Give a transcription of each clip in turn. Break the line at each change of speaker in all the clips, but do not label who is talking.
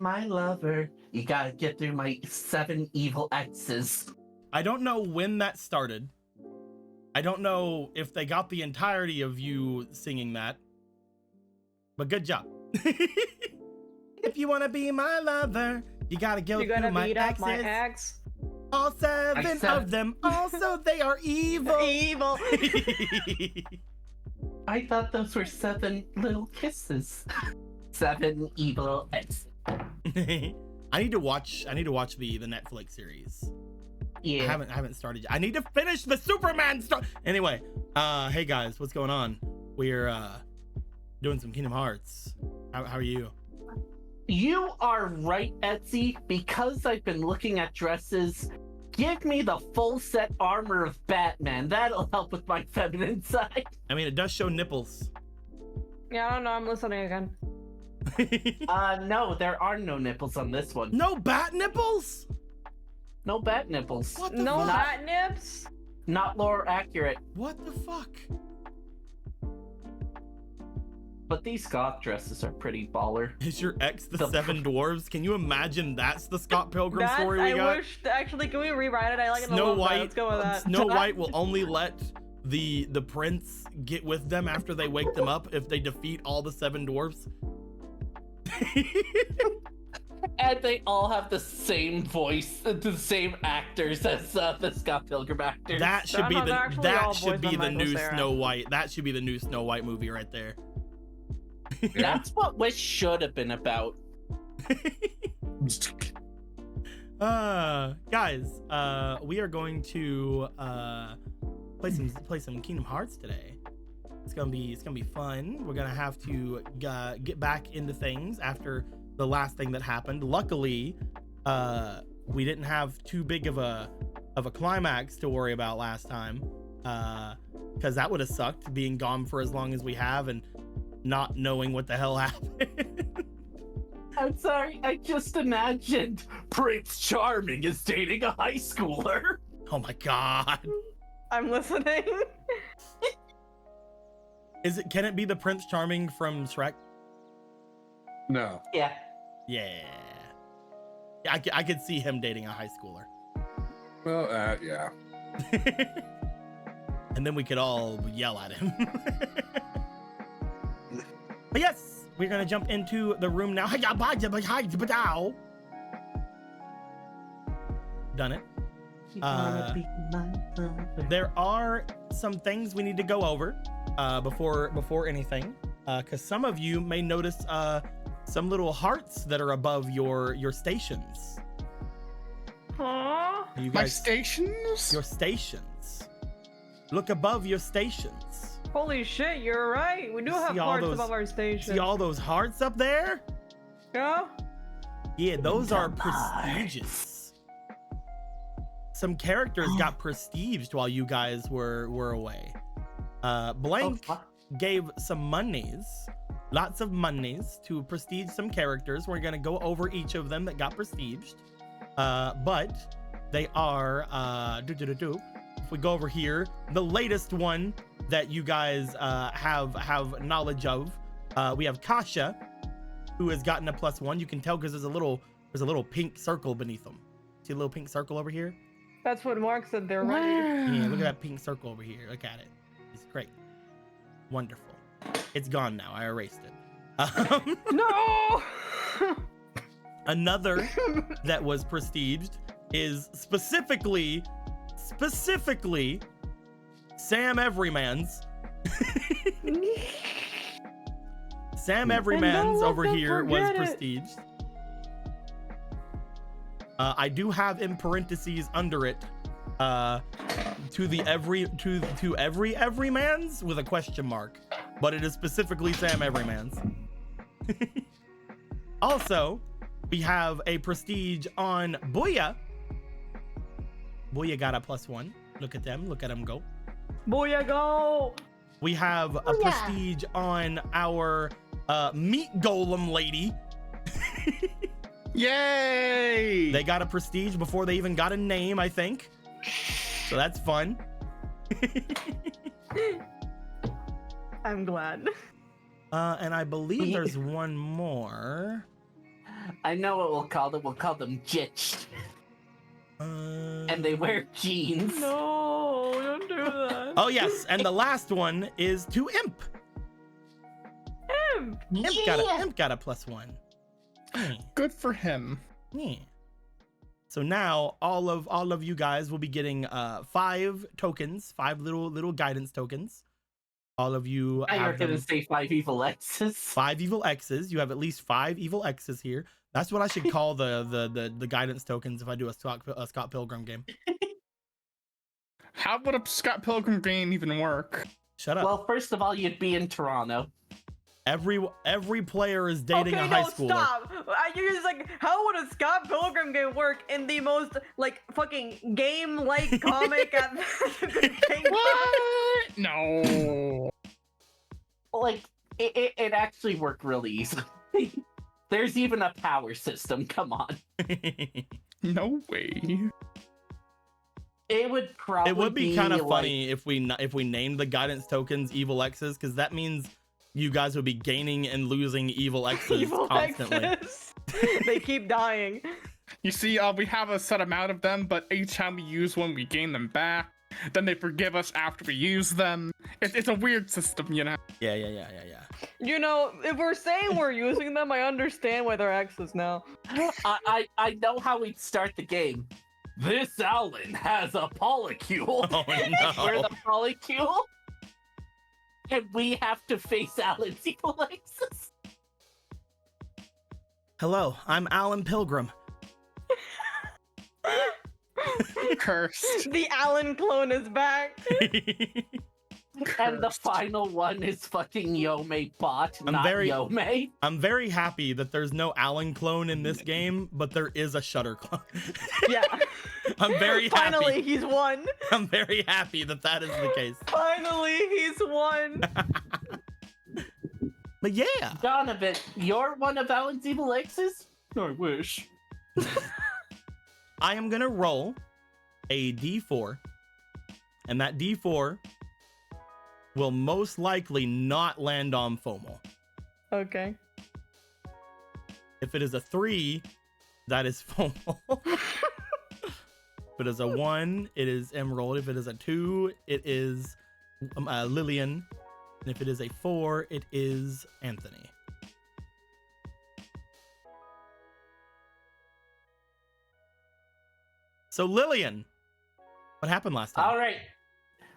my lover, you gotta get through my 7 evil exes.
I don't know when that started. I don't know if they got the entirety of you singing that, but good job. If you want to be my lover, you gotta go through my
beat up
exes.
my ex.
All 7 of them, also they are evil.
Evil.
I thought those were 7 little kisses. 7 evil exes.
I need to watch the Netflix series.
Yeah.
I haven't started yet. I need to finish the Superman stuff. Anyway, hey guys, what's going on? We're doing some Kingdom Hearts. How are you?
You are right, Etsy. Because I've been looking at dresses, give me the full set armor of Batman. That'll help with my feminine side.
I mean, it does show nipples.
Yeah, I don't know. I'm listening again.
No, there are no nipples on this one.
No bat nipples?
No bat nipples.
What the
No
fuck?
bat nips?
Not lore accurate.
What the fuck?
But these goth dresses are pretty baller.
Is your ex the 7 dwarves? Can you imagine that's the Scott Pilgrim story we got?
I wish, actually, can we rewrite it? I like it.
Snow White.
Let's go with that.
Snow White will only let the prince get with them after they wake them up if they defeat all the 7 dwarves.
And they all have the same voice, the same actors as the Scott Pilgrim actors.
That should be the new
Sarah.
Snow White. That should be the new Snow White movie right there.
That's what Wish should have been about.
Guys, we are going to play some Kingdom Hearts today. It's gonna be fun. We're gonna have to get back into things after the last thing that happened. Luckily, we didn't have too big of a climax to worry about last time, because that would have sucked, being gone for as long as we have and not knowing what the hell happened.
I'm sorry, I just imagined Prince Charming is dating a high schooler.
Oh my god.
I'm listening.
Can it be the Prince Charming from Shrek?
No.
Yeah.
Yeah. I could see him dating a high schooler.
Well, yeah.
And then we could all yell at him. But yes, we're gonna jump into the room now. Done it. There are some things we need to go over before anything, because some of you may notice some little hearts that are above your stations.
Aww.
You
My
guys,
stations?
your stations. Look above your stations.
Holy shit, you're right. We do have
See all
hearts
those-
above our station.
See all those hearts up there?
Yeah?
Yeah, those are
The
prestigious. Some characters got prestiged while you guys were away. Blank gave some monies, lots of monies, to prestige some characters. We're gonna go over each of them that got prestiged. But they are if we go over here, the latest one that you guys have knowledge of, we have Kasha, who has gotten a +1. You can tell because there's a little pink circle beneath them. See a little pink circle over here?
That's what Mark said. They're right.
Yeah, look at that pink circle over here. Look at it. It's great. Wonderful. It's gone now. I erased it.
No!
Another that was prestiged is specifically Sam Everyman's. Sam Everyman's over here was prestiged. I do have in parentheses under it to every Everyman's with a question mark, but it is specifically Sam Everyman's. Also, we have a prestige on Booyah. Booyah got a +1. Look at them. Look at them go.
Booyah, go!
We have a prestige on our meat golem lady.
Yay!
They got a prestige before they even got a name, I think. So that's fun.
I'm glad.
And I believe there's one more.
I know what we'll call them. We'll call them jitched. And they wear jeans.
No, don't do that.
Oh yes, and the last one is to Imp.
Imp.
Imp got a +1. Yeah.
Good for him.
Yeah. So now all of you guys will be getting 5 tokens, 5 little guidance tokens. All of you
I
have
was gonna
them,
say 5 evil X's.
5 evil X's. You have at least 5 evil X's here. That's what I should call the guidance tokens if I do a Scott Pilgrim game.
How would a Scott Pilgrim game even work?
Shut up.
Well, first of all, you'd be in Toronto.
Every player is dating
Okay,
a high
no,
schooler.
stop. You're just like, how would a Scott Pilgrim game work in the most like fucking game-like comic at
What? No.
Like, it actually worked really easily. There's even a power system. Come on.
No way.
It would probably
It would be kind of
like,
funny if we named the guidance tokens evil X's, because that means you guys would be gaining and losing evil X's
evil
constantly.
X's. They keep dying.
You see, we have a set amount of them, but each time we use one, we gain them back. Then they forgive us after we use them. It's a weird system, you know?
Yeah.
You know, if we're saying we're using them, I understand why they're X's now.
I know how we'd start the game. This Alan has a polycule.
Oh no.
We're the polycule. And we have to face Alan's evil X's.
Hello, I'm Alan Pilgrim.
Cursed.
The Alan clone is back.
And the
Cursed.
final one is fucking Yome bot,
I'm
not
very-
Yome.
I'm very happy that there's no Alan clone in this game, but there is a Shutter clone.
Yeah.
I'm very happy.
Finally, he's won.
I'm very happy that is the case.
Finally, he's won.
But yeah,
Donovan, you're one of Alan's evil X's? I wish.
I am gonna roll a D4, and that D4 will most likely not land on FOMO.
Okay.
If it is a 3, that is FOMO. If it is a 1, it is Emerald. If it is a 2, it is Lillian. And if it is a 4, it is Anthony. So Lillian, what happened last time?
All right.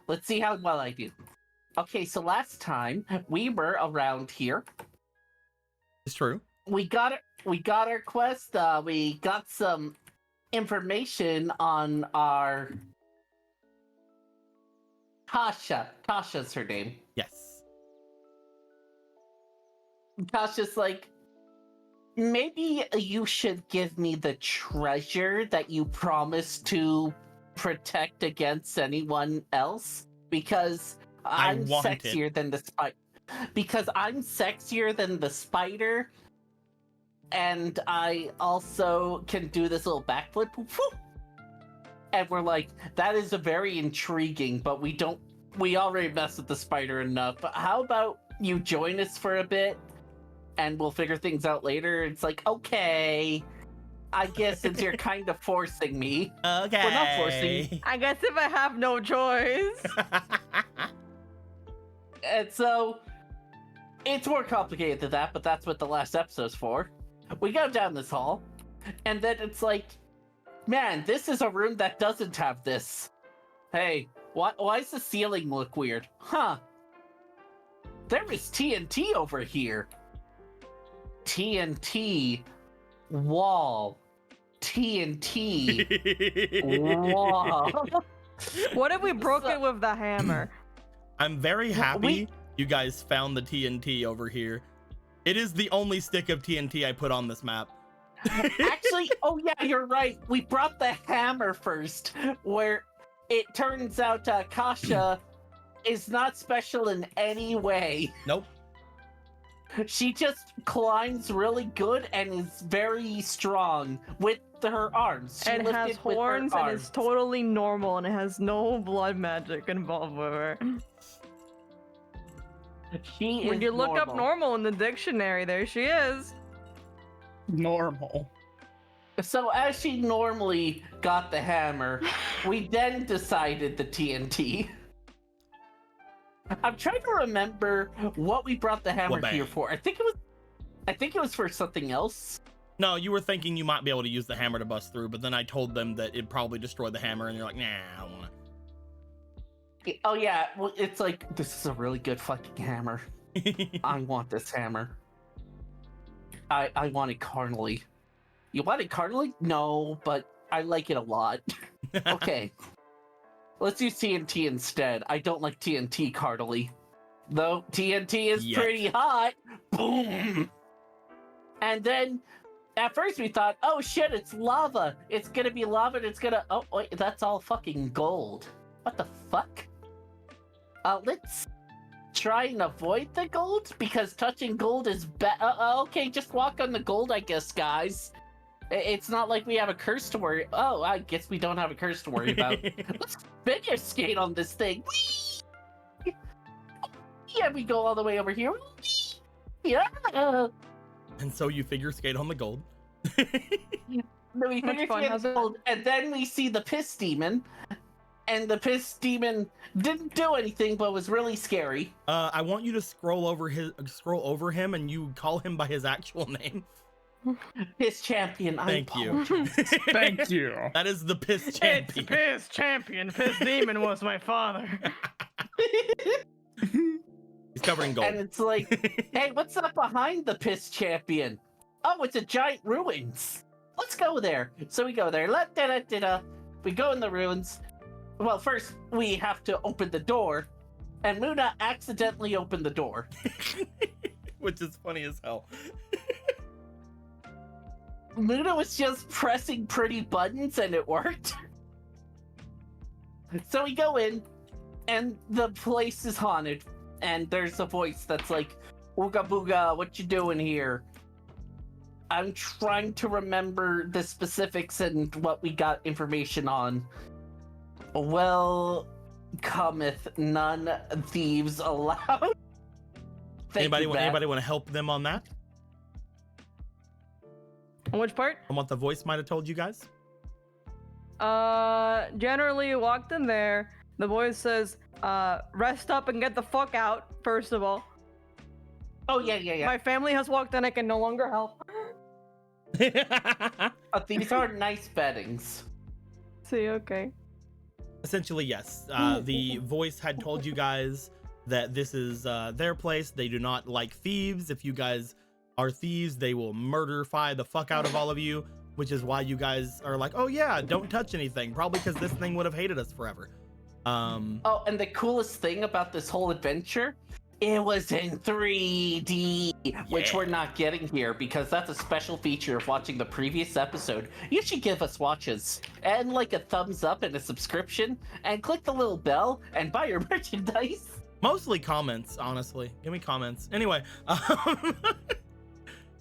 Let's see how well I do. Okay, so last time we were around here.
It's true.
We got our quest. We got some information on our Tasha. Tasha's her name.
Yes.
Tasha's like, maybe you should give me the treasure that you promised to protect against anyone else, because I'm
want it.
sexier than the spider. Because I'm sexier than the spider, and I also can do this little backflip. And we're like, that is a very intriguing, but we already messed with the spider enough. How about you join us for a bit, and we'll figure things out later? It's like, okay, I guess since you're kind of forcing me.
Okay.
We're not forcing.
I guess if I have no choice.
And so, it's more complicated than that, but that's what the last episode's for. We go down this hall, and then it's like, man, this is a room that doesn't have this. Hey, why does the ceiling look weird? Huh. There is TNT over here. TNT. Wall. TNT. Wall.
What if we broke it with the hammer?
I'm very happy you guys found the TNT over here. It is the only stick of TNT I put on this map.
Actually, oh yeah, you're right. We brought the hammer first, where it turns out Kasha is not special in any way.
Nope.
She just climbs really good and is very strong with her arms. She
It has
lifted with her
horns and
arms.
it's totally normal and it has no blood magic involved with her.
She
When
is
you look up normal in the dictionary, there she is.
Normal.
So as she normally got the hammer, we then decided the TNT. I'm trying to remember what we brought the hammer
Wabang.
here for. I think it was for something else.
No, you were thinking you might be able to use the hammer to bust through, but then I told them that it'd probably destroy the hammer, and you're like, nah, I don't want
Oh yeah, well, it's like, this is a really good fucking hammer.
it.
I want this hammer. I want it carnally. You want it carnally? No, but I like it a lot. Okay. Let's use TNT instead. I don't like TNT carnally. Though TNT is
Yet.
pretty hot. Boom! And then, at first we thought, oh shit, it's lava. It's gonna be lava and it's gonna... Oh, wait, that's all fucking gold. What the fuck? Let's try and avoid the gold, because touching gold is bad. Okay, just walk on the gold, I guess, guys. It's not like we have a curse to worry. Oh, I guess we don't have a curse to worry about. Let's figure skate on this thing. Whee! Yeah, we go all the way over here. Whee! Yeah.
And so you figure skate on the gold.
Then we
Much
figure
fun,
skate
how's
on
it?
gold, and then we see the piss demon. And the piss demon didn't do anything, but was really scary.
I want you to scroll over him, and you call him by his actual name.
Piss champion.
Thank you.
apologize.
Thank you.
That is the piss
It's
champion.
Piss Champion. Piss Demon was my father.
He's covered in
And
gold.
it's like, hey, what's up behind the piss champion? Oh, it's a giant ruins. Let's go there. So we go there. We go in the ruins. Well, first we have to open the door, and Muna accidentally opened the door.
Which is funny as hell.
Muna was just pressing pretty buttons, and it worked. So we go in, and the place is haunted, and there's a voice that's like, "Ooga booga, what you doing here?" I'm trying to remember the specifics and what we got information on. Well, cometh none thieves allowed. Thank
Anybody
you, Matt.
want to help them on that?
Which part?
On what the voice might have told you guys?
Generally walked in there. The voice says, rest up and get the fuck out, first of all.
Oh, yeah.
My family has walked in, I can no longer help.
These are nice beddings.
See, okay.
Essentially, yes. The voice had told you guys that this is their place. They do not like thieves. If you guys are thieves, they will murderify the fuck out of all of you, which is why you guys are like, oh yeah, don't touch anything. Probably because this thing would have hated us forever.
Oh, and the coolest thing about this whole adventure, it was in 3D, which
Yeah.
we're not getting here because that's a special feature of watching the previous episode. You should give us watches and like a thumbs up and a subscription and click the little bell and buy your merchandise.
Mostly comments, honestly. Give me comments. Anyway,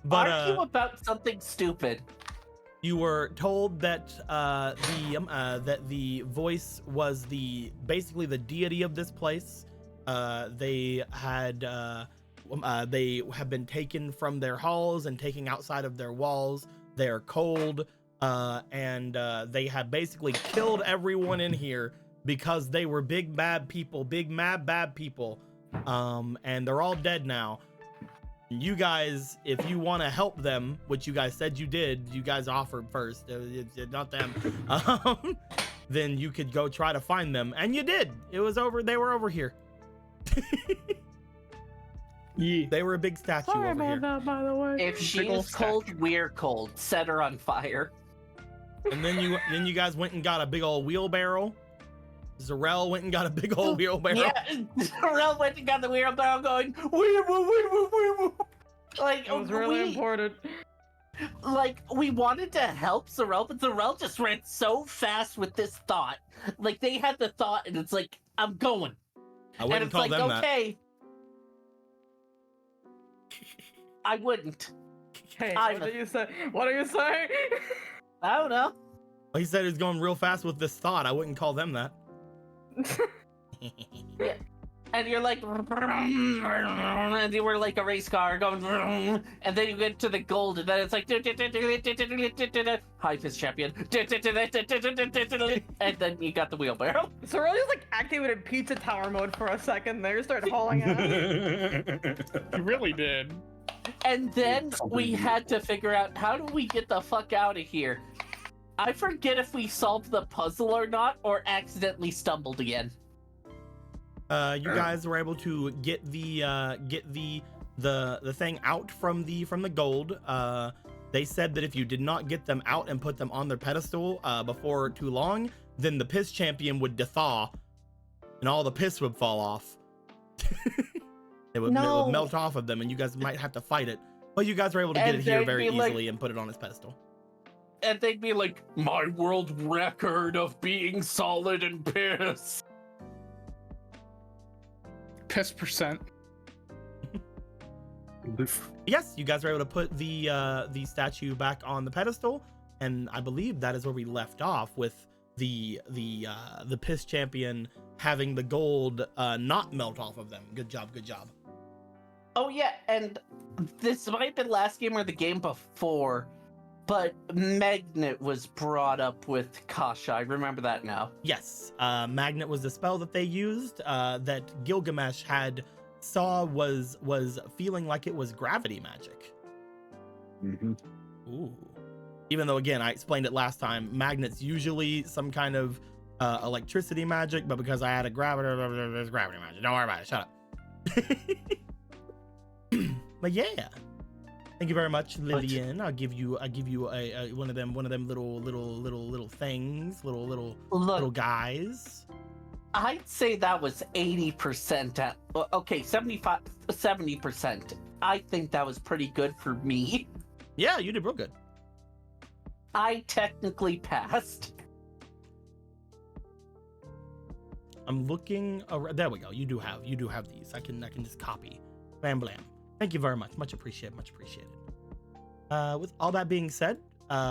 but
Argue about something stupid.
you were told that the voice was basically the deity of this place. They have been taken from their halls and taken outside of their walls. They are cold, and they have basically killed everyone in here because they were big mad bad people, and they're all dead now. You guys, if you want to help them, which you guys said you did, you guys offered first, not them, then you could go try to find them, and you did. They were over here.
Yeah.
They were a big statue
Sorry
over here.
about that, by the way.
If
Big ol'
she's cold, we're cold. Set her on fire.
And then you guys went and got a big old wheelbarrow. Zarel went and got a big old wheelbarrow.
Yeah, Rel went and got the wheelbarrow going, wee. Like,
It was really
we,
important.
like, we wanted to help Zarel, but Zarel just ran so fast with this thought. Like, they had the thought, and it's like, I'm going.
I
And
wouldn't
it's
call
like,
them that.
okay. I wouldn't.
Hey,
I'm
what
a-
do you say? What are you saying?
I don't know.
Well, he said he was going real fast with this thought. I wouldn't call them that.
and you're like, and you were like a race car going, and then you get to the gold, and then it's like, high fist champion, and then you got the wheelbarrow.
So really just like activated pizza tower mode for a second there, started hauling ass.
You really did.
And then we had to figure out, how do we get the fuck out of here? I forget if we solved the puzzle or not, or accidentally stumbled again.
You guys were able to get the thing out from the gold. They said that if you did not get them out and put them on their pedestal before too long, then the piss champion would thaw, and all the piss would fall off. It would melt off of them, and you guys might have to fight it. But you guys were able to get it here very easily and put it on its pedestal.
And they'd be like, my world record of being solid and piss.
Piss percent.
Yes, you guys were able to put the statue back on the pedestal, and I believe that is where we left off, with the piss champion having the gold not melt off of them. Good job, good job.
Oh yeah, and this might have been last game or the game before, but Magnet was brought up with Kasha. I remember that now.
Yes, Magnet was the spell that they used that Gilgamesh saw was feeling like it was gravity magic.
Mm-hmm.
Ooh. Even though, again, I explained it last time, Magnet's usually some kind of electricity magic, but because I had a gravity, there's gravity magic. Don't worry about it. Shut up. But yeah, thank you very much, Lillian. I'll give you a one of them little things, little guys.
I'd say that was 80%. Okay, 70%. I think that was pretty good for me.
Yeah, you did real good.
I technically passed.
I'm looking around. There we go. You do have these. I can just copy. Bam blam. Thank you very much. Much appreciated. With all that being said,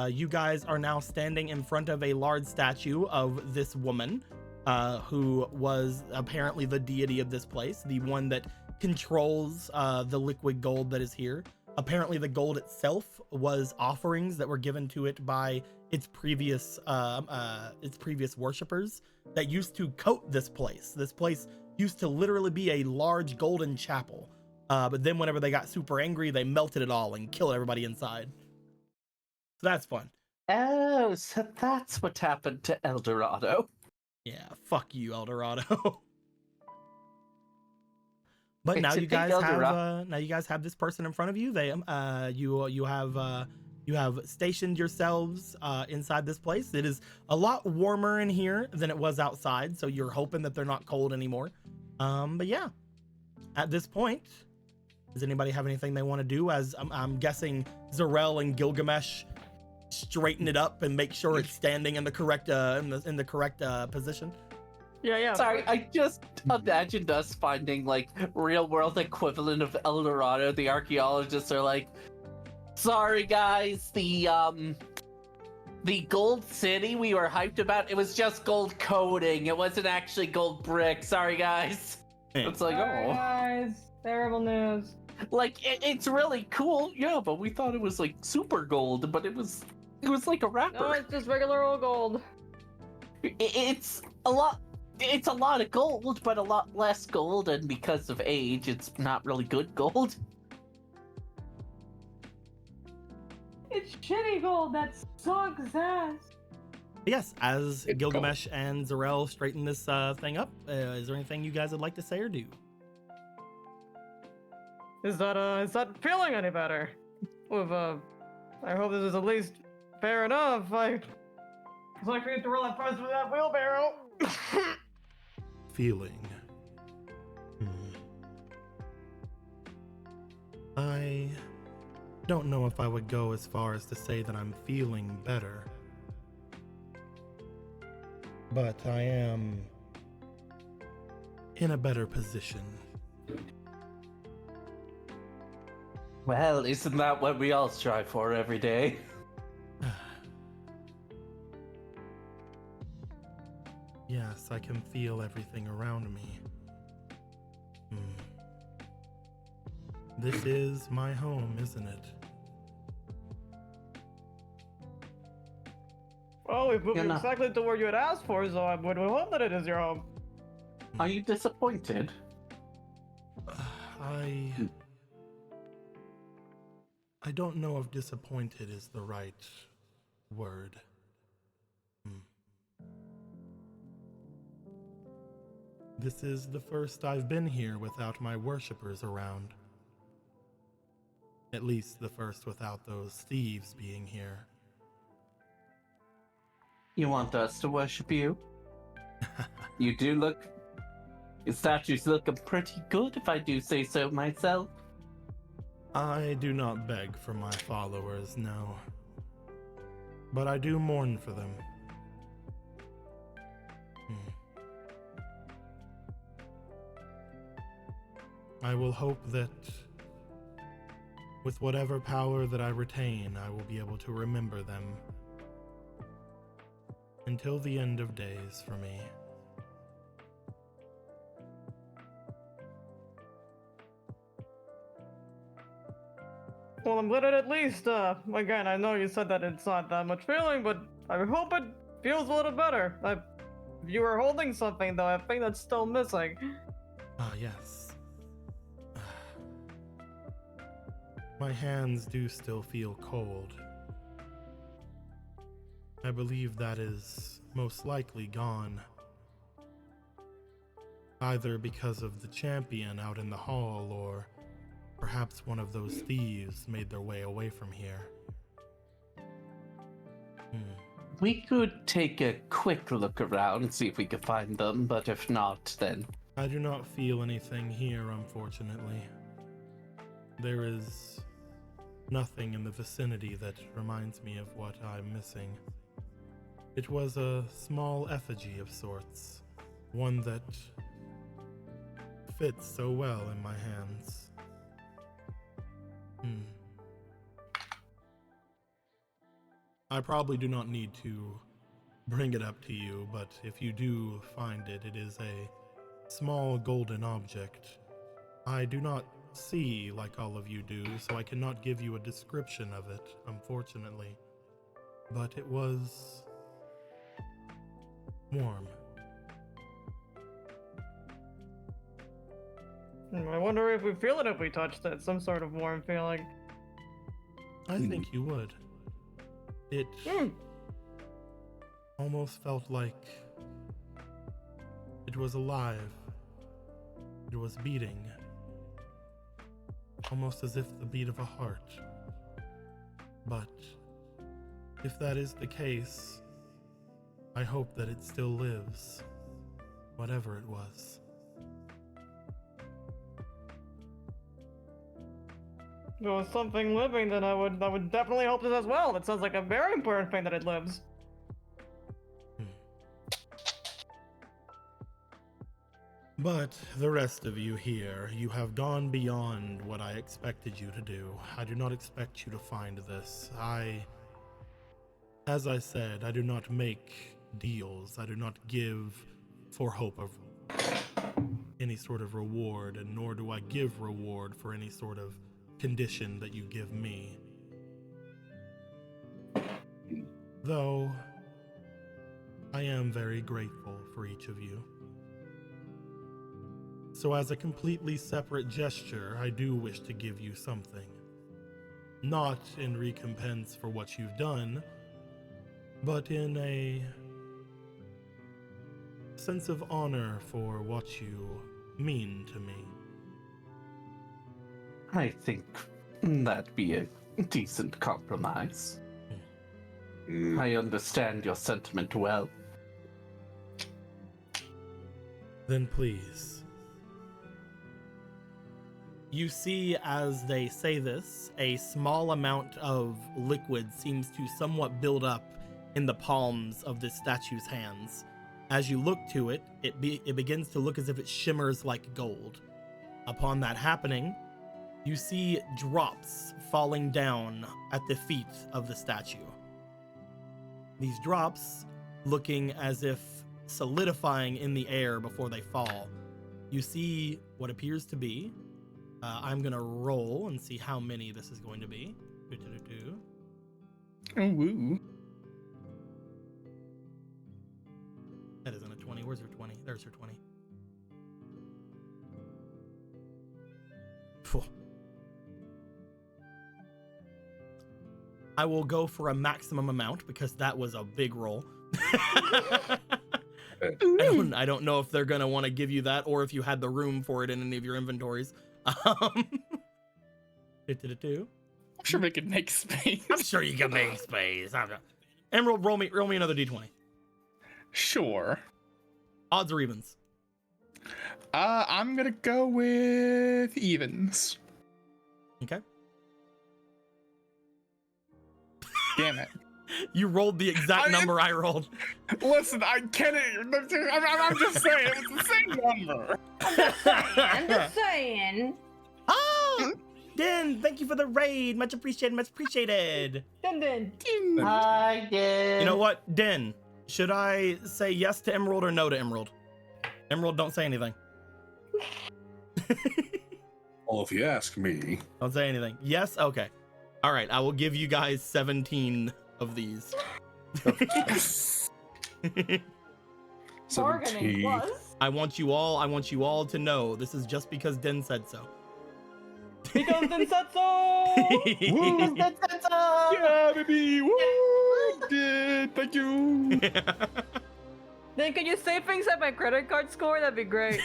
you guys are now standing in front of a large statue of this woman, who was apparently the deity of this place, the one that controls the liquid gold that is here. Apparently the gold itself was offerings that were given to it by its previous worshippers that used to coat this place. This place used to literally be a large golden chapel. But then whenever they got super angry, they melted it all and killed everybody inside. So that's fun.
Oh, so that's what happened to El Dorado.
Yeah, fuck you, El Dorado. But
Wait,
now
so
you
think
guys
El
have
Dorado-
this person in front of you. They you have stationed yourselves inside this place. It is a lot warmer in here than it was outside, so you're hoping that they're not cold anymore. But yeah, at this point, does anybody have anything they want to do? As I'm guessing Zarel and Gilgamesh straighten it up and make sure it's standing in the correct position.
Yeah.
Sorry, I just imagined us finding like real world equivalent of El Dorado. The archaeologists are like, sorry guys, the gold city we were hyped about, it was just gold coating. It wasn't actually gold brick. Sorry guys.
Yeah.
It's like,
Sorry,
oh.
guys. Terrible news.
Like it's really cool, yeah, but we thought it was like super gold, but it was like a wrapper.
No, it's just regular old gold.
It's a lot of gold, but a lot less gold, and because of age, it's not really good gold.
It's shitty gold that sucks ass.
Yes, as
It's
Gilgamesh and Zarel straighten this thing up, is there anything you guys would like to say or do?
Is that feeling any better? With I hope this is at least fair enough. It's like we have to roll that first with that wheelbarrow.
Feeling. I don't know if I would go as far as to say that I'm feeling better. But I am in a better position.
Well, isn't that what we all strive for every day?
Yes, I can feel everything around me. This is my home, isn't it?
Well, we've moved
You're not-
exactly to where you had asked for, so I would hope that it is your home.
Are you disappointed?
I don't know if disappointed is the right word. This is the first I've been here without my worshippers around. At least the first without those thieves being here.
You want us to worship you? You do look... Your statue's looking pretty good, if I do say so myself.
I do not beg for my followers, no. But I do mourn for them. I will hope that with whatever power that I retain, I will be able to remember them until the end of days for me.
Well, I'm glad it at least, again, I know you said that it's not that much feeling, but I hope it feels a little better. If you were holding something, though, I think that's still missing.
Ah, yes. My hands do still feel cold. I believe that is most likely gone. Either because of the champion out in the hall, or perhaps one of those thieves made their way away from here.
We could take a quick look around and see if we could find them, but if not, then...
I do not feel anything here, unfortunately. There is nothing in the vicinity that reminds me of what I'm missing. It was a small effigy of sorts, one that fits so well in my hands. I probably do not need to bring it up to you, but if you do find it, it is a small golden object. I do not see like all of you do, so I cannot give you a description of it, unfortunately. But it was warm.
I wonder if we feel it if we touched it, some sort of warm feeling.
I think you would. It almost felt like it was alive. It was beating. Almost as if the beat of a heart. But if that is the case, I hope that it still lives, whatever it was.
If it was something living, then I would definitely hope this as well. That sounds like a very important thing that it lives.
But the rest of you here, you have gone beyond what I expected you to do. I do not expect you to find this. As I said, I do not make deals. I do not give for hope of any sort of reward, and nor do I give reward for any sort of condition that you give me. Though, I am very grateful for each of you. So as a completely separate gesture, I do wish to give you something. Not in recompense for what you've done, but in a sense of honor for what you mean to me.
I think that'd be a decent compromise. I understand your sentiment well.
Then please. You see, as they say this, a small amount of liquid seems to somewhat build up in the palms of this statue's hands. As you look to it, it begins to look as if it shimmers like gold. Upon that happening, you see drops falling down at the feet of the statue. These drops looking as if solidifying in the air before they fall. You see what appears to be I'm gonna roll and see how many this is going to be. Do.
Oh, woo.
That isn't a 20. Where's her 20? There's her 20. Phew. I will go for a maximum amount because that was a big roll. I don't know if they're gonna want to give you that or if you had the room for it in any of your inventories. Do.
I'm sure we could make space.
I'm sure you can make space. Emerald, roll me another d20.
Sure.
Odds or evens?
I'm gonna go with evens.
Okay.
Damn it.
You rolled the exact number I rolled.
Listen, I'm kidding. I'm just saying, it was the same number.
I'm just saying.
Oh, Din, thank you for the raid. Much appreciated. Much appreciated.
Din.
Hi, Din.
You know what, Din? Should I say yes to Emerald or no to Emerald? Emerald, don't say anything.
Well, if you ask me.
Don't say anything. Yes? Okay. All right, I will give you guys 17 of these.
Bargaining
17.
plus.
I want you all to know this is just because Din said so.
Because Din said so.
Woo! Yeah, baby! Woo! Did. Thank you!
Then can you say things at my credit card score? That'd be great.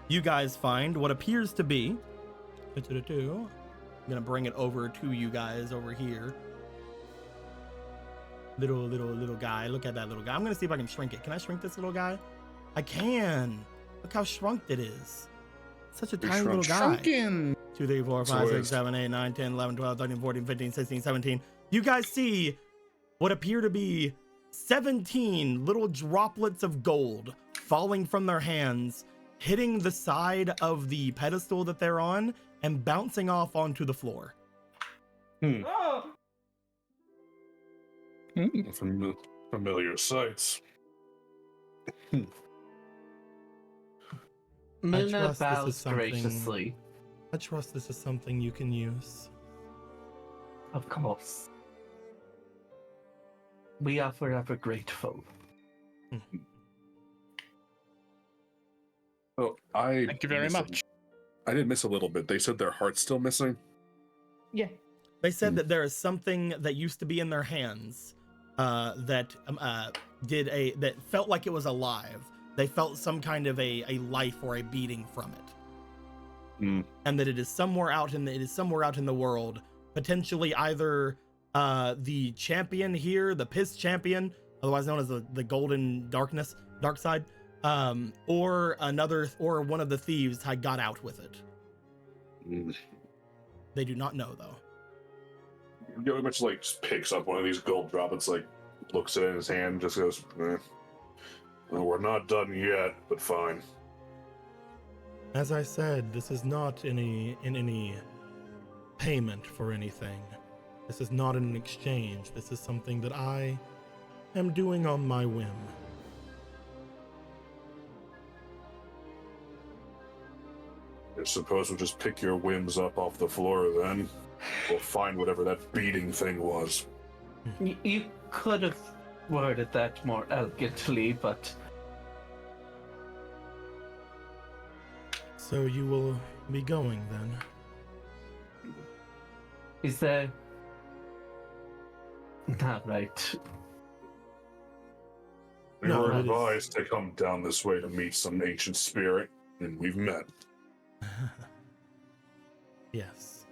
You guys find what appears to be. I'm gonna bring it over to you guys over here. Little guy. Look at that little guy. I'm gonna see if I can shrink it. Can I shrink this little guy? I can. Look how shrunk it is. Such a tiny little guy.
Shrunken!
2, 3, 4, 5, 6, 7, 8, 9, 10, 11, 12, 13, 14, 15, 16, 17. You guys see what appear to be 17 little droplets of gold falling from their hands, hitting the side of the pedestal that they're on and bouncing off onto the floor.
Oh.
Familiar sights.
Muna
trust this
bows
is something-
graciously.
I trust this is something you can use.
Of course. We are forever grateful.
Oh, I
Thank you very
missed a-
much.
I did miss a little bit. They said their heart's still missing.
Yeah.
They said that there is something that used to be in their hands that felt like it was alive. They felt some kind of a life or a beating from it, and that it is somewhere out in the world, potentially either the champion here, the Piss champion, otherwise known as the Golden Dark Side, or one of the thieves had got out with it. They do not know though.
Very much like just picks up one of these gold droplets, like looks at it in his hand, just goes, Well, we're not done yet, but fine.
As I said, this is not in any payment for anything. This is not an exchange. This is something that I am doing on my whim.
I suppose we'll just pick your whims up off the floor then. We'll find whatever that beating thing was.
You could have worded that more elegantly, but
So you will be going then?
is there... Not right.
We
No,
were
it is-
advised to come down this way to meet some ancient spirit, and we've met.
Yes.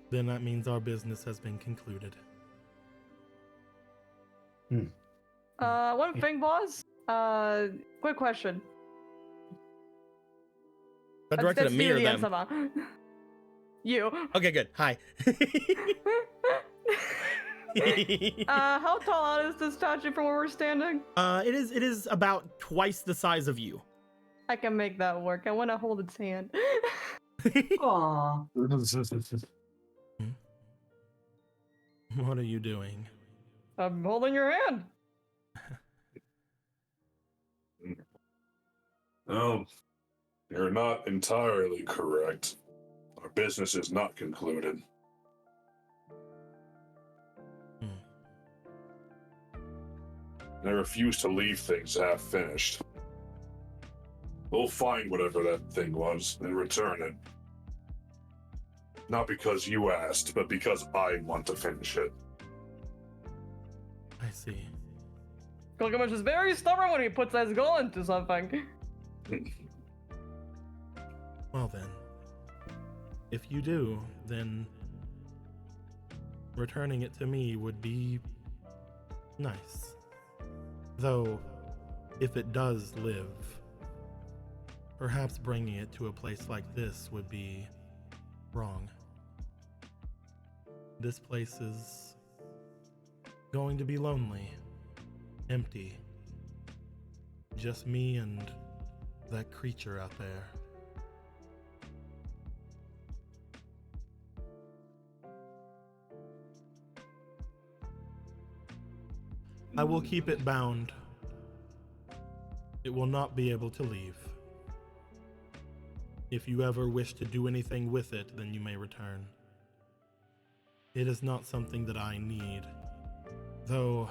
Then that means our business has been concluded.
One thing, boss. Quick question.
That directed at me or them?
Somehow. You.
Okay, good. Hi.
How tall out is this statue from where we're standing?
It is about twice the size of you.
I can make that work. I want to hold its hand.
Aww.
What are you doing?
I'm holding your hand.
Well, you're not entirely correct. Our business is not concluded. I refuse to leave things half finished. We'll find whatever that thing was and return it. Not because you asked, but because I want to finish it.
I see.
Gilgamesh is very stubborn when he puts his goal into something.
Well then, if you do, then returning it to me would be nice. Though, if it does live, perhaps bringing it to a place like this would be wrong. This place is going to be lonely, empty. Just me and that creature out there. I will keep it bound. It will not be able to leave. If you ever wish to do anything with it, then you may return. It is not something that I need, though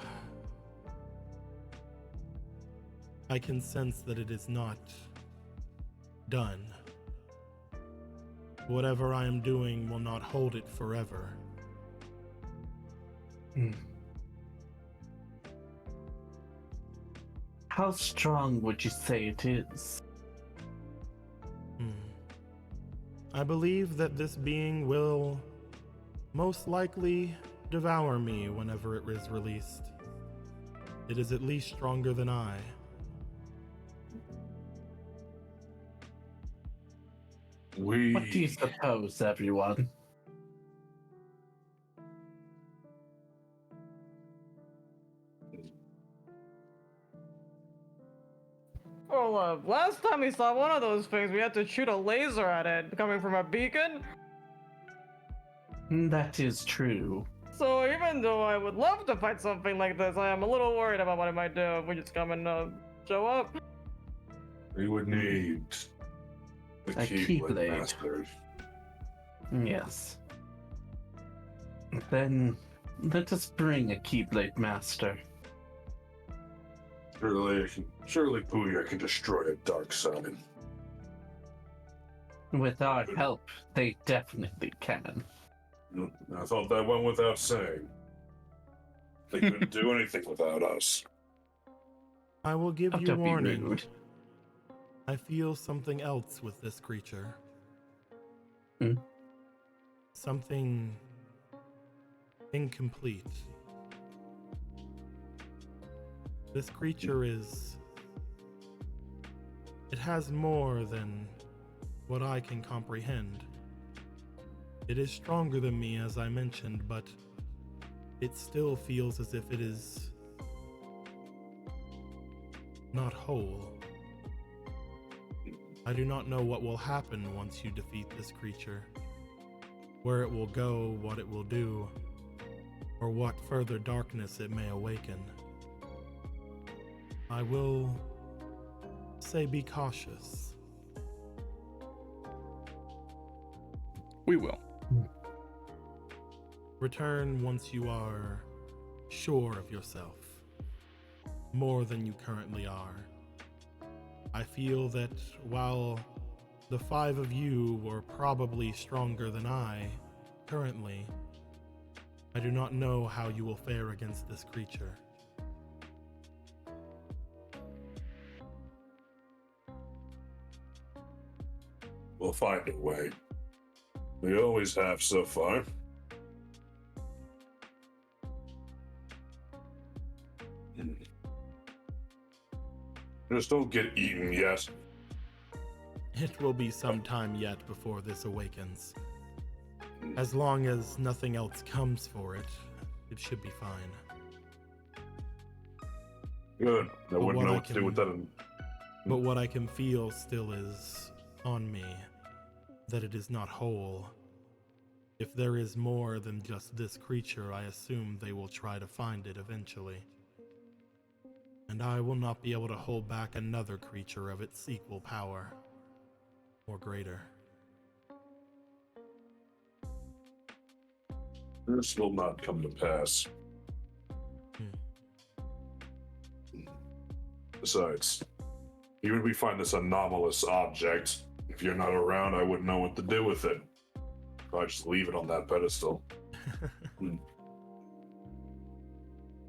I can sense that it is not done. Whatever I am doing will not hold it forever.
How strong would you say it is?
I believe that this being will most likely devour me whenever it is released. It is at least stronger than I.
What do you suppose, everyone?
Well, last time we saw one of those things, we had to shoot a laser at it coming from a beacon.
That is true.
So even though I would love to fight something like this, I am a little worried about what it might do if we just come and show up.
We would need the
A
Keyblade
Keyblade.
Master.
Yes. Then let us bring a Keyblade Master.
Surely Booyah can destroy a dark side.
With our help, they definitely can.
I thought that went without saying. They couldn't do anything without us.
I will give you
Don't be
warning.
rude.
I feel something else with this creature.
Hmm?
Something incomplete. This creature is... It has more than what I can comprehend. It is stronger than me, as I mentioned, but it still feels as if it is not whole. I do not know what will happen once you defeat this creature, where it will go, what it will do, or what further darkness it may awaken. I will say be cautious.
We will.
Return once you are sure of yourself, more than you currently are. I feel that while the 5 of you were probably stronger than I currently, I do not know how you will fare against this creature.
We'll find a way. We always have so far. Just don't get eaten yet.
It will be some time yet before this awakens. As long as nothing else comes for it, it should be fine.
Good. I wouldn't
what
know
I
what to do with
can-
that.
But what I can feel still is on me, that it is not whole. If there is more than just this creature, I assume they will try to find it eventually. And I will not be able to hold back another creature of its equal power or greater.
This will not come to pass. Besides, even if we find this anomalous object, if you're not around, I wouldn't know what to do with it. Probably just leave it on that pedestal.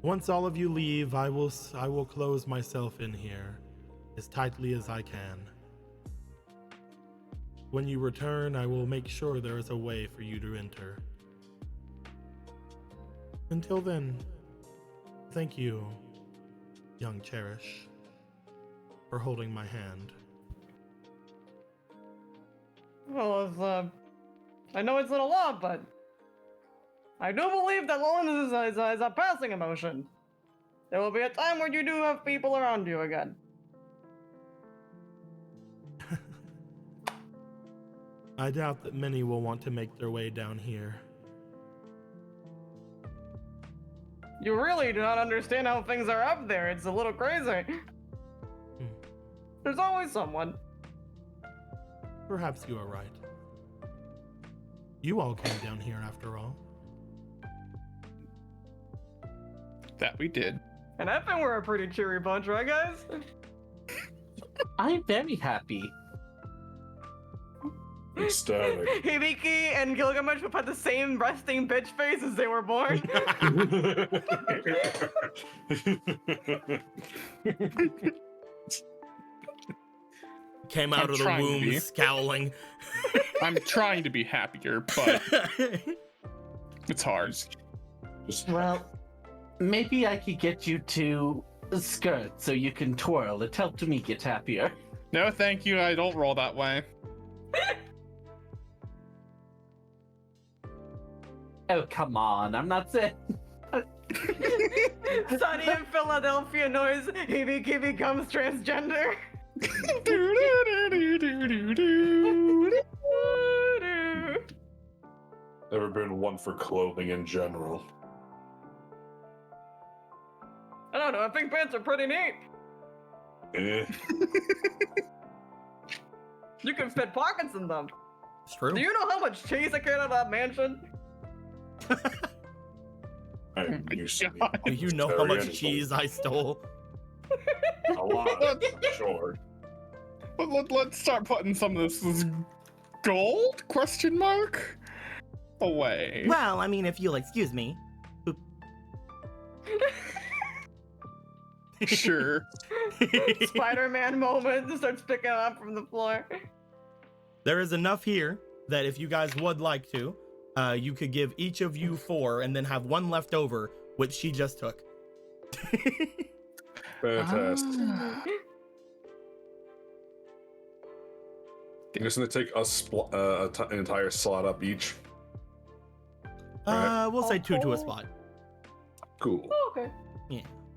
Once all of you leave, I will close myself in here as tightly as I can. When you return, I will make sure there is a way for you to enter. Until then, thank you, young Cherish, for holding my hand.
Well, I know it's not a lot, but I do believe that loneliness is a passing emotion. There will be a time where you do have people around you again.
I doubt that many will want to make their way down here.
You really do not understand how things are up there. It's a little crazy. There's always someone.
Perhaps you are right. You all came down here after all.
That we did.
And I think we're a pretty cheery bunch, right, guys?
I'm very happy.
Ecstatic.
Hibiki and Gilgamesh have had the same resting bitch face as they were born.
Came out
I'm
of the
trying to
womb
be.
scowling.
I'm trying to be happier, but it's hard.
Just
Well, maybe I could get you to skirt so you can twirl. It helped me get happier.
No, thank you. I don't roll that way.
Oh, come on. I'm not saying...
Sunny in Philadelphia knows Hibiki becomes transgender.
never been one for clothing in general.
I don't know, I think pants are pretty neat.
Eh.
You can fit pockets in them.
It's true.
Do you know how much cheese I carried out of that mansion?
I'm used to
God.
Do you know how
Very
much
edible.
cheese I stole?
A lot, I'm sure.
Let's start putting some of this gold question mark away.
Well, I mean, if you'll excuse me.
Sure.
Spider-Man moment starts picking it up from the floor.
There is enough here that if you guys would like to, you could give each of you 4 and then have 1 left over, which she just took.
Fantastic.
Ah.
I'm just gonna take an entire slot up each. Alright.
We'll say 2 to a spot.
Cool.
Oh, okay.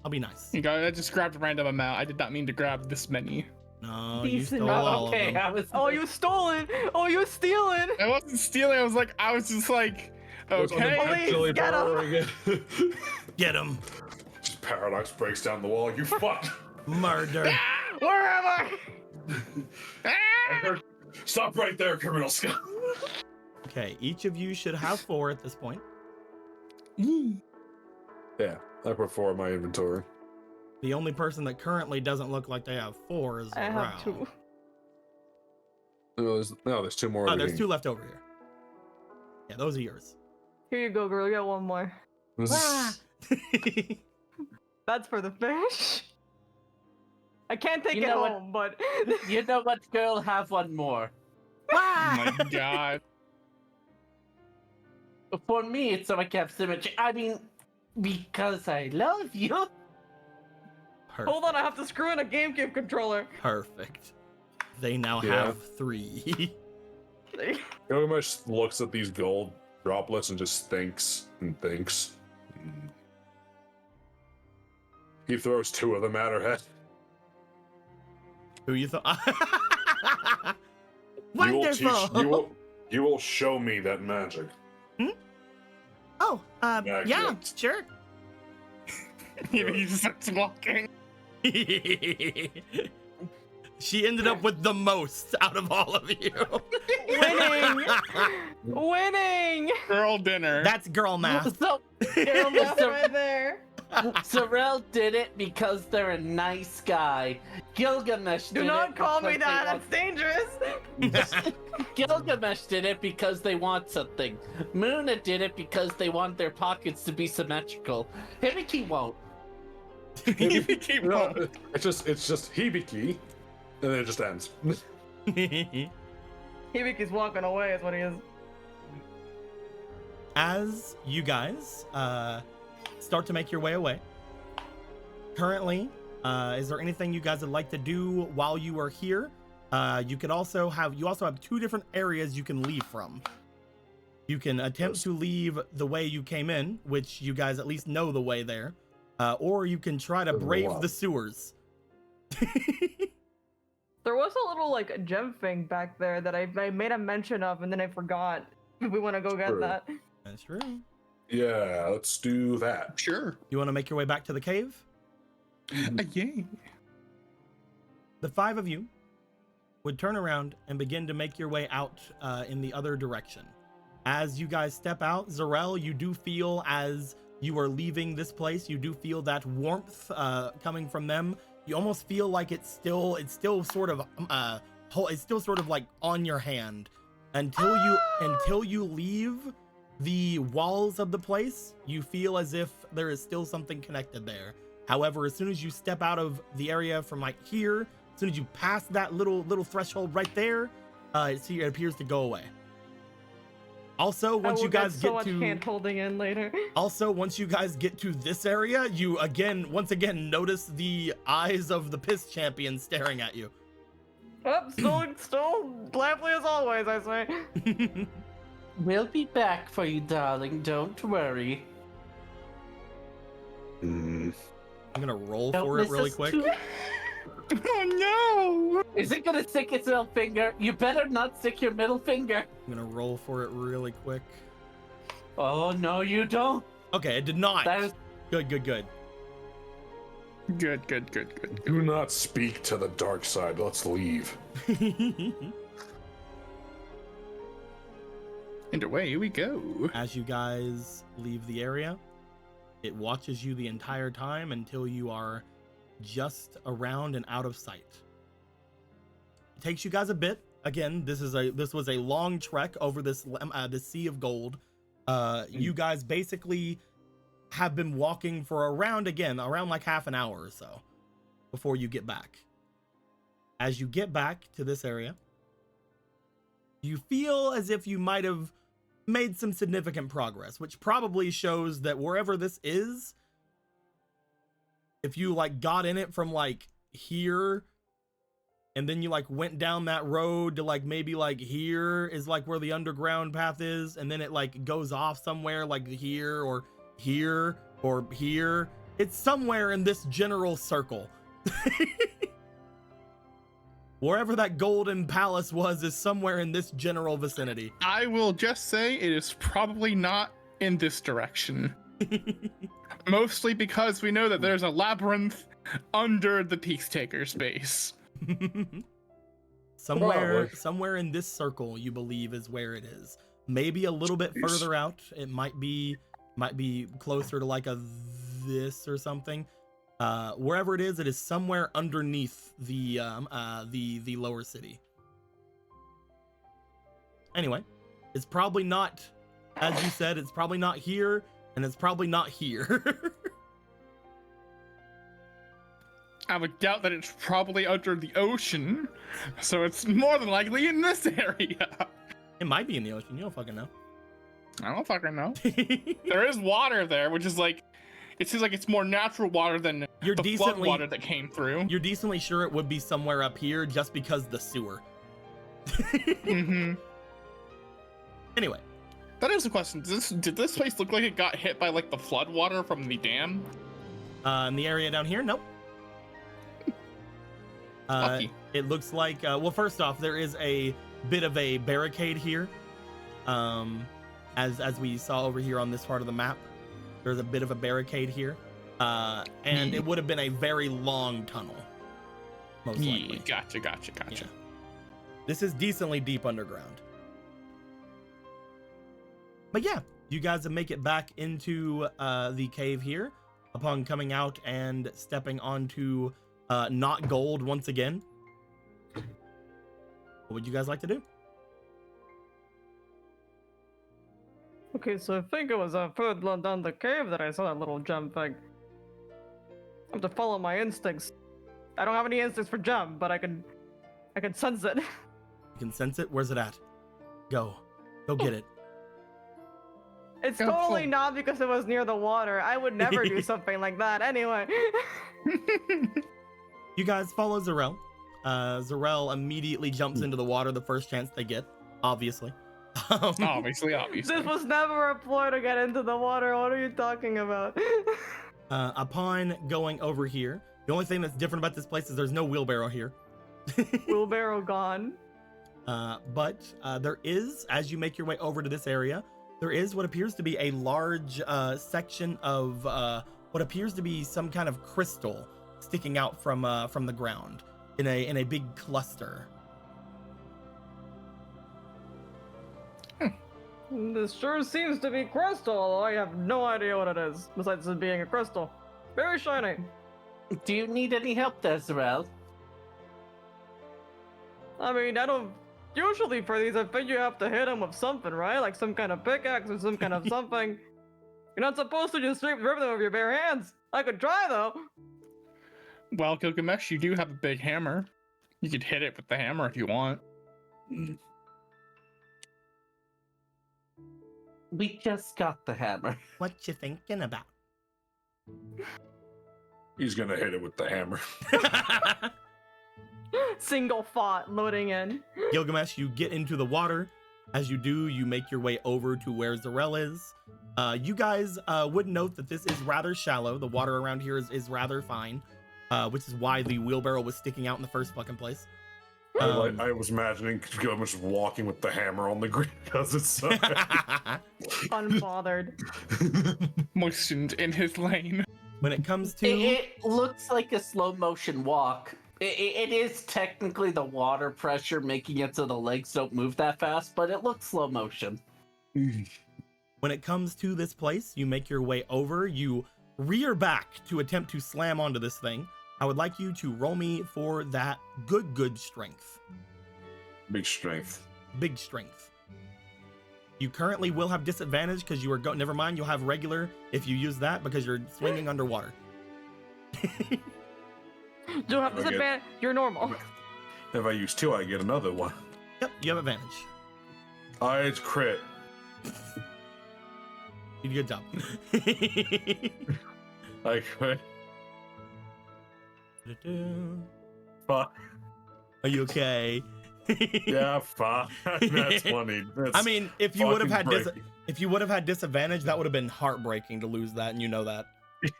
I'll be nice.
You got. I just grabbed a random amount. I did not mean to grab this many.
No, you
Decent.
stole all
Okay,
of them.
I was...
Oh, you stole it! Oh, you stealing!
I wasn't stealing. I was just like, okay.
Police, get 'em!
Get him.
Just Paradox breaks down the wall. You fuck.
Murder.
Where am I?
Ah!
Stop right there, criminal scum.
Okay, each of you should have 4 at this point.
Yeah, I put 4 in my inventory.
The only person that currently doesn't look like they have 4 is
I have
Rao.
2.
There's 2 more.
Oh,
over
there's
here.
2 left over here. Yeah, those are yours.
Here you go, girl. You got 1 more. That's for the fish. I can't take
You
it
know what?
home, but
You know what, girl? Have 1 more.
Oh my god.
For me, it's so I can have symmetry. I mean, because I love you.
Perfect.
hold on, I have to screw in a GameCube controller.
Perfect. They now
Yeah.
have 3.
Gilgamesh looks at these gold droplets and just thinks and thinks. He throws 2 of them at her head.
Who you thought?
You will
Wonderful.
you will show me that magic.
Oh,
Yeah,
yeah,
good.
sure.
He just starts walking.
She ended up with the most out of all of you.
Winning! Winning!
Girl dinner.
That's girl math.
So,
Girl math right there.
Sorrel did it because they're a nice guy. Gilgamesh
Do
did
not
it
call me
because
that. That's dangerous.
Gilgamesh did it because they want something. Muna did it because they want their pockets to be symmetrical. Hibiki won't.
Keep
No,
going.
it's just Hibiki, and then it just ends.
Hibiki's walking away is what he is.
As you guys start to make your way away, currently, is there anything you guys would like to do while you are here? You also have two different areas you can leave from. You can attempt to leave the way you came in, which you guys at least know the way there, or you can try to brave the sewers.
There was a little like gem thing back there that I made a mention of and then I forgot. We want to go get
True.
that.
That's true.
Yeah, let's do that.
Sure.
You want to make your way back to the cave?
Yay.
The five of you would turn around and begin to make your way out in the other direction. As you guys step out, Zarel, you do feel as you are leaving this place, you do feel that warmth coming from them. You almost feel like it's still sort of like on your hand until you leave the walls of the place. You feel as if there is still something connected there. However, as soon as you step out of the area from like here, as soon as you pass that little threshold right there, it appears to go away. Also, once you guys
so
get
much
to
hand holding in later.
also once you guys get to this area, you once again notice the eyes of the piss champion staring at you.
Oh, still lively as always, I say.
We'll be back for you, darling. Don't worry.
I'm gonna roll
Don't
for it
miss
really
us
quick.
too-
Oh
Is it gonna stick its middle finger? You better not stick your middle finger.
I'm gonna roll for it really quick.
Oh no, you don't.
Okay, it did not.
That is
Good.
no. Good.
Do not speak to the dark side. Let's leave.
And away we go.
As you guys leave the area, it watches you the entire time until you are just around and out of sight. It takes you guys a bit. Again, this was a long trek over this sea of gold. You guys basically have been walking for around like half an hour or so before you get back. As you get back to this area, you feel as if you might have made some significant progress, which probably shows that wherever this is, if you like got in it from like here and then you like went down that road to like maybe like here is like where the underground path is, and then it like goes off somewhere like here or here or here, it's somewhere in this general circle. Wherever that golden palace was is somewhere in this general vicinity.
I will just say it is probably not in this direction. Mostly because we know that there's a labyrinth under the Peacetaker's base.
Somewhere in this circle, you believe is where it is. Maybe a little bit further out. It might be closer to like a this or something. Wherever it is somewhere underneath the lower city. Anyway, it's probably not, as you said, it's probably not here, and it's probably not here.
I would doubt that it's probably under the ocean, so it's more than likely in this area.
It might be in the ocean. You don't fucking know.
I don't fucking know. There is water there, which is like, it seems like it's more natural water than the flood water that came through.
You're decently sure it would be somewhere up here just because the sewer.
Mm-hmm.
Anyway.
That is a question. Did this place look like it got hit by like the flood water from the dam?
In the area down here, nope. It looks like, well, first off, there is a bit of a barricade here. As we saw over here on this part of the map, there's a bit of a barricade here. And it would have been a very long tunnel, most likely.
Gotcha.
Yeah. This is decently deep underground. But yeah, you guys make it back into the cave here upon coming out and stepping onto not gold once again. What would you guys like to do?
Okay, so I think it was further down the cave that I saw that little gem thing. I have to follow my instincts. I don't have any instincts for gem, but I can sense it.
You can sense it? Where's it at? Go get it.
It's totally not because it was near the water. I would never do something like that anyway.
You guys follow Zarel. Zarel immediately jumps into the water the first chance they get, obviously.
Obviously.
This was never a ploy to get into the water. What are you talking about?
Upon going over here, the only thing that's different about this place is there's no wheelbarrow here.
Wheelbarrow gone.
But there is, as you make your way over to this area, there is what appears to be a large section of what appears to be some kind of crystal sticking out from the ground in a big cluster.
This sure seems to be crystal, although I have no idea what it is, besides it being a crystal. Very shiny.
Do you need any help, Desirel?
I mean, I don't... Usually for these, I think you have to hit them with something, right? Like some kind of pickaxe or some kind of something. You're not supposed to just rip them with your bare hands. I could try, though.
Well, Gilgamesh, you do have a big hammer. You could hit it with the hammer if you want.
We just got the hammer.
What you thinking about?
He's gonna hit it with the hammer.
Single thought loading in.
Gilgamesh, you get into the water. As you do, you make your way over to where Zarel is. You guys would note that this is rather shallow. The water around here is rather fine, which is why the wheelbarrow was sticking out in the first fucking place.
I was imagining Gilgamesh walking with the hammer on the ground because it's so
Unbothered.
Moistened in his lane.
When it comes to...
It looks like a slow motion walk. It is technically the water pressure making it so the legs don't move that fast, but it looks slow motion.
When it comes to this place, you make your way over, you rear back to attempt to slam onto this thing. I would like you to roll me for that good strength.
big strength.
Big strength. You currently will have disadvantage because you are never mind, you'll have regular if you use that because you're swinging underwater.
You'll have disadvantage. You're normal.
If I use 2, I get another one.
Yep, you have advantage.
It's crit.
You did a good job.
I crit. Fuck.
Are you okay?
Yeah, fuck. That's funny. That's
I mean, if you would have had
breaking.
Disadvantage, that would have been heartbreaking to lose that, and you know that.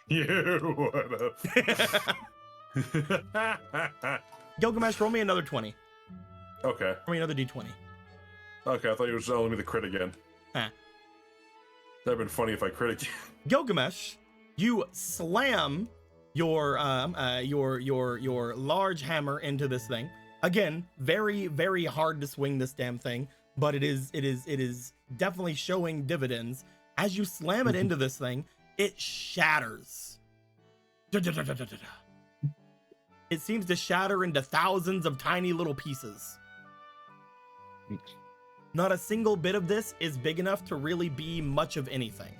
You would have.
Gilgamesh, roll me another 20.
Okay.
Roll me another d20.
Okay, I thought you were telling me the crit again.
Huh.
That'd been funny if I crit again.
Gilgamesh, you slam your large hammer into this thing. Again, very, very hard to swing this damn thing, but it is definitely showing dividends. As you slam it into this thing, it shatters. It seems to shatter into thousands of tiny little pieces. Not a single bit of this is big enough to really be much of anything.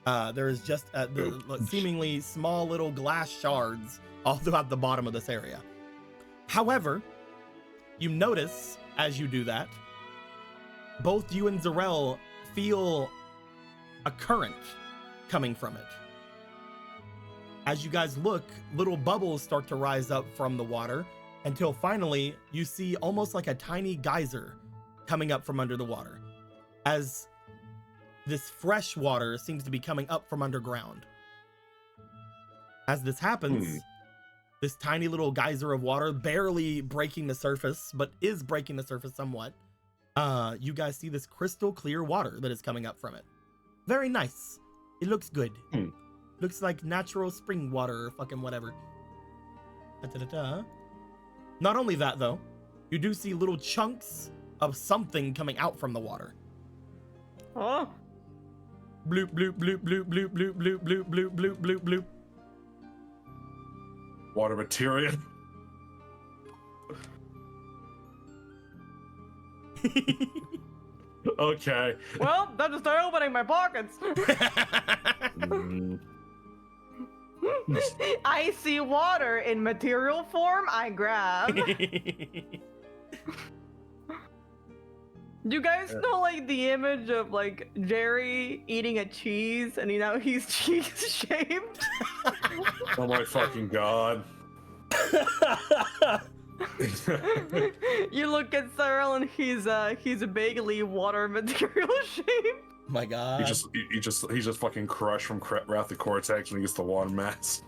There is just the seemingly small little glass shards all throughout the bottom of this area. However, you notice as you do that, both you and Zarel feel a current coming from it. As you guys look, little bubbles start to rise up from the water until finally you see almost like a tiny geyser coming up from under the water, as this fresh water seems to be coming up from underground. As this happens, this tiny little geyser of water, barely breaking the surface, but is breaking the surface somewhat, you guys see this crystal clear water that is coming up from it. Very nice. It looks good. Looks like natural spring water or fucking whatever. Da-da-da-da. Not only that, though, you do see little chunks of something coming out from the water.
Oh,
Bloop, bloop, bloop, bloop, bloop, bloop, bloop, bloop, bloop, bloop, bloop, bloop.
Water material. Okay.
well, time to start opening my pockets.
Mm,
I see water in material form. I grab. Do you guys know like the image of like Jerry eating a cheese and he's cheese shaped?
oh my fucking god.
You look at Cyril and he's a vaguely water material shape.
My god.
He just fucking crushed from Wrath of Cortex when he gets the water mass.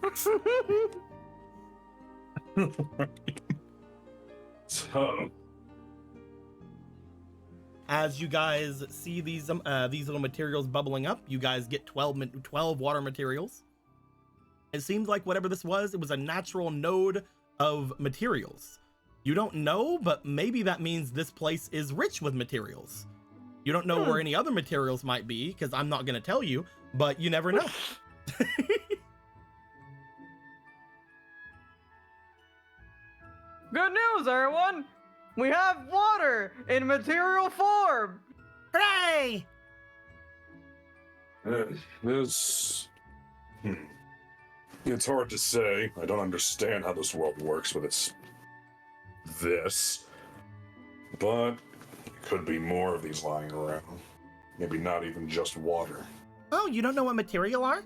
So
As you guys see these little materials bubbling up, you guys get 12 water materials. It seems like whatever this was, it was a natural node of materials. You don't know, but maybe that means this place is rich with materials. You don't know where any other materials might be, because I'm not going to tell you, but you never know.
Good news, everyone! We have water in material form!
Hooray!
this. It's hard to say. I don't understand how this world works with its this, but it could be more of these lying around. Maybe not even just water.
Oh, you don't know what material are?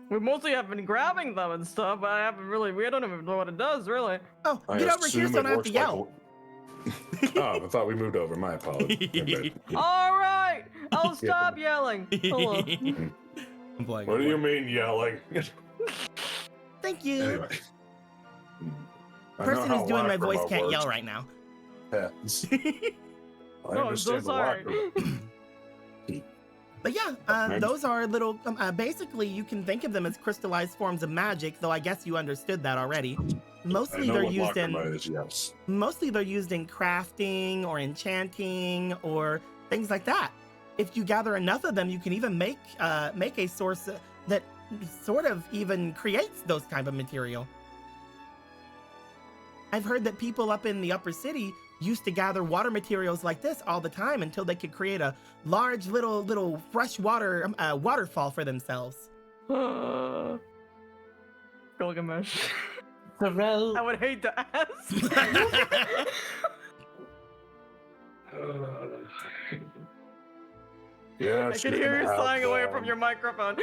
We mostly have been grabbing them and stuff, but we don't even know what it does, really.
Oh,
I
get over here
assume
so I
it
don't have
works
to yell.
oh, I thought we moved over. My apologies.
Alright! I'll stop yelling. Hello.
I'm playing.
What do you mean yelling?
Thank you.
Anyway.
The person who's doing my voice can't
works.
yell right now.
Pets. I
Oh, I'm so
understand the
sorry.
lack
But yeah, those are little, basically you can think of them as crystallized forms of magic, though I guess you understood that already. Mostly they're used in
yes.
mostly they're used in crafting or enchanting or things like that. If you gather enough of them, you can even make a source that sort of even creates those kind of material. I've heard that people up in the upper city used to gather water materials like this all the time until they could create a large little freshwater waterfall for themselves.
Gilgamesh.
Pharrell.
I would hate to ask.
Yeah,
I can hear you sighing away from your microphone.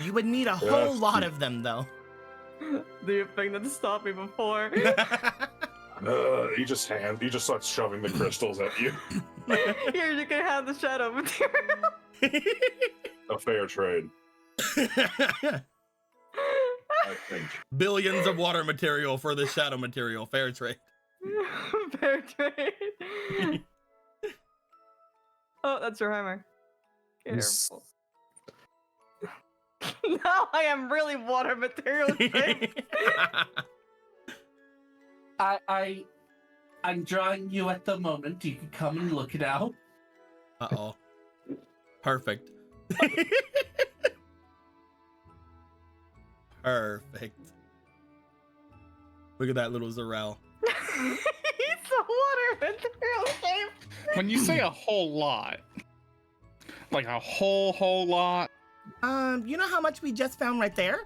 You would need a whole lot of them, though.
The thing that stopped me before.
He just starts shoving the crystals at you.
Here, you can have the shadow material.
A fair trade, I think.
Billions of water material for the shadow material. Fair trade.
Fair trade. Oh, that's your hammer. Careful. Now I am really water material shaped.
I'm drawing you at the moment. You can come and look it out.
Uh-oh. Perfect. Perfect. Look at that little Zarel.
He's a water material shape.
When you say a whole lot, like a whole lot,
You know how much we just found right there?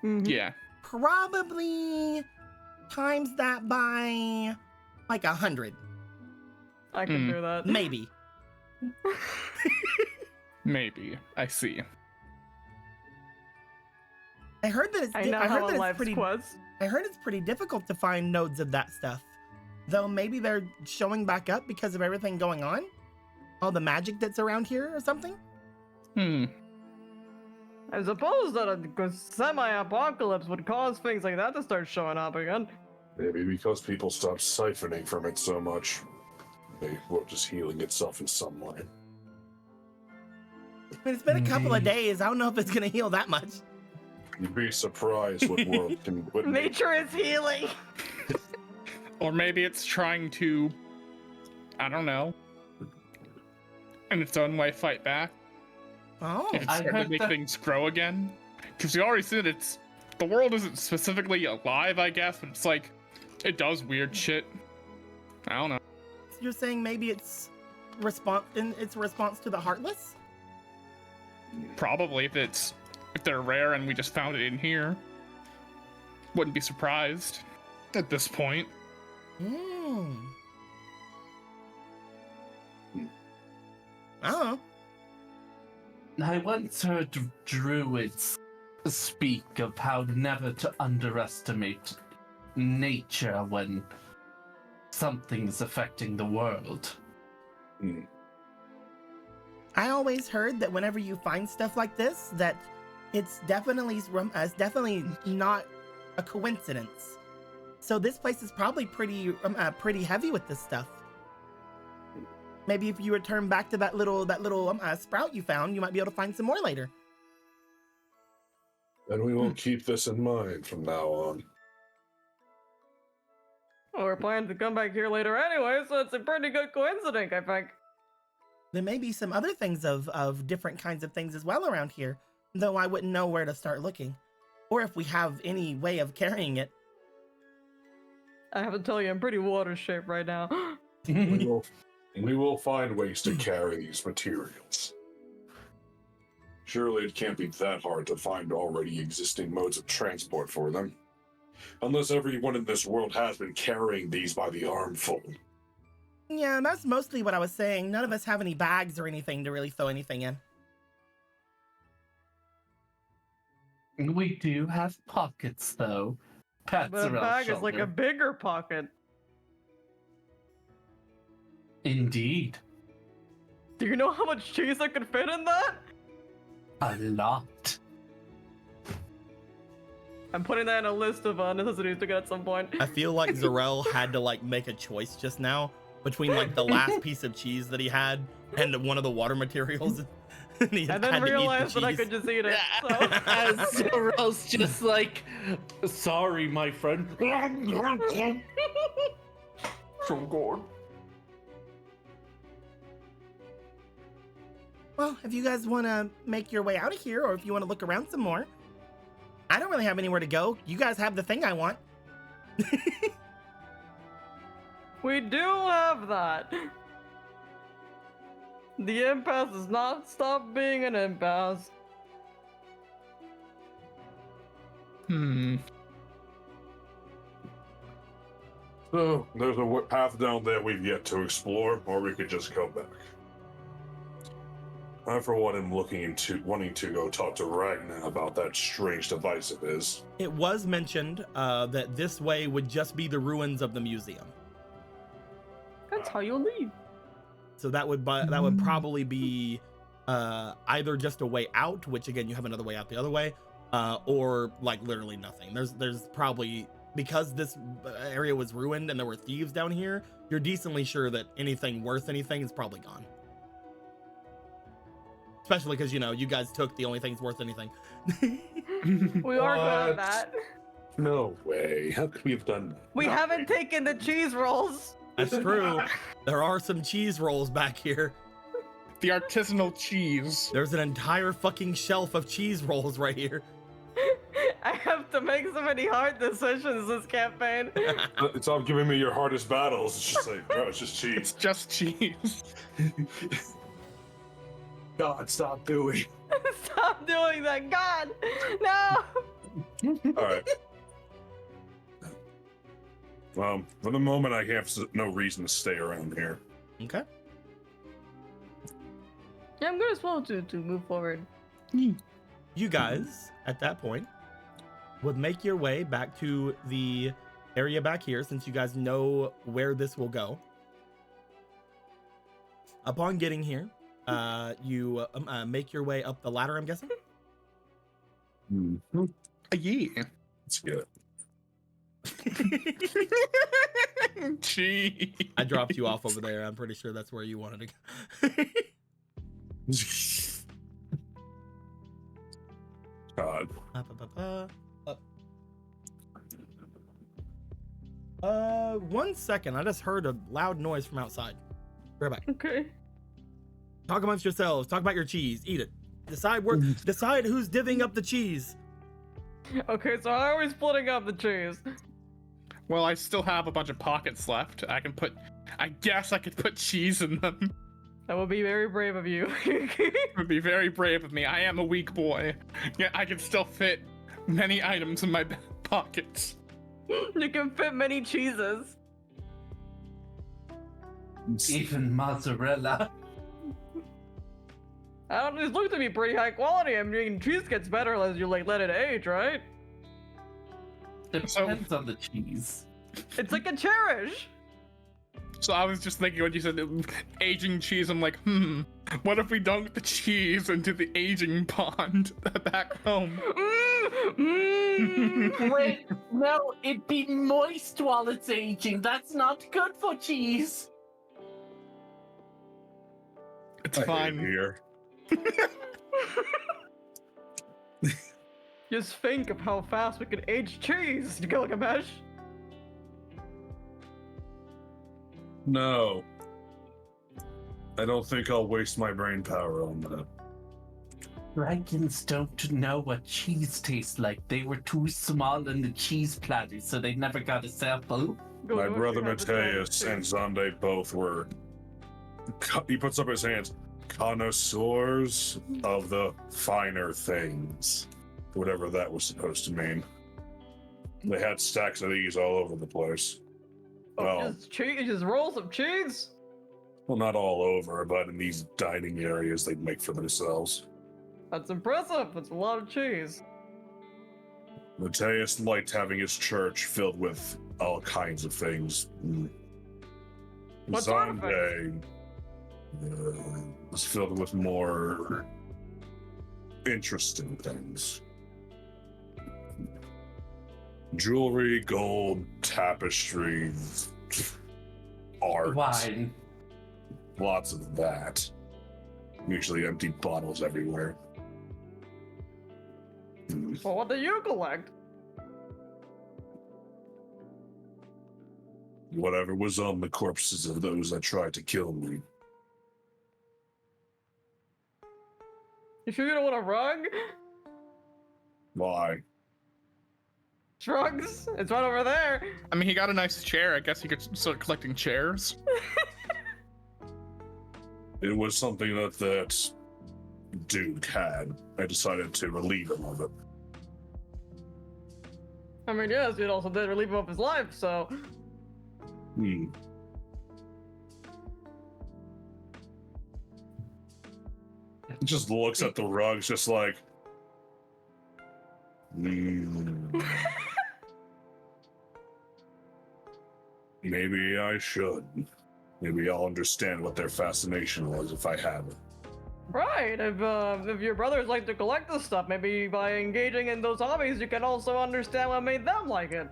yeah.
Probably times that by like 100.
I can do that.
Maybe.
Maybe. I see.
I heard that it's
I know
I heard
how
that it's
life's
pretty
quest.
I heard it's pretty difficult to find nodes of that stuff. Though maybe they're showing back up because of everything going on? All the magic that's around here or something?
I suppose that a semi-apocalypse would cause things like that to start showing up again.
Maybe because people stop siphoning from it so much, the world is healing itself in some way.
I mean, it's been a couple of days. I don't know if it's gonna heal that much.
You'd be surprised what world can. What
Nature is healing.
Or maybe it's trying to, I don't know, in its own way fight back.
Oh,
It's
I
starting to
heard
make
that-
things grow again. Because we already said the world isn't specifically alive, I guess, but it's like, it does weird shit. I don't know.
you're saying maybe it's response to the Heartless?
Probably if they're rare and we just found it in here. Wouldn't be surprised at this point.
Hmm. I don't know.
I once heard druids speak of how never to underestimate nature when something's affecting the world.
I always heard that whenever you find stuff like this, that it's definitely not a coincidence. So this place is probably pretty heavy with this stuff. Maybe if you return back to that little sprout you found, you might be able to find some more later.
And we will keep this in mind from now on.
Well, we're planning to come back here later anyway, so it's a pretty good coincidence, I think.
There may be some other things of different kinds of things as well around here, though I wouldn't know where to start looking. Or if we have any way of carrying it.
I have to tell you, I'm pretty water shaped right now.
We will find ways to carry these materials. Surely it can't be that hard to find already existing modes of transport for them. Unless everyone in this world has been carrying these by the armful.
Yeah, that's mostly what I was saying. None of us have any bags or anything to really throw anything in.
We do have pockets, though. Pets
But a
around
bag is like a
shoulder.
bigger pocket.
Indeed.
Do you know how much cheese I could fit in that?
A lot.
I'm putting that in a list of necessities to get at some point.
I feel like Zarel had to make a choice just now between the last piece of cheese that he had and one of the water materials. And he
And
had
then
to eat the
realized that I
cheese.
could just eat it. So.
As Zorel's just like, sorry, my friend. So good.
Well, if you guys want to make your way out of here, or if you want to look around some more, I don't really have anywhere to go. You guys have the thing I want.
We do have that. The impasse has not stopped being an impasse.
So, there's a path down there we've yet to explore, or we could just go back. I, for one, am wanting to go talk to Ragnar about that strange device of his.
It was mentioned that this way would just be the ruins of the museum.
That's how you'll leave.
So that would probably be either just a way out, which again you have another way out the other way, or literally nothing. There's probably, because this area was ruined and there were thieves down here, you're decently sure that anything worth anything is probably gone. Especially because you guys took the only things worth anything.
We are good
What?
at that.
No way. How could we have done that?
We
No.
haven't taken the cheese rolls.
That's true. There are some cheese rolls back here.
The artisanal cheese.
There's an entire fucking shelf of cheese rolls right here.
I have to make so many hard decisions this campaign.
It's all giving me your hardest battles. It's just like, bro, it's just
It's
cheese.
just cheese.
God, stop doing.
Stop doing that. God, no.
Alright. For the moment, I have no reason to stay around here.
Okay.
Yeah, I'm good as well to move forward.
You guys, at that point, would make your way back to the area back here, since you guys know where this will go. Upon getting here, you make your way up the ladder, I'm guessing?
Mm-hmm.
Yeah.
Let's get it.
Cheese.
I dropped you off over there. I'm pretty sure that's where you wanted to go.
God.
1 second. I just heard a loud noise from outside. Right back.
Okay.
Talk amongst yourselves. Talk about your cheese. Eat it. Decide who's divvying up the cheese.
Okay, so how are we splitting up the cheese?
Well, I still have a bunch of pockets left. I guess I could put cheese in them.
That would be very brave of you.
It would be very brave of me. I am a weak boy. Yeah, I can still fit many items in my pockets.
You can fit many cheeses.
Even mozzarella.
I don't know, these look to be pretty high quality. I mean, cheese gets better as you let it age, right?
Depends on the cheese.
It's like a cherish.
So I was just thinking when you said aging cheese, I'm like, what if we dunk the cheese into the aging pond back home?
Wait, no, it'd be moist while it's aging. That's not good for cheese.
It's
I hate
fine.
here.
Just think of how fast we could age cheese, Gilgamesh.
No. I don't think I'll waste my brain power on that.
Dragons don't know what cheese tastes like. They were too small in the cheese platter, so they never got a sample.
My brother
Gilgamesh had the
Mateus and Zande both were. He puts up his hands. Connoisseurs of the finer things. Whatever that was supposed to mean. They had stacks of these all over the place. Well,
Just cheese, just rolls of cheese.
well, not all over, but in these dining areas they'd make for themselves.
That's impressive. That's a lot of cheese.
Mateus liked having his church filled with all kinds of things.
What sort of
Zande was filled with more interesting things. Jewelry, gold, tapestry, art.
Wine.
Lots of that. Usually empty bottles everywhere.
Well, what do you collect?
Whatever was on the corpses of those that tried to kill me.
You sure you don't want a rug?
Why?
Shrugs? It's right over there.
I mean, he got a nice chair. I guess he could start collecting chairs.
It was something that dude had. I decided to relieve him of it.
I mean, yes, it also did relieve him of his life, so.
Hmm. He just looks at the rugs, just like. Maybe I should. Maybe I'll understand what their fascination was if I have it.
Right, if your brothers like to collect this stuff, maybe by engaging in those hobbies, you can also understand what made them like it.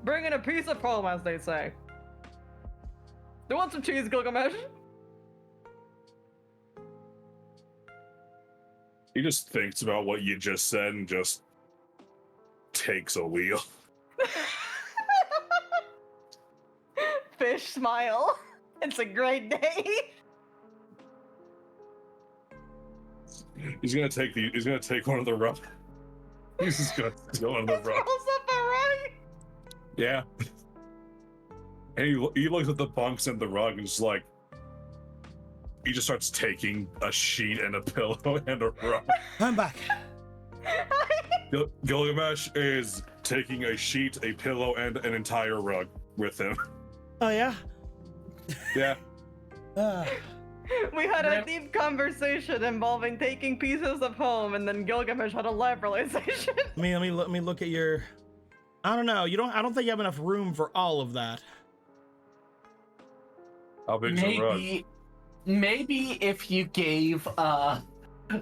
Bring in a piece of home, as they say. Do you want some cheese, Gilgamesh?
He just thinks about what you just said and just takes a wheel.
Fish smile. It's a great day.
He's gonna take one of the rough. He's just gonna steal one of the rough.
Rolls up alright.
Yeah. And he looks at the bunks and the rug and just like, he just starts taking a sheet and a pillow and a rug.
I'm back.
Gilgamesh is taking a sheet, a pillow, and an entire rug with him.
Oh yeah.
Yeah.
We had a deep conversation involving taking pieces of home, and then Gilgamesh had a life realization.
Let me look at your. I don't know. I don't think you have enough room for all of that.
How big's the rug?
Maybe if you gave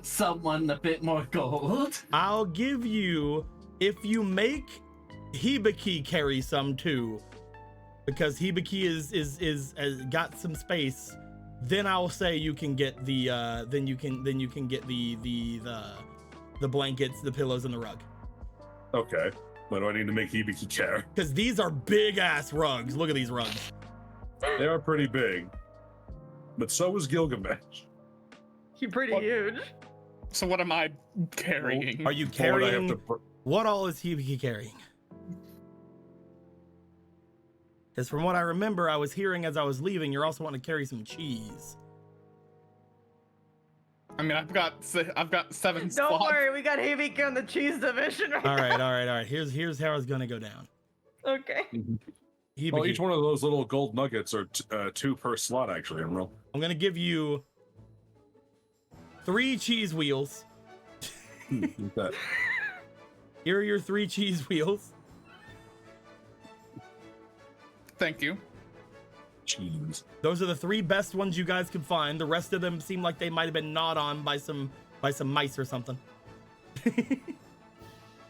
someone a bit more gold.
I'll give you if you make Hibiki carry some too, because Hibiki is got some space then I'll say you can get the then you can get the blankets, the pillows, and the rug.
Okay. What do I need to make Hibiki care?
Because these are big ass rugs. Look at these rugs.
They are pretty big. But so is Gilgamesh.
He's pretty huge.
So what am I carrying?
Are you
What would I have
carrying?
to
What all is Hibiki carrying? Because from what I remember, I was hearing as I was leaving, you're also wanting to carry some cheese.
I mean, I've got 7
Don't
spots.
worry, we got Hibiki on the cheese division right
All right,
now.
all right. Here's how it's gonna go down.
Okay.
Hibiki,
Well, each one of those little gold nuggets are 2 per slot, actually, Emerald.
I'm gonna give you 3 cheese wheels.
Like that.
Here are your 3 cheese wheels.
Thank you.
Cheese.
Those are the 3 best ones you guys could find. The rest of them seem like they might have been gnawed on by some mice or something.
There's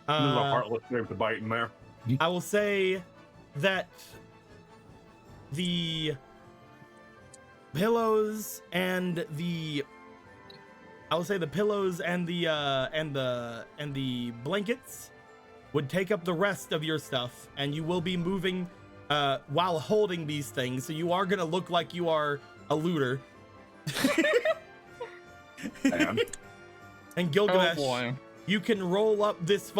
a heartless grape to bite in there.
I will say that the pillows and the blankets would take up the rest of your stuff, and you will be moving while holding these things, so you are gonna look like you are a looter.
And
And Gilgamesh,
Oh boy.
you can roll up this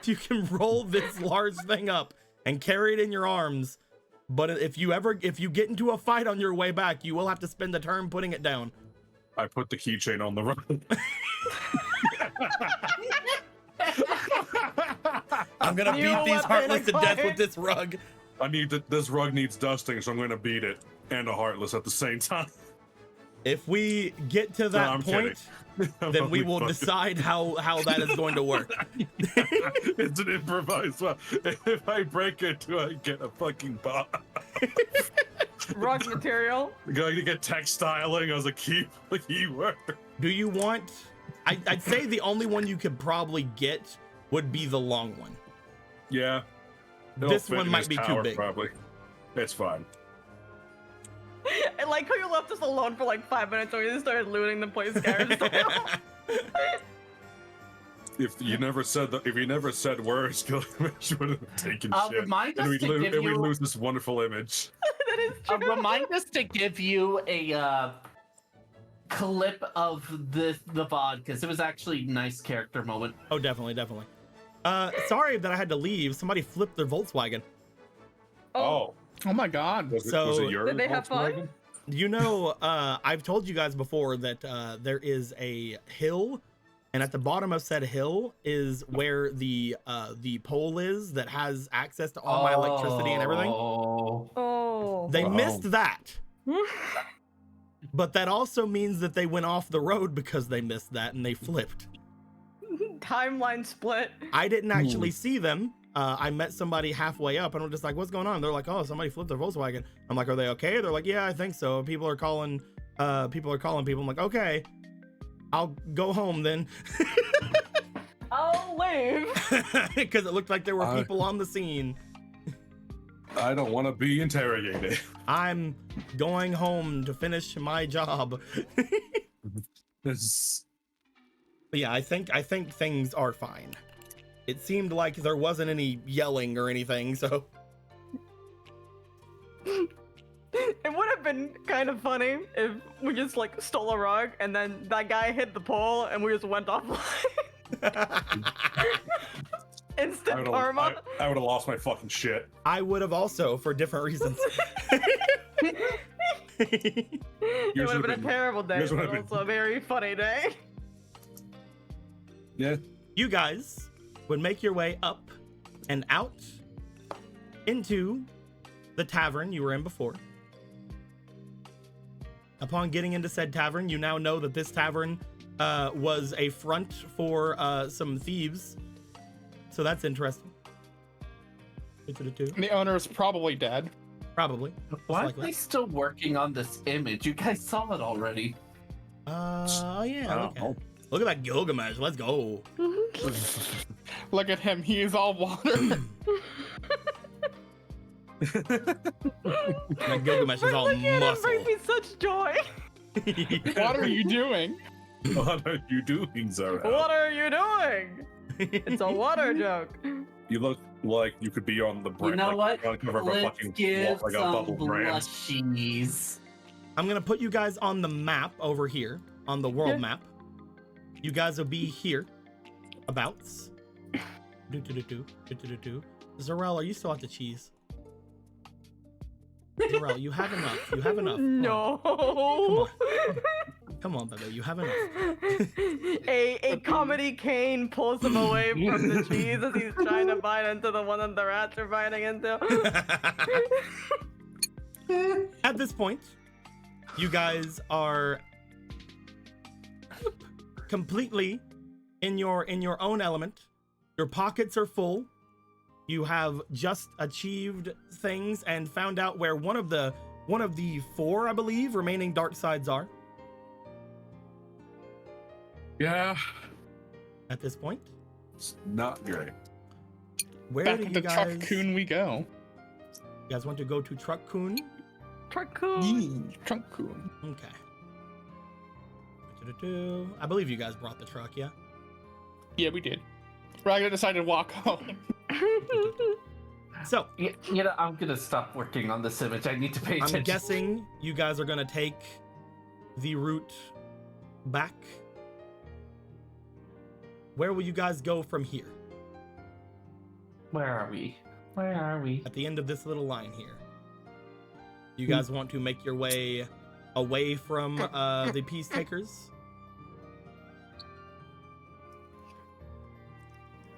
you can roll this large thing up and carry it in your arms. But if you get into a fight on your way back, you will have to spend a turn putting it down.
I put the keychain on the rug.
I'm gonna
New
beat these
weapon
heartless to death
acquired.
with this rug.
This rug needs dusting, so I'm going to beat it and a heartless at the same time.
If we get to that
I'm
point, then we will decide how that is going to work.
It's an improvised one. If I break it, do I get a fucking bomb?
Rug material.
Going to get textiling as a keyword.
Do you want? I'd say the only one you could probably get would be the long one.
Yeah. It'll
This
fit
one
in
might
his
be too
tower,
big.
Probably. It's fine.
I like how you left us alone for like 5 minutes and we just started looting the place, Garrett.
If you never said words, Gilgamesh would have taken shit.
Remind us
And
to give
we
you.
lose this wonderful image.
That is true.
Remind us to give you a clip of the VOD because it was actually a nice character moment.
Oh, definitely. Sorry that I had to leave. Somebody flipped their Volkswagen.
Oh.
Oh my god.
Was
So-
it yours?
Did they have fun?
Volkswagen?
You know, I've told you guys before that there is a hill, and at the bottom of said hill is where the pole is that has access to all my electricity and everything.
Oh.
They
Wow.
missed that. But that also means that they went off the road because they missed that and they flipped.
Timeline split.
I didn't actually see them. I met somebody halfway up and I'm just like, what's going on? They're like, oh, somebody flipped their Volkswagen. I'm like, are they okay? They're like, yeah, I think so. People are calling people. I'm like, okay, I'll go home then.
I'll leave.
Because it looked like there were people on the scene.
I don't want to be interrogated.
I'm going home to finish my job.
This.
But yeah, I think things are fine. It seemed like there wasn't any yelling or anything, so
It would have been kind of funny if we just like stole a rug and then that guy hit the pole and we just went offline. Instant karma.
I would have lost my fucking shit.
I would have also for different reasons.
It would have been a terrible day,
yours
but
would've been-
also a very funny day.
Yeah.
You guys would make your way up and out into the tavern you were in before. Upon getting into said tavern, you now know that this tavern was a front for some thieves. So that's interesting.
The owner is probably dead.
Probably.
Why are
likely.
they still working on this image? You guys saw it already.
Oh yeah,
Oh.
look at that Gilgamesh. Let's go.
Look at him. He is all water.
Like Gilgamesh is all muscle.
Bring me such joy.
What are you doing?
What are you doing, Zarel?
What are you doing? It's a water joke.
You look like you could be on the brand.
You know
like,
what?
on the cover of a
Let's
fucking
give
like a
some
bubble brand.
blushies.
I'm gonna put you guys on the map over here, on the world
Yeah.
map. You guys will be here. Abouts. Zarel, are you still at the cheese? Zarel, you have enough. You have enough. Come
No.
on. Come on, baby. You have enough.
a comedy cane pulls him away from the cheese as he's trying to bite into the one that the rats are biting into.
At this point, you guys are completely in your own element. Your pockets are full. You have just achieved things and found out where one of the 4, I believe, remaining dark sides are.
Yeah.
At this point,
It's not great.
where
Back
do
to
you guys?
Truck-kun we go.
You guys want to go to Truck-kun?
Truck-kun.
Truck-kun.
Okay. I believe you guys brought the truck, yeah?
Yeah, we did. Ragnar decided to walk home.
So,
You know, I'm gonna stop working on this image. I need to pay attention.
I'm guessing you guys are gonna take the route back. Where will you guys go from here?
Where are we? Where are we?
At the end of this little line here. You guys want to make your way away from the peace takers?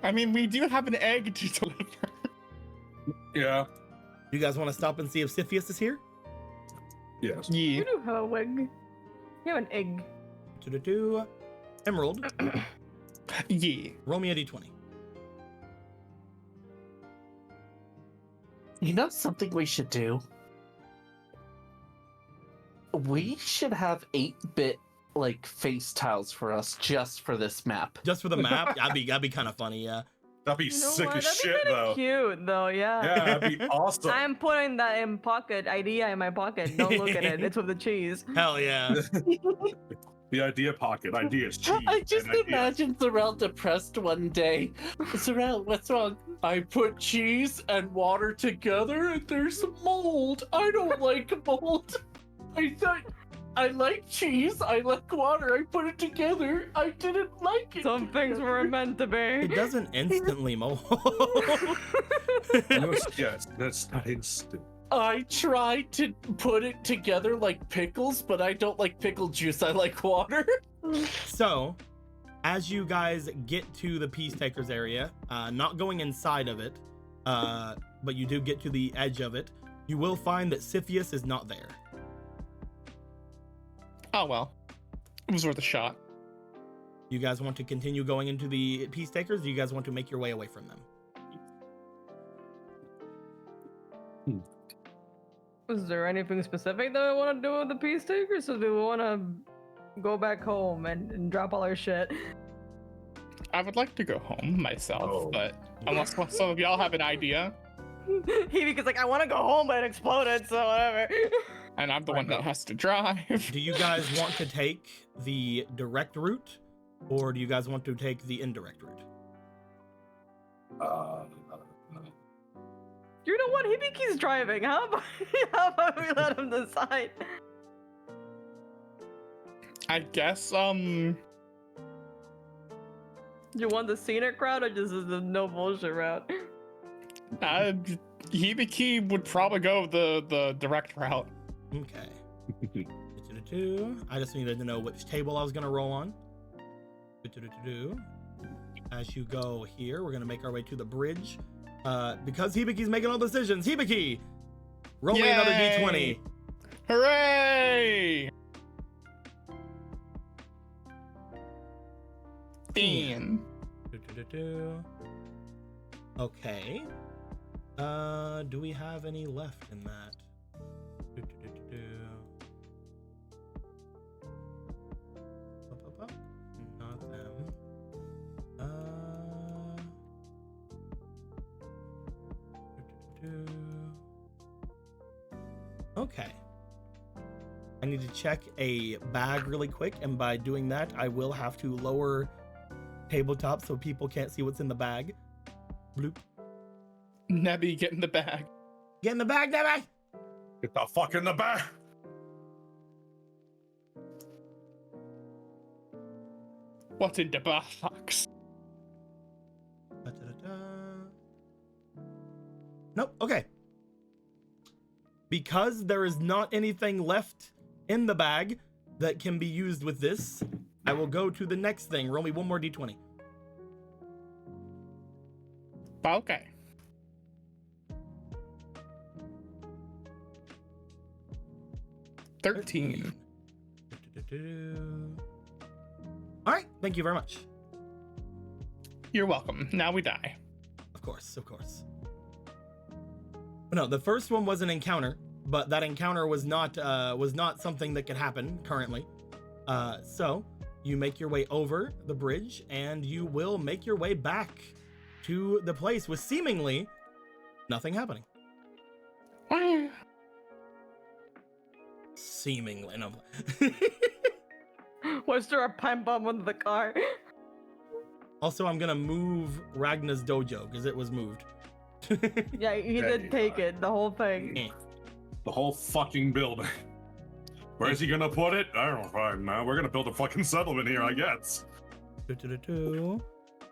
I mean, we do have an egg to deliver.
Yeah.
You guys want to stop and see if Siphius is here?
Yes.
Yeah.
You do have a wig. You have an egg.
Emerald,
Yeah.
roll me a d20.
You know something we should do? We should have 8-bit like face tiles for us just for this map.
Just for the map? That'd be kind of funny, yeah.
That'd be
You know
sick
what?
as
That'd
shit,
be kinda
though.
cute, though. Yeah.
Yeah, that'd be awesome.
I'm putting that in pocket idea in my pocket. Don't look at it. It's with the cheese.
Hell yeah.
The idea pocket. Idea is cheese.
I just
and idea-
imagine Zarel depressed one day. Zarel, what's wrong? I put cheese and water together and there's mold. I don't like mold. I thought I like cheese. I like water. I put it together. I didn't like it.
Some things were meant to
It
be.
doesn't instantly mold.
Yes, that's not instant.
I tried to put it together like pickles, but I don't like pickle juice. I like water.
So, as you guys get to the Peace Takers area, not going inside of it, but you do get to the edge of it, you will find that Siphius is not there.
Oh well. It was worth a shot.
You guys want to continue going into the Peace Takers? Or do you guys want to make your way away from them?
Is there anything specific that we want to do with the peace takers, or do we want to go back home and drop all our shit?
I would like to go home myself,
Oh.
but unless some of y'all have an idea,
Because like I want to go home, but it exploded, so whatever.
and I'm the one that has to drive.
Do you guys want to take the direct route, or do you guys want to take the indirect route?
You know what? Hibiki's driving. How about we let him decide?
I guess,
You want the scenic route or just the no bullshit route?
Hibiki would probably go the direct route.
Okay. I just needed to know which table I was going to roll on. As you go here, we're going to make our way to the bridge. Because Hibiki's making all decisions. Hibiki! Roll me another
Yay!
d20.
Hooray! Bean.
Okay. Do we have any left in that? Not them. Okay. I need to check a bag really quick, and by doing that, I will have to lower tabletop so people can't see what's in the bag. Bloop.
Nebby, get in the bag.
Get in the bag, Nebby!
Get the fuck in the bag.
What's in the box?
Da-da-da-da. Nope, okay. Because there is not anything left in the bag that can be used with this, I will go to the next thing. Roll me one more d20.
Okay. $13.
All right, thank you very much.
You're welcome. Now we die.
Of course, of course. No, the first one was an encounter, but that encounter was not something that could happen currently. So you make your way over the bridge, and you will make your way back to the place with seemingly nothing happening. Seemingly, no.
Was there a pine bomb under the car?
Also, I'm gonna move Ragna's dojo because it was moved.
Yeah, he did take it, the whole thing.
The whole fucking building. Where's he gonna put it? I don't know. We're gonna build a fucking settlement here, I guess.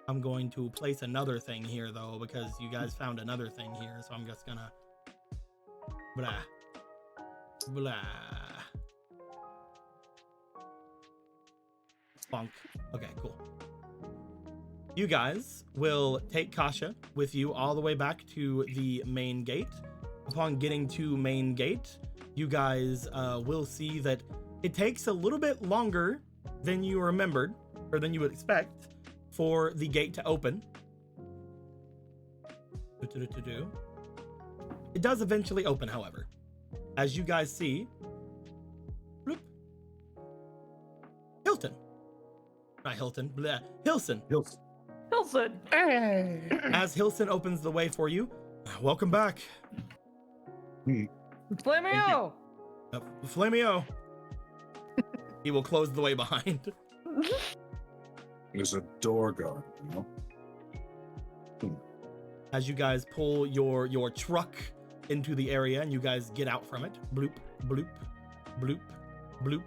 I'm going to place another thing here though, because you guys found another thing here, so I'm just gonna blah blah bonk. Okay, cool. You guys will take Kasha with you all the way back to the main gate. Upon getting to main gate, you guys will see that it takes a little bit longer than you remembered, or than you would expect, for the gate to open. It does eventually open, however. As you guys see, bloop, Hilton. Not Hilton, bleh, Hilson.
Hilson!
Hey.
As Hilson opens the way for you, welcome back.
Flamio!
Flamio. He will close the way behind.
There's a door guard, you know?
As you guys pull your truck into the area and you guys get out from it. Bloop, bloop, bloop, bloop.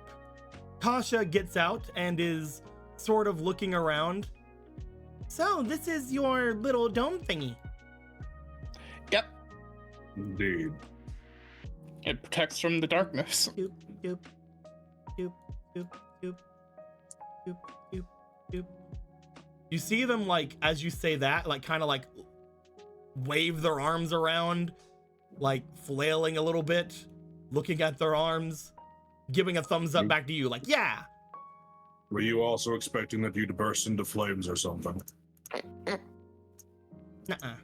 Kasha gets out and is sort of looking around. So, this is your little dome thingy.
Yep.
Indeed.
It protects from the darkness.
Doop, doop, doop, doop, doop, doop, doop, doop. You see them, like, as you say that, like, kind of like wave their arms around, like flailing a little bit, looking at their arms, giving a thumbs up back to you, like, yeah.
Were you also expecting that you to burst into flames or something?
Nuh-uh.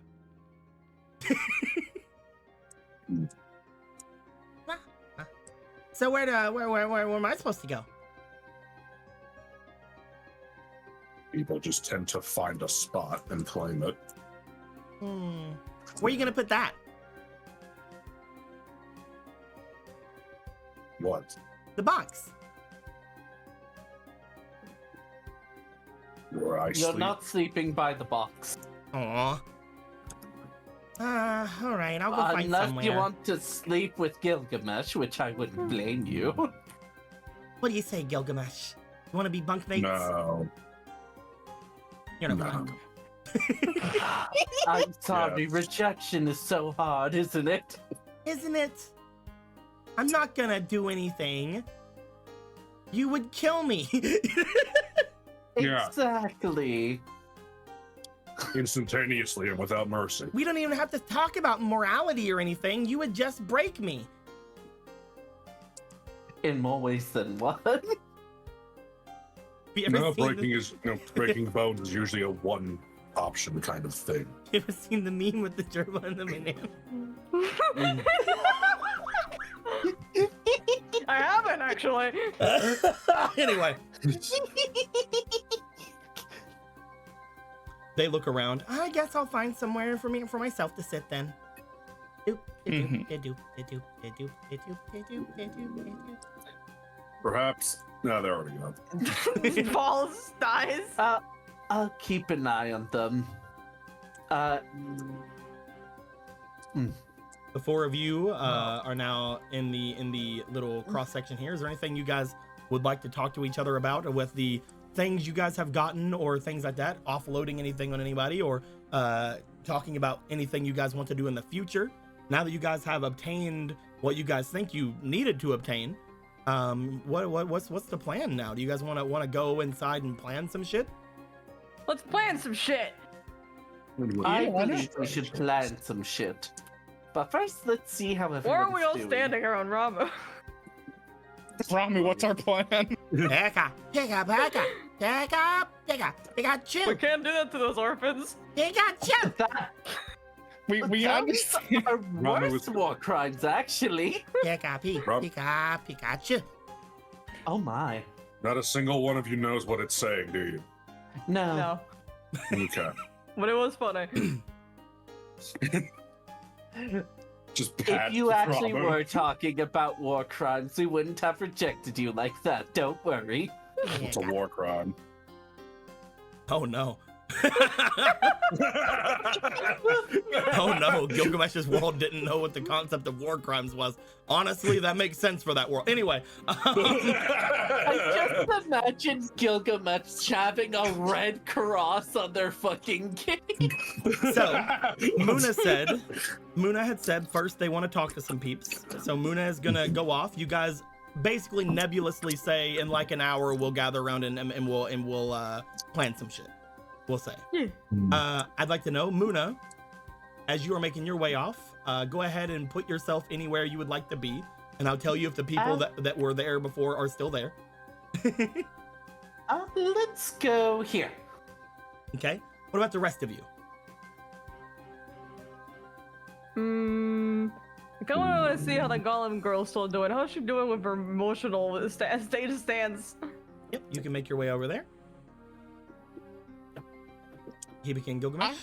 So where am I supposed to go?
People just tend to find a spot and claim it.
Where are you gonna put that?
What?
The box.
Where I
You're
sleep?
not sleeping by the box.
Aw. All right, I'll go find
Unless
somewhere.
you want to sleep with Gilgamesh, which I wouldn't blame you.
What do you say, Gilgamesh? You want to be bunkmates?
No.
You're not
No.
bunk.
I'm sorry,
Yes.
rejection is so hard, isn't it?
Isn't it? I'm not gonna do anything. You would kill me.
Yeah.
Exactly.
Instantaneously and without mercy.
We don't even have to talk about morality or anything. You would just break me.
In more ways than one.
Have you ever
No,
seen
breaking bones is usually a one option kind of thing.
You ever seen the meme with the gerbil and the banana?
I haven't actually.
Anyway. They look around. I guess I'll find somewhere for myself to sit then. Doop,
Perhaps. No, they're already gone.
Falls, dies.
I'll keep an eye on them.
The four of you are now in the little cross section here. Is there anything you guys would like to talk to each other about, or with the things you guys have gotten, or things like that? Offloading anything on anybody, or talking about anything you guys want to do in the future? Now that you guys have obtained what you guys think you needed to obtain, what's the plan now? Do you guys want to go inside and plan some shit?
Let's plan some shit.
I believe we should plan some shit. But first, let's see how everyone's
Why are we all
doing.
standing around Ramu?
Rami, what's our plan?
We can't do that to those orphans.
That,
We
those
understand.
are
Rami
worse
was-
war crimes, actually.
Pikachu.
Oh my.
Not a single one of you knows what it's saying, do you?
No.
No,
Okay.
but it was funny.
Just pat
If you actually
Bravo.
were talking about war crimes, we wouldn't have rejected you like that. Don't worry.
It's a war crime.
Oh no. Oh no, Gilgamesh's world didn't know what the concept of war crimes was. Honestly, that makes sense for that world. Anyway,
I just imagine Gilgamesh having a red cross on their fucking gate.
so Muna had said first they want to talk to some peeps. So Muna is gonna go off. You guys basically nebulously say in like an hour we'll gather around and we'll plan some shit. We'll say. I'd like to know, Muna, as you are making your way off, go ahead and put yourself anywhere you would like to be, and I'll tell you if the people that were there before are still there.
Let's go here.
Okay. What about the rest of you?
I kind of want to see how the Golem girl's still doing. How's she doing with her emotional stage stance?
Yep. You can make your way over there. He became Gilgamesh.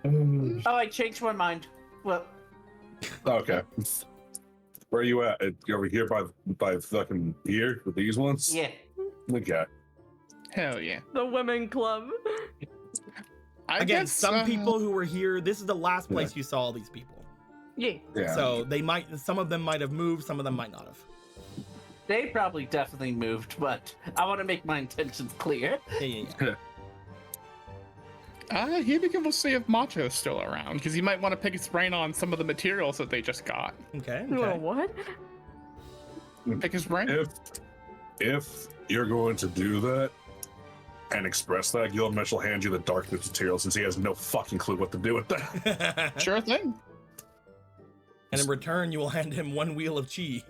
Oh, I changed my mind. Well,
Okay. Where are you at? You over here by fucking here with these ones?
yeah.
Okay.
Hell yeah.
The women club.
Again, some people who were here, this is the last place you saw all these people.
Yeah.
Yeah.
So some of them might have moved, some of them might not have.
They probably definitely moved, but I want to make my intentions clear.
Yeah.
Hibiki will see if Macho's still around, because he might want to pick his brain on some of the materials that they just got.
Okay.
Well, what?
Pick his brain.
If you're going to do that and express that, Gilgamesh will hand you the darkness material since he has no fucking clue what to do with that.
Sure thing.
And in return, you will hand him one wheel of cheese.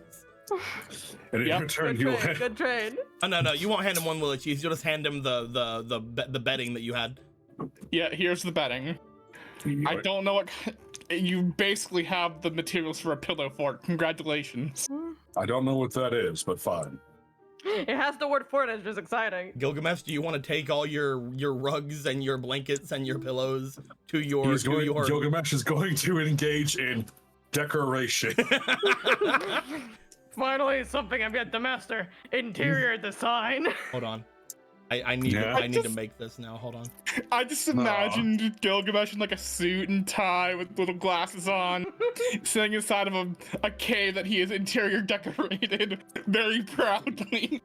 And in
Yep.
return,
Good
you will
trade. Good trade.
Oh, no, you won't hand him one wheel of cheese. You'll just hand him the bedding that you had.
Yeah, here's the betting. I don't know what. You basically have the materials for a pillow fort. Congratulations.
I don't know what that is, but fine.
It has the word for it. It's just exciting.
Gilgamesh, do you want to take all your rugs and your blankets and your pillows to your
Gilgamesh is going to engage in decoration.
Finally, something I've got to master. Interior design.
Hold on. I need to make this now. Hold on.
I just imagined Gilgamesh in like a suit and tie with little glasses on, sitting inside of a cave that he has interior decorated very proudly.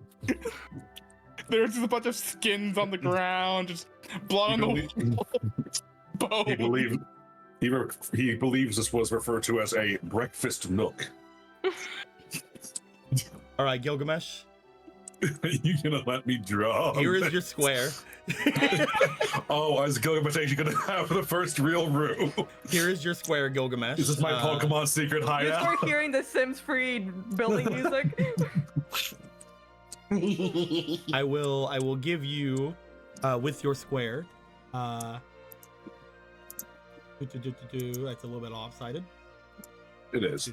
There's just a bunch of skins on the ground, just blood on the wall.
He believes this was referred to as a breakfast nook.
All right, Gilgamesh.
You gonna let me draw?
Here is your square.
Oh, is Gilgamesh actually gonna have the first real room?
Here is your square, Gilgamesh.
This is my Pokemon secret
You
hideout.
start hearing the Sims free building music.
I will give you with your square. That's a little bit lopsided.
It is.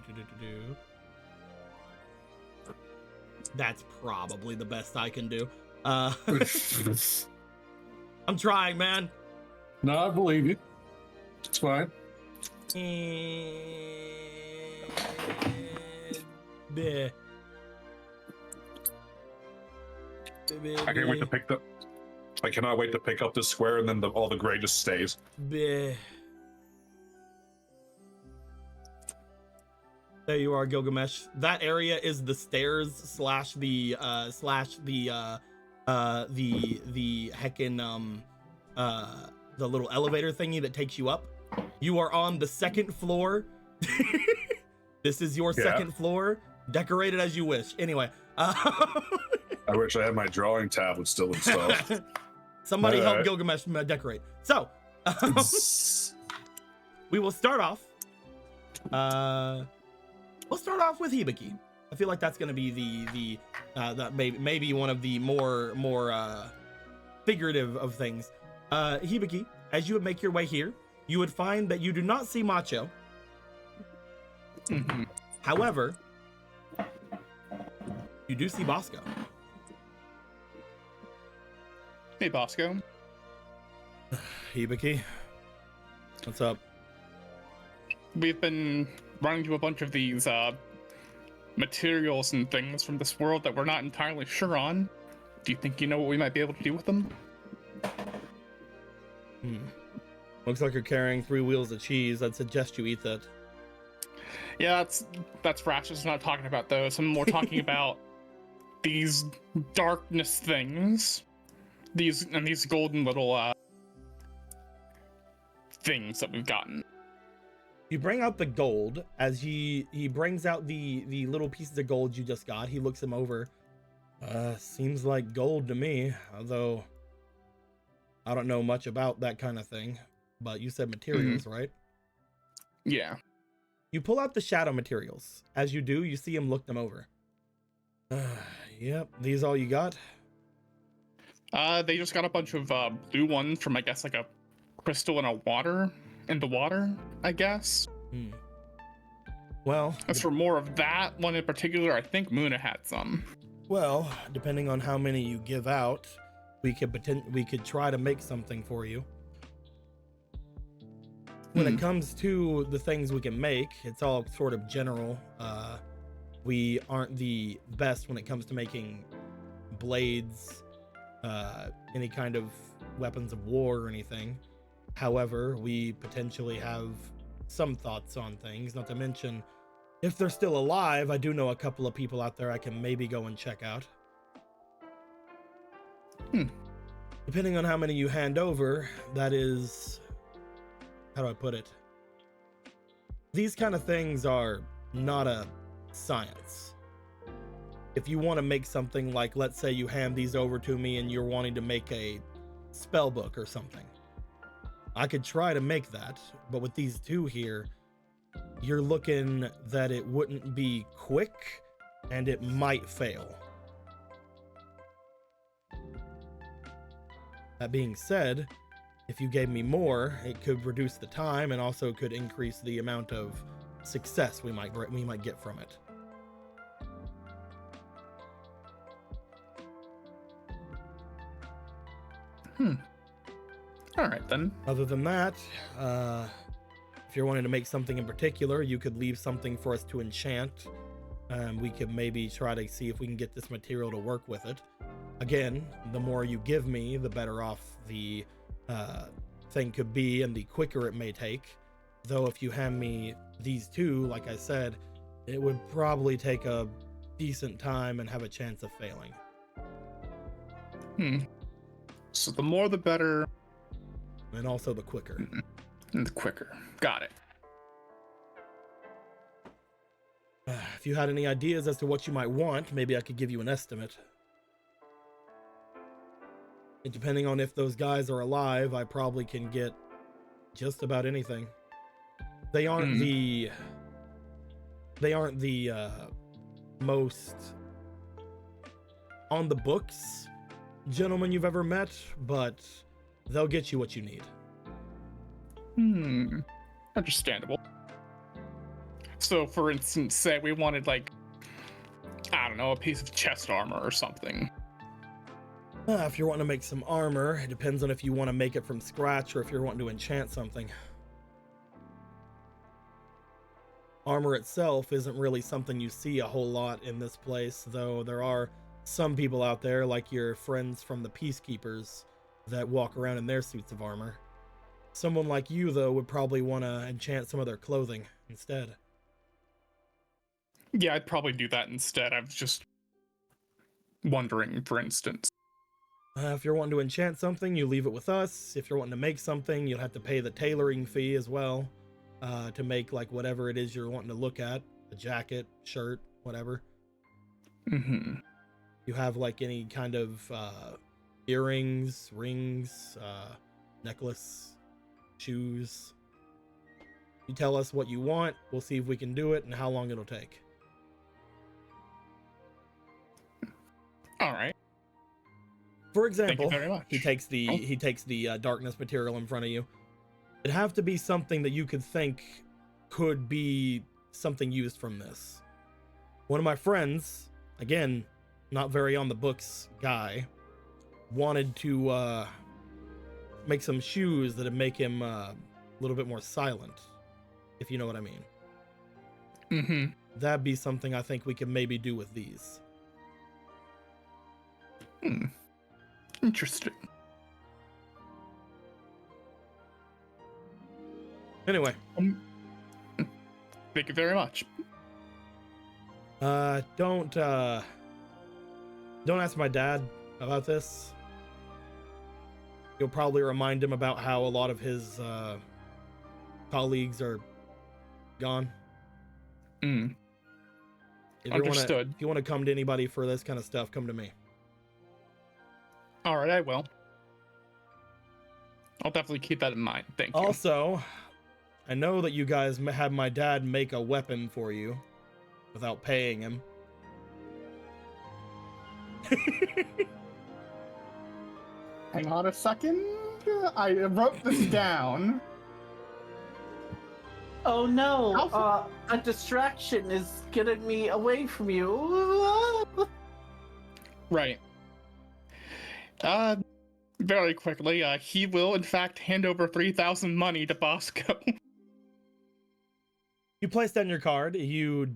That's probably the best I can do. I'm trying, man.
No, I believe you. It's fine.
Bleh.
I can't wait to pick the. I cannot wait to pick up this square and then all the gray just stays.
Bleh. There you are, Gilgamesh. That area is the stairs slash the heckin' the little elevator thingy that takes you up. You are on the second floor. This is your second floor. Decorate it as you wish. Anyway.
I wish I had my drawing tablet still installed.
Somebody help Gilgamesh decorate. So, we will start off. We'll start off with Hibiki. I feel like that's going to be that maybe one of the more figurative of things. Hibiki, as you would make your way here, you would find that you do not see Macho.
Mm-hmm.
However, you do see Bosco.
Hey, Bosco.
Hibiki, what's up?
We've been running into a bunch of these materials and things from this world that we're not entirely sure on. Do you think you know what we might be able to do with them?
Looks like you're carrying 3 wheels of cheese. I'd suggest you eat that.
Yeah, that's Ratchet's not talking about those. I'm more talking about these darkness things. These golden little things that we've gotten.
You bring out the gold. As he brings out the little pieces of gold you just got, he looks them over. Seems like gold to me, although I don't know much about that kind of thing. But you said materials, right?
Yeah.
You pull out the shadow materials. As you do, you see him look them over. Yep, these all you got?
They just got a bunch of blue ones from, I guess, like a crystal in the water, I guess.
Well,
as for more of that one in particular, I think Muna had some.
Well, depending on how many you give out, we could try to make something for you. When it comes to the things we can make, it's all sort of general. We aren't the best when it comes to making blades, any kind of weapons of war or anything. However, we potentially have some thoughts on things, not to mention, if they're still alive, I do know a couple of people out there I can maybe go and check out. Depending on how many you hand over, that is... How do I put it? These kind of things are not a science. If you want to make something like, let's say you hand these over to me and you're wanting to make a spell book or something, I could try to make that, but with these two here, you're looking that it wouldn't be quick and it might fail. That being said, if you gave me more, it could reduce the time and also could increase the amount of success we might get from it.
All right then.
Other than that, if you're wanting to make something in particular, you could leave something for us to enchant. We could maybe try to see if we can get this material to work with it. Again, the more you give me, the better off the thing could be and the quicker it may take. Though if you hand me these two, like I said, it would probably take a decent time and have a chance of failing.
So the more the better.
And also the quicker.
And the quicker. Got it.
If you had any ideas as to what you might want, maybe I could give you an estimate. And depending on if those guys are alive, I probably can get just about anything. They aren't the most on the books gentlemen you've ever met, but they'll get you what you need.
Understandable. So, for instance, say we wanted, like, I don't know, a piece of chest armor or something.
If you're wanting to make some armor, it depends on if you want to make it from scratch or if you're wanting to enchant something. armor itself isn't really something you see a whole lot in this place, though there are some people out there, like your friends from the Peacekeepers, that walk around in their suits of armor. Someone like you, though, would probably want to enchant some of their clothing instead.
Yeah, I'd probably do that instead. I was just wondering, for instance.
If you're wanting to enchant something, you leave it with us. If you're wanting to make something, you'll have to pay the tailoring fee as well, to make like whatever it is you're wanting to look at, a jacket, shirt, whatever.
Mm-hmm.
You have like any kind of earrings, rings, necklace, shoes. You tell us what you want, we'll see if we can do it and how long it'll take.
All right.
For example,
Thank you very much.
he takes the darkness material in front of you. It'd have to be something that you could think could be something used from this. One of my friends, again, not very on the books guy, wanted to make some shoes that'd make him a little bit more silent, if you know what I mean.
Mm-hmm.
That'd be something I think we could maybe do with these.
Interesting.
Anyway.
Thank you very much.
Don't ask my dad about this. You'll probably remind him about how a lot of his colleagues are gone.
Understood.
If you want to come to anybody for this kind of stuff, come to me.
All right, I will. I'll definitely keep that in mind. Thank you.
Also, I know that you guys had my dad make a weapon for you without paying him.
Hang on a second. I wrote this down.
Oh no, a distraction is getting me away from you.
Right. Very quickly, he will in fact hand over 3,000 money to Bosco.
You place down your card. You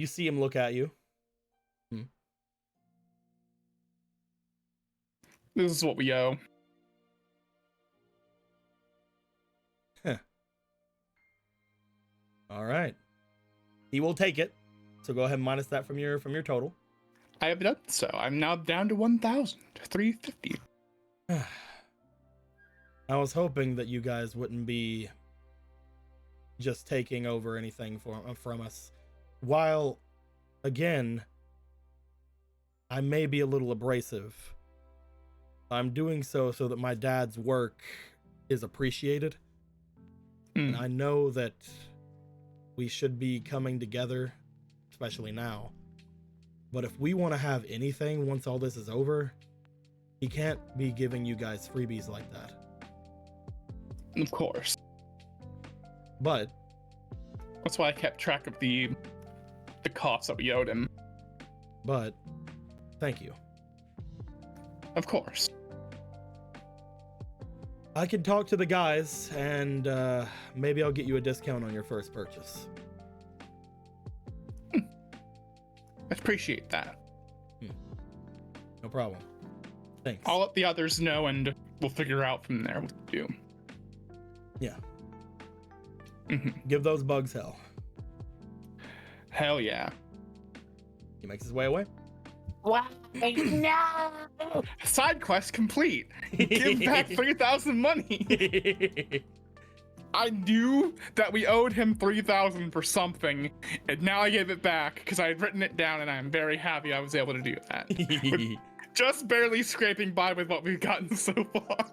see him look at you.
This is what we owe.
All right. He will take it. So go ahead and minus that from your total.
I have done so. I'm now down to 1,350.
I was hoping that you guys wouldn't be just taking over anything from us. While, again, I may be a little abrasive, I'm doing so that my dad's work is appreciated. And I know that we should be coming together, especially now. But if we want to have anything once all this is over, he can't be giving you guys freebies like that.
Of course.
But
that's why I kept track of the costs that we owed him.
But thank you.
Of course.
I can talk to the guys, and maybe I'll get you a discount on your first purchase.
I appreciate that.
No problem. Thanks.
I'll let the others know, and we'll figure out from there what to do.
Yeah.
Mm-hmm.
Give those bugs hell.
Hell yeah.
He makes his way away.
Wow, no!
Side quest complete. Give back 3,000 money. I knew that we owed him 3,000 for something, and now I gave it back because I had written it down, and I'm very happy I was able to do that. Just barely scraping by with what we've gotten so far.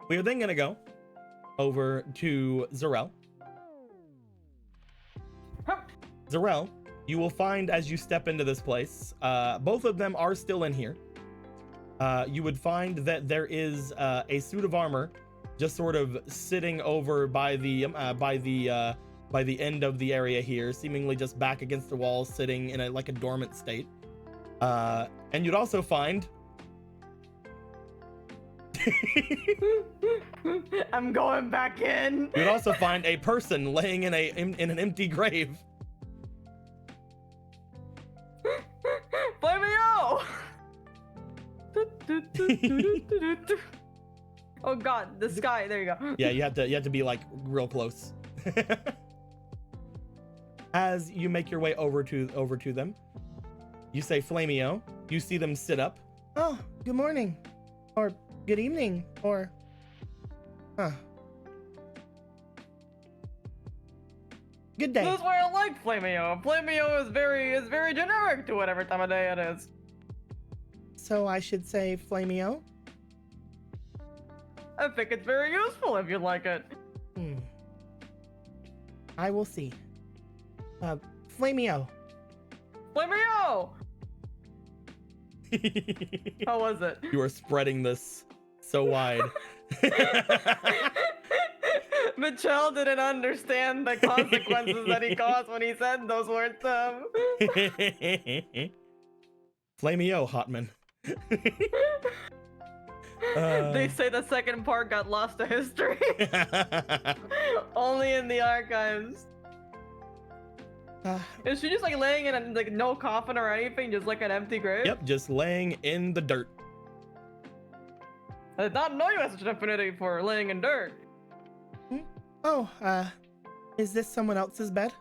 We are then gonna go over to Zarel. Zarel, you will find as you step into this place, both of them are still in here. You would find that there is a suit of armor just sort of sitting over by the end of the area here, seemingly just back against the wall, sitting in a dormant state. And you'd also find
I'm going back in.
You'd also find a person laying in an empty grave.
Flamio! Oh god, the sky. There you go.
Yeah, you have to be like real close. As you make your way over to them, you say Flamio. You see them sit up. Oh, good morning, or good evening, or good day.
This is why I like Flamio. Flamio is very generic to whatever time of day it is.
So I should say Flamio?
I think it's very useful if you like it.
I will see. Flamio.
Flamio! How was it?
You are spreading this so wide.
Mitchell didn't understand the consequences that he caused when he said those words to him.
Flamio, Hotman.
They say the second part got lost to history. Only in the archives. Is she just like laying in a, like no coffin or anything, just like an empty grave?
Yep, just laying in the dirt.
I did not know you had such an affinity for laying in dirt.
Oh, is this someone else's bed?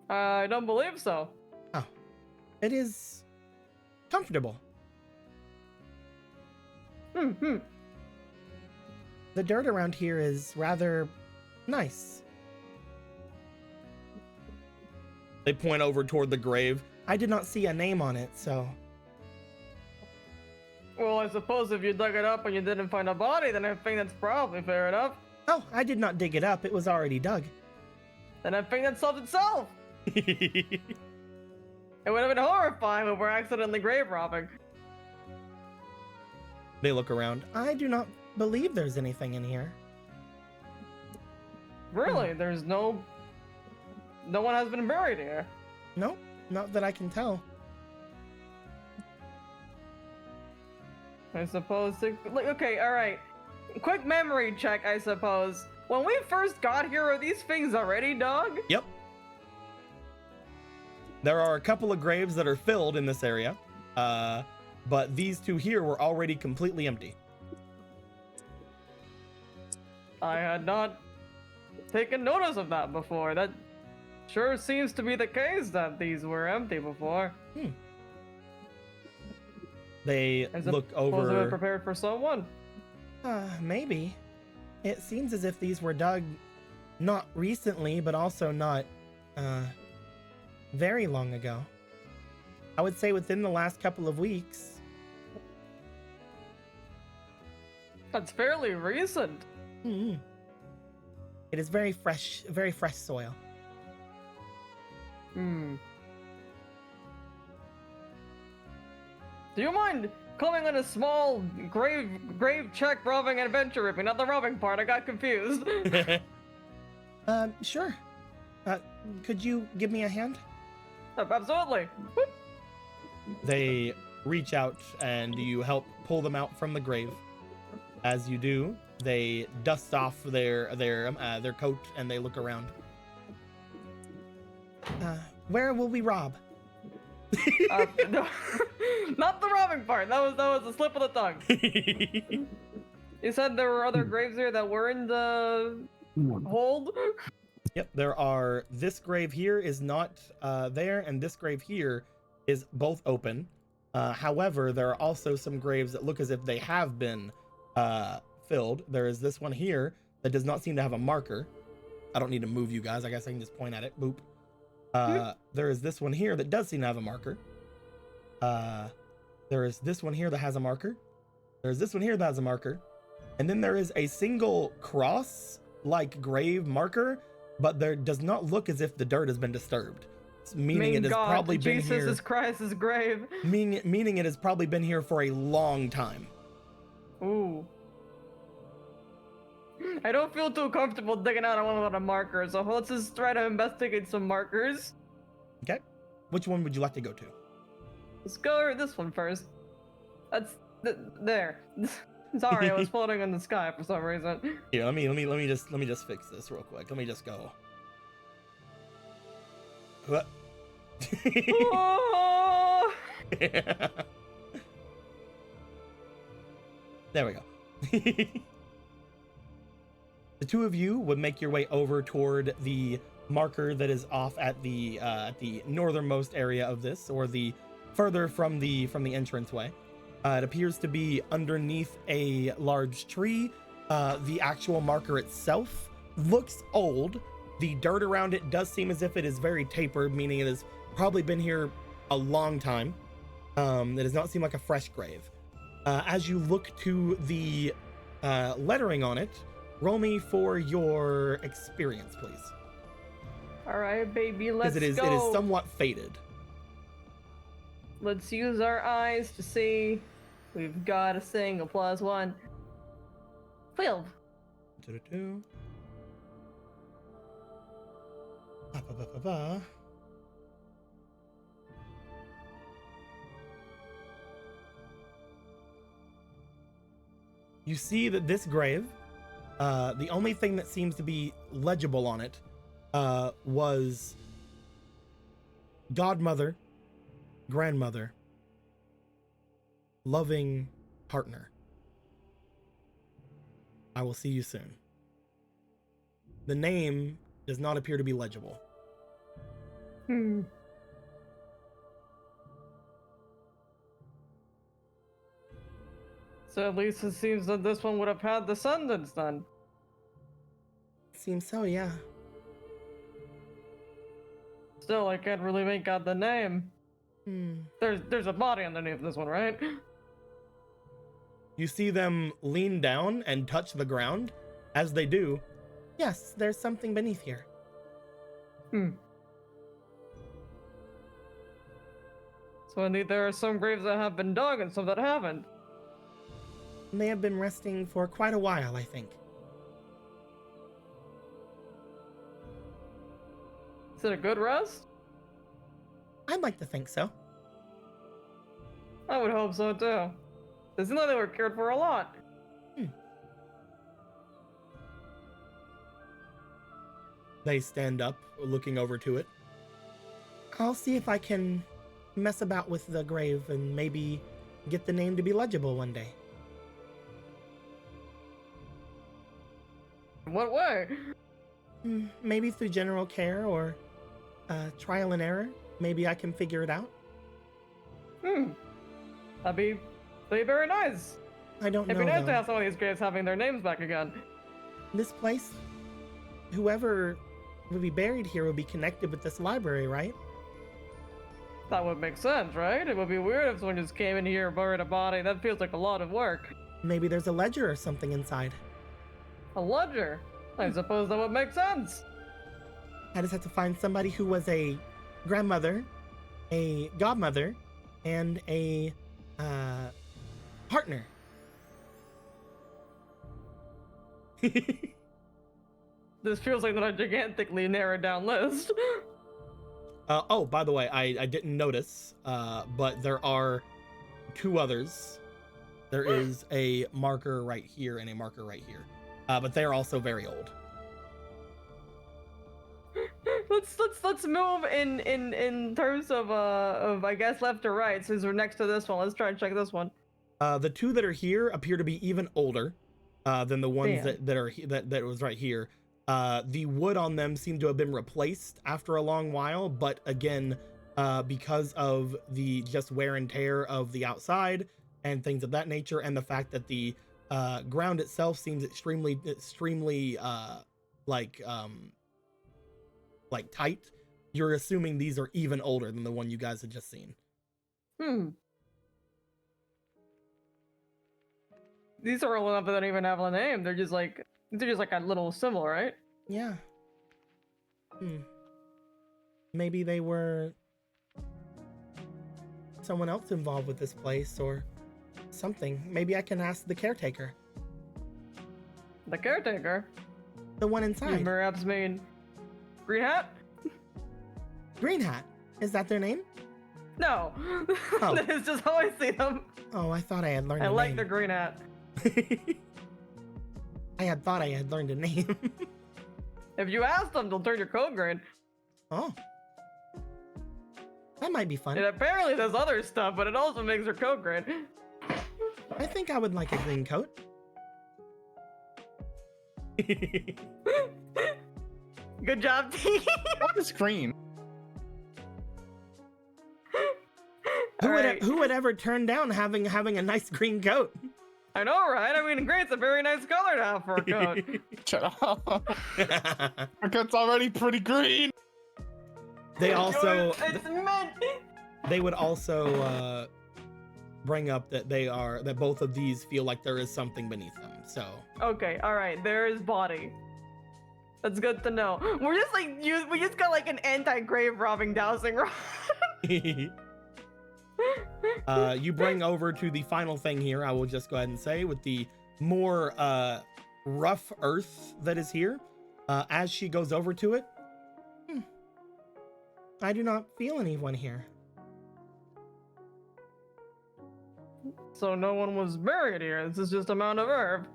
I don't believe so.
Oh, it is comfortable. The dirt around here is rather nice. They point over toward the grave. I did not see a name on it, so...
Well, I suppose if you dug it up and you didn't find a body, then I think that's probably fair enough.
Oh, I did not dig it up. It was already dug.
Then I think that solved itself. It would have been horrifying if we're accidentally grave robbing.
They look around. I do not believe there's anything in here.
Really? There's no one has been buried here.
No, not that I can tell.
I suppose. Like, okay, all right. Quick memory check, I suppose. When we first got here, are these things already dug?
Yep. There are a couple of graves that are filled in this area, but these two here were already completely empty.
I had not taken notice of that before. That sure seems to be the case that these were empty before.
They look
Supposed to be
over.
prepared for someone.
Maybe. It seems as if these were dug not recently, but also not very long ago. I would say within the last couple of weeks.
That's fairly recent.
It is very fresh soil.
Do you mind coming on a small grave check robbing adventure ripping? Not the robbing part, I got confused.
Sure. Could you give me a hand?
Absolutely. Whoop.
They reach out and you help pull them out from the grave. As you do, they dust off their coat and they look around. Where will we rob?
No, not the robbing part. That was a slip of the tongue. You said there were other graves here that were in the hold?
Yep, there are. This grave here is not there, and this grave here is both open. However, there are also some graves that look as if they have been filled. There is this one here that does not seem to have a marker. I don't need to move you guys. I guess I can just point at it. Boop. There is this one here that does seem to have a marker. There is this one here that has a marker. There's this one here that has a marker. And then there is a single cross-like grave marker, but there does not look as if the dirt has been disturbed. Meaning it has probably been here.
Jesus Christ's grave.
Meaning it has probably been here for a long time.
Ooh. I don't feel too comfortable digging out one without a marker, so let's just try to investigate some markers.
Okay. Which one would you like to go to?
Let's go this one first. That's there. Sorry, I was floating in the sky for some reason.
Here, let me just fix this real quick. Let me just go. What?
Oh!
There we go. The two of you would make your way over toward the marker that is off at the northernmost area of this, or the further from the entranceway. It appears to be underneath a large tree. The actual marker itself looks old. The dirt around it does seem as if it is very tapered, meaning it has probably been here a long time. It does not seem like a fresh grave. As you look to the lettering on it, roll me for your experience, please.
All right, baby, let's
Because
go.
it is somewhat faded.
Let's use our eyes to see. We've got a single +1. 12.
Doo-doo-doo. Ba-ba-ba-ba-ba. You see that this grave, the only thing that seems to be legible on it was godmother, grandmother, loving partner. I will see you soon. The name does not appear to be legible.
So at least it seems that this one would have had descendants then.
Seems so, yeah.
Still, I can't really make out the name. There's a body underneath this one, right?
You see them lean down and touch the ground. As they do, yes, there's something beneath here.
So indeed, there are some graves that have been dug and some that haven't.
They have been resting for quite a while, I think.
Is it a good rest?
I'd like to think so.
I would hope so too. It seems like they were cared for a lot.
They stand up, looking over to it. I'll see if I can mess about with the grave and maybe get the name to be legible one day.
In what way?
Maybe through general care or trial and error. Maybe I can figure it out.
That'd be very nice.
I don't know.
It'd be nice to
though.
have some of these graves having their names back again.
This place, whoever would be buried here would be connected with this library, right?
That would make sense, right? It would be weird if someone just came in here and buried a body. That feels like a lot of work.
Maybe there's a ledger or something inside.
A ledger? I suppose that would make sense.
I just have to find somebody who was a grandmother, a godmother, and a partner.
This feels like not a gigantically narrowed down list.
Oh, by the way, I didn't notice, but there are two others. There is a marker right here and a marker right here, but they are also very old.
Let's move in terms of I guess left or right, since we're next to this one. Let's try and check this one.
The two that are here appear to be even older than the ones
Damn.
that was right here. The wood on them seem to have been replaced after a long while, but again, because of the just wear and tear of the outside and things of that nature, and the fact that the ground itself seems extremely like tight, you're assuming these are even older than the one you guys had just seen.
These are old enough that they don't even have a name. They're just like a little symbol, right?
Yeah. Maybe they were someone else involved with this place or something. Maybe I can ask the caretaker.
The caretaker?
The one
You
inside.
perhaps mean Green Hat?
Green Hat. Is that their name?
No.
Oh.
That is just how I see them.
Oh, I thought I had learned
I
the
like
name.
the Green Hat.
I had thought I had learned a name.
If you ask them, they'll turn your code green.
Oh. That might be fun.
It apparently does other stuff, but it also makes her code green.
I think I would like a green coat.
Good job, T.
What is green?
Who would ever turn down having a nice green coat?
I know, right? I mean, green's a very nice color to have for a coat.
Shut up. My coat's already pretty green.
They also
It's mint.
they would also bring up that that both of these feel like there is something beneath them. So
Okay, all right. There is body. That's good to know. We're just like we just got like an anti-grave robbing dowsing rod.
you bring over to the final thing here. I will just go ahead and say with the more rough earth that is here. As she goes over to it, I do not feel anyone here.
So no one was buried here. This is just a mound of herb.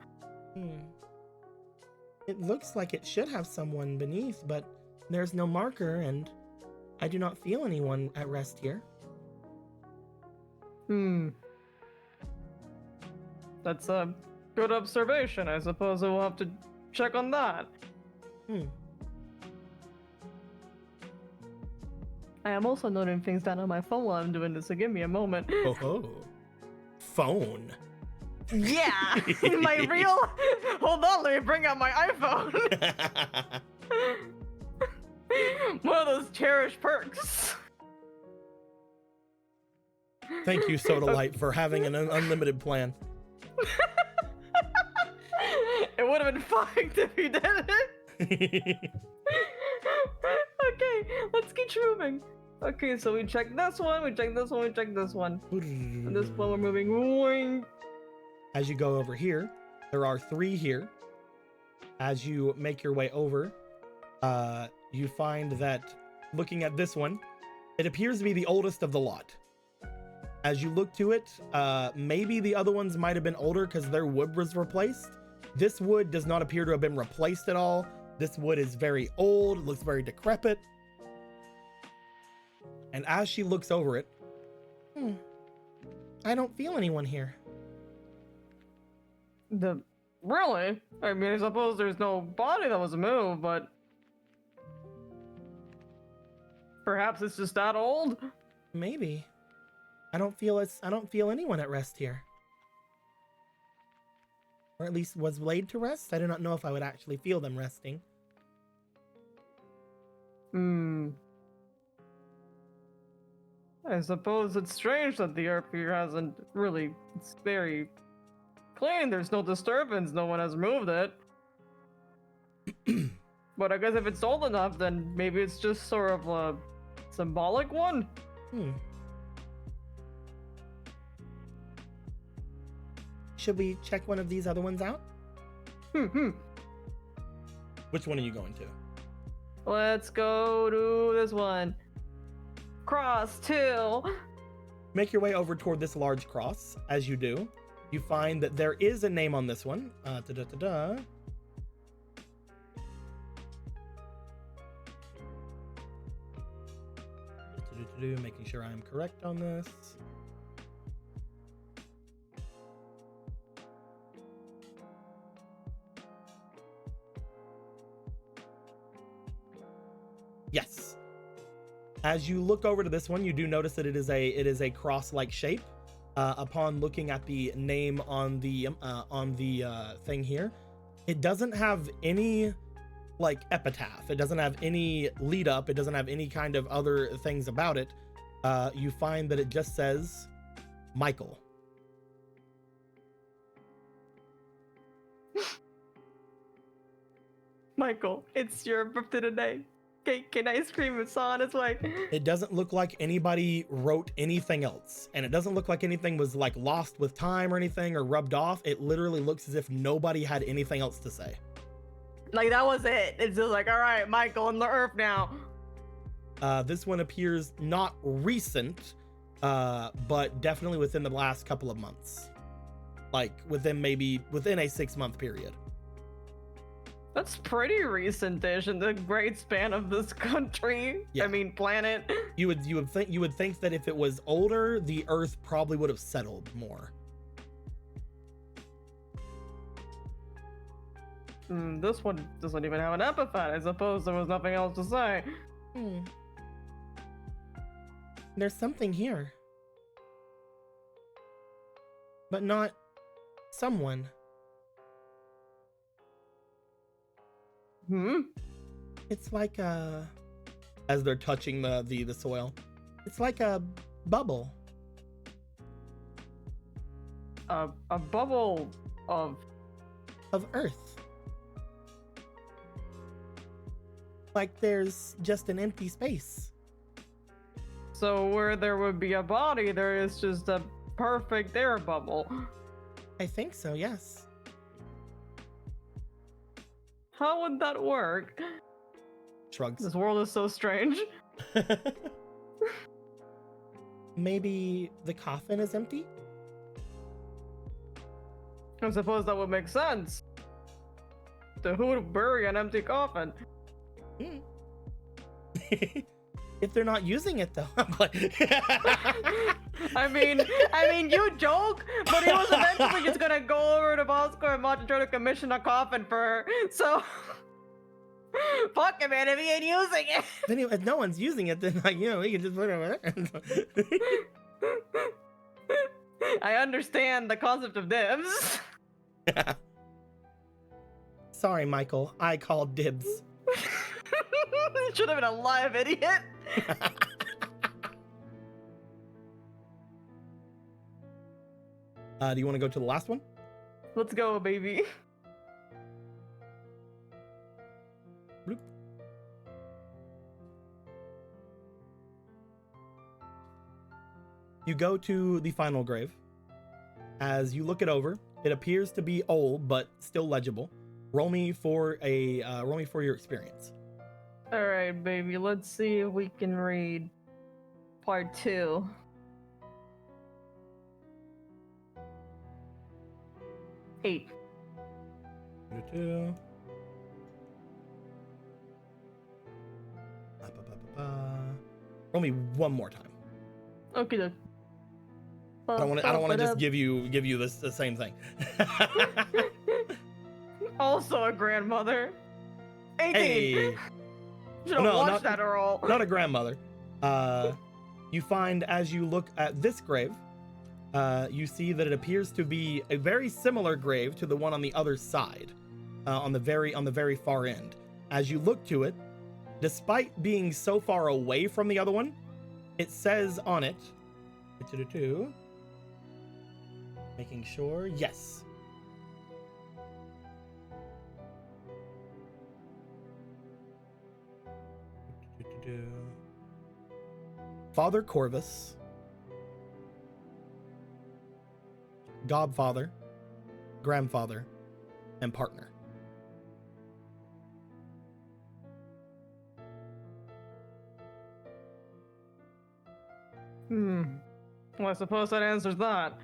It looks like it should have someone beneath, but there's no marker, and I do not feel anyone at rest here.
That's a good observation. I suppose we'll have to check on that. I am also noting things down on my phone while I'm doing this, so give me a moment.
Oh, phone.
Yeah! My real... Hold on, let me bring out my iPhone. One of those cherished perks.
Thank you, Soda Light, for having an unlimited plan.
It would have been fucked if you didn't. Okay, let's keep moving. Okay, so we check this one, we check this one, we check this one. And this one we're moving. Boing.
As you go over here, there are 3 here. As you make your way over, you find that looking at this one, it appears to be the oldest of the lot. As you look to it, maybe the other ones might have been older because their wood was replaced. This wood does not appear to have been replaced at all. This wood is very old, looks very decrepit. And as she looks over it, I don't feel anyone here.
Really? I mean, I suppose there's no body that was moved, but perhaps it's just that old?
Maybe. I don't feel anyone at rest here. Or at least was laid to rest. I do not know if I would actually feel them resting.
I suppose it's strange that the earth here hasn't really... It's very clean. There's no disturbance. No one has moved it. But I guess if it's old enough, then maybe it's just sort of a symbolic one?
Should we check one of these other ones out? Which one are you going to?
Let's go to this one. Cross 2.
Make your way over toward this large cross. As you do, you find that there is a name on this one. Making sure I am correct on this. Yes. As you look over to this one, you do notice that it is a cross-like shape. Upon looking at the name on the thing here, it doesn't have any like epitaph. It doesn't have any lead up. It doesn't have any kind of other things about it. You find that it just says Michael.
Michael, it's your birthday today. Cake and ice cream is on its way.
It doesn't look like anybody wrote anything else, and it doesn't look like anything was like lost with time or anything or rubbed off. It literally looks as if nobody had anything else to say.
Like that was it. It's just like, all right, Michael on the earth now.
This one appears not recent, but definitely within the last couple of months. like within a 6-month period.
That's pretty recent-ish in the great span of this country.
Yeah.
I mean, planet.
You would think that if it was older, the Earth probably would have settled more.
This one doesn't even have an epithet. I suppose there was nothing else to say.
There's something here, but not someone. It's like as they're touching the soil, it's like a bubble.
A bubble of
Earth. Like there's just an empty space.
So where there would be a body, there is just a perfect air bubble.
I think so, yes.
How would that work?
Shrugs.
This world is so strange.
Maybe the coffin is empty?
I suppose that would make sense. Who would bury an empty coffin?
If they're not using it though.
I mean, you joke, but he was eventually just gonna go over to Bosco and Mach and try to commission a coffin for her. So, fuck it, man. If he ain't using it,
Then if no one's using it, then like, we can just put it over there.
I understand the concept of dibs.
Sorry, Michael. I called dibs.
Should have been a live idiot.
Do you want to go to the last one?
Let's go, baby.
Bloop. You go to the final grave. As you look it over, it appears to be old but still legible. Roll me for your experience.
All right, baby. Let's see if we can read part 2. Eight.
Two. Roll me one more time.
Okay. Then.
I don't want to just give you the same thing.
Also a grandmother. 18.
Hey.
Should have watched that roll.
Not a grandmother. You find as you look at this grave, you see that it appears to be a very similar grave to the one on the other side, on the very far end. As you look to it, despite being so far away from the other one, it says on it, making sure, yes. Father Corvus, godfather, grandfather, and partner.
Well, I suppose that answers that.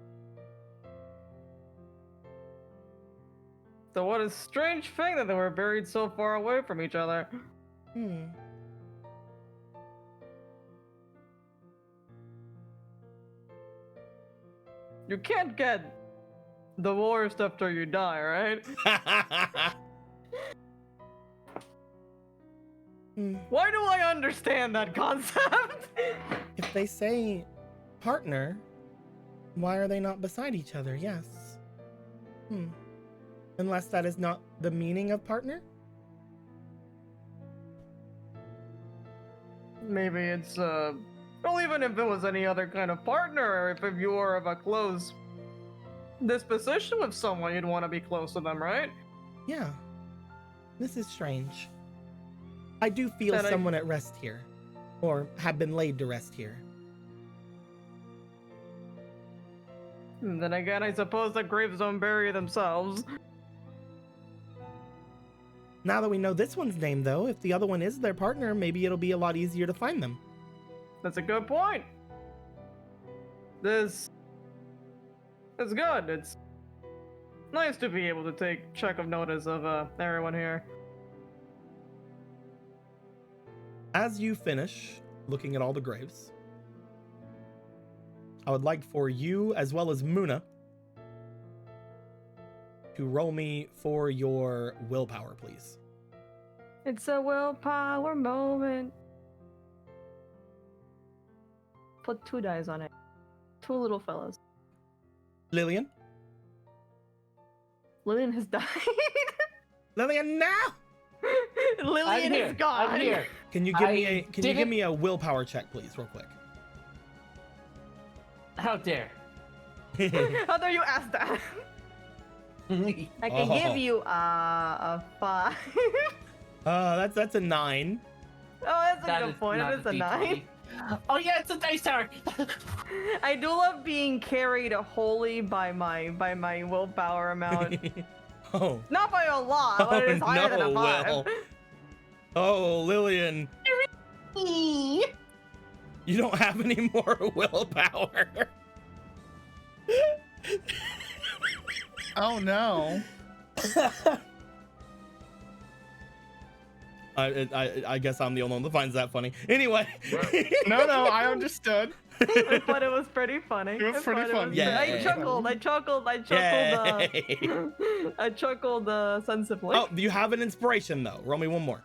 So what a strange thing that they were buried so far away from each other. You can't get divorced after you die, right? Why do I understand that concept?
If they say partner, why are they not beside each other? Yes. Unless that is not the meaning of partner?
Maybe it's, well, even if it was any other kind of partner, or if you were of a close disposition with someone, you'd want to be close to them, right?
Yeah. This is strange. I do feel someone at rest here, or have been laid to rest here.
Then again, I suppose the graves don't bury themselves.
Now that we know this one's name, though, if the other one is their partner, maybe it'll be a lot easier to find them.
That's a good point. This is good. It's Nice to be able to take check of notice of everyone here.
As you finish looking at all the graves, I would like for you, as well as Muna, to roll me for your willpower, please.
It's a willpower moment. Put 2 dice on it. 2 little fellas.
Lillian?
Lillian has died.
Lillian, now!
Lillian is gone.
I'm here.
Can you give me a willpower check, please, real quick?
How dare?
How dare you ask that? I can give you a 5.
That's a 9.
Oh, that's a
That
good
is
point.
not
It is a
D20.
9.
Oh yeah, it's a dice tower.
I do love being carried wholly by my willpower amount.
Oh.
Not by a lot, but it is higher than a 5.
Will. Oh, Lillian. You don't have any more willpower.
Oh no.
I guess I'm the only one that finds that funny. Anyway.
No, I understood.
I thought it was pretty funny.
It was
I
pretty
thought it
funny.
was-
Yeah.
I chuckled.
Yay.
I chuckled sensibly.
Oh, you have an inspiration though. Roll me one more.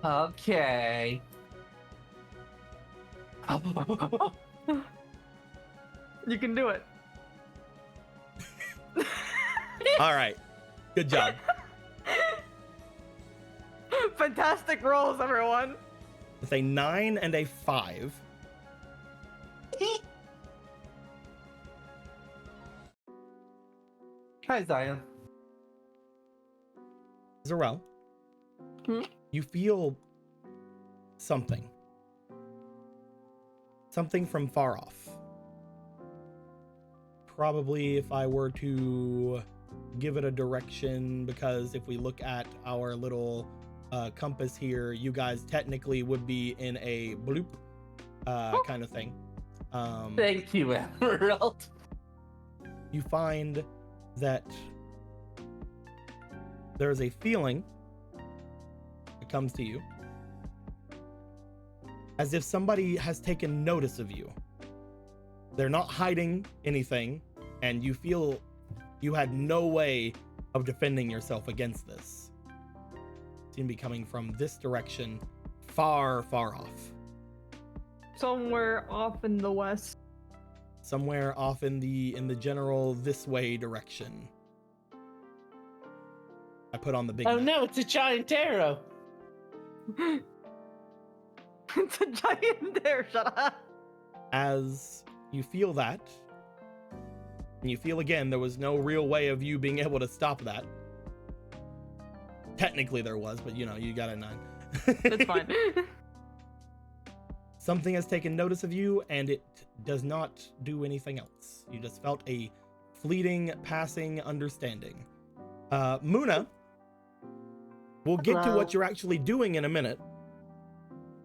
Okay.
You can do it.
All right. Good job.
Fantastic rolls, everyone.
It's a 9 and a 5.
Hi, Zion.
Zarel, you feel something. Something from far off. Probably if I were to give it a direction, because if we look at our little compass here, you guys technically would be in a bloop kind of thing.
Thank you, Emerald.
You find that there's a feeling that comes to you as if somebody has taken notice of you. They're not hiding anything, and you feel you had no way of defending yourself against this. It seems to be coming from this direction, far, far off.
Somewhere off in the west.
Somewhere off in the general this way direction. I put on the big
Oh
map.
no, it's a giant arrow.
It's a giant there. Shut up.
As you feel that, and you feel again there was no real way of you being able to stop that. Technically there was, but you know, you got a 9.
It's fine.
Something has taken notice of you, and it does not do anything else. You just felt a fleeting, passing understanding. Muna, we'll get to
Hello.
what you're actually doing in a minute.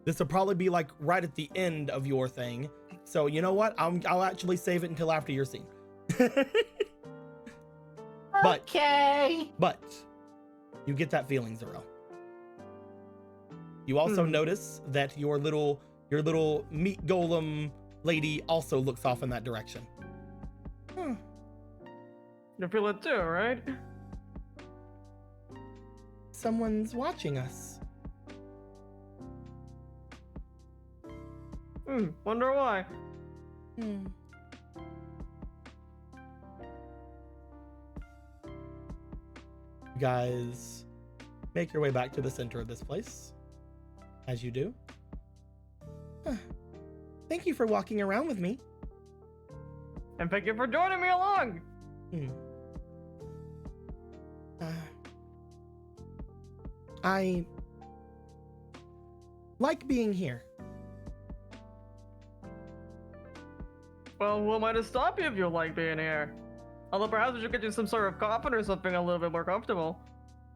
This will probably be like right at the end of your thing. So you know what? I'll actually save it until after your scene.
Okay.
But you get that feeling, Zarel. You also notice that your little meat golem lady also looks off in that direction.
You feel it too, right?
Someone's watching us.
Wonder why.
You guys make your way back to the center of this place. As you do. Thank you for walking around with me.
And thank you for joining me along.
I like being here.
Well, who am I to stop you if you like being here? Although perhaps we should get you some sort of coffin or something a little bit more comfortable.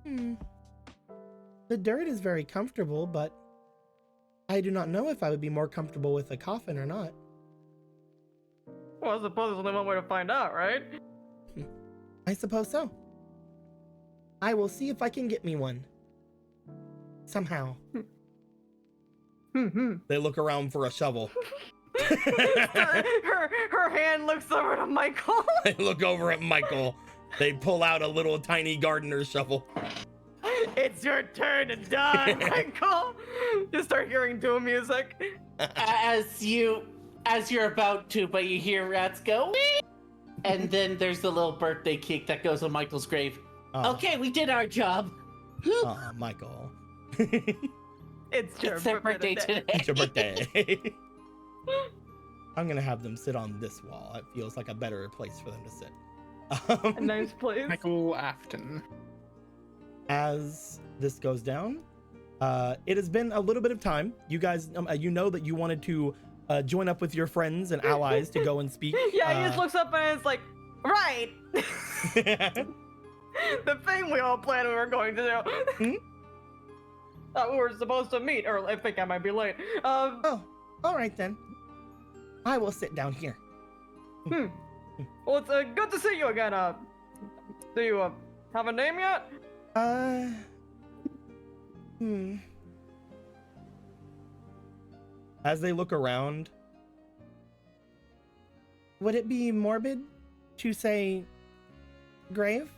The dirt is very comfortable, but I do not know if I would be more comfortable with a coffin or not.
Well, I suppose there's only one way to find out, right?
I suppose so. I will see if I can get me one. Somehow. They look around for a shovel.
her hand looks over to Michael.
They look over at Michael. They pull out a little tiny gardener's shovel.
It's your turn to die, Michael. You start hearing doom music.
As you're about to, but you hear rats go, "Wee!" And then there's the little birthday cake that goes on Michael's grave.
Oh.
Okay, we did our job.
Oh, Michael.
It's
It's their birthday today.
It's your birthday. I'm gonna have them sit on this wall. It feels like a better place for them to sit.
A nice place.
Michael Afton.
As this goes down, it has been a little bit of time. You guys, you know that you wanted to join up with your friends and allies to go and speak.
Yeah, he just looks up and it's like, right. The thing we all planned we were going to do. We were supposed to meet, or I think I might be late.
Oh, all right then. I will sit down here.
Well, it's good to see you again. Do you have a name yet?
As they look around, would it be morbid to say grave?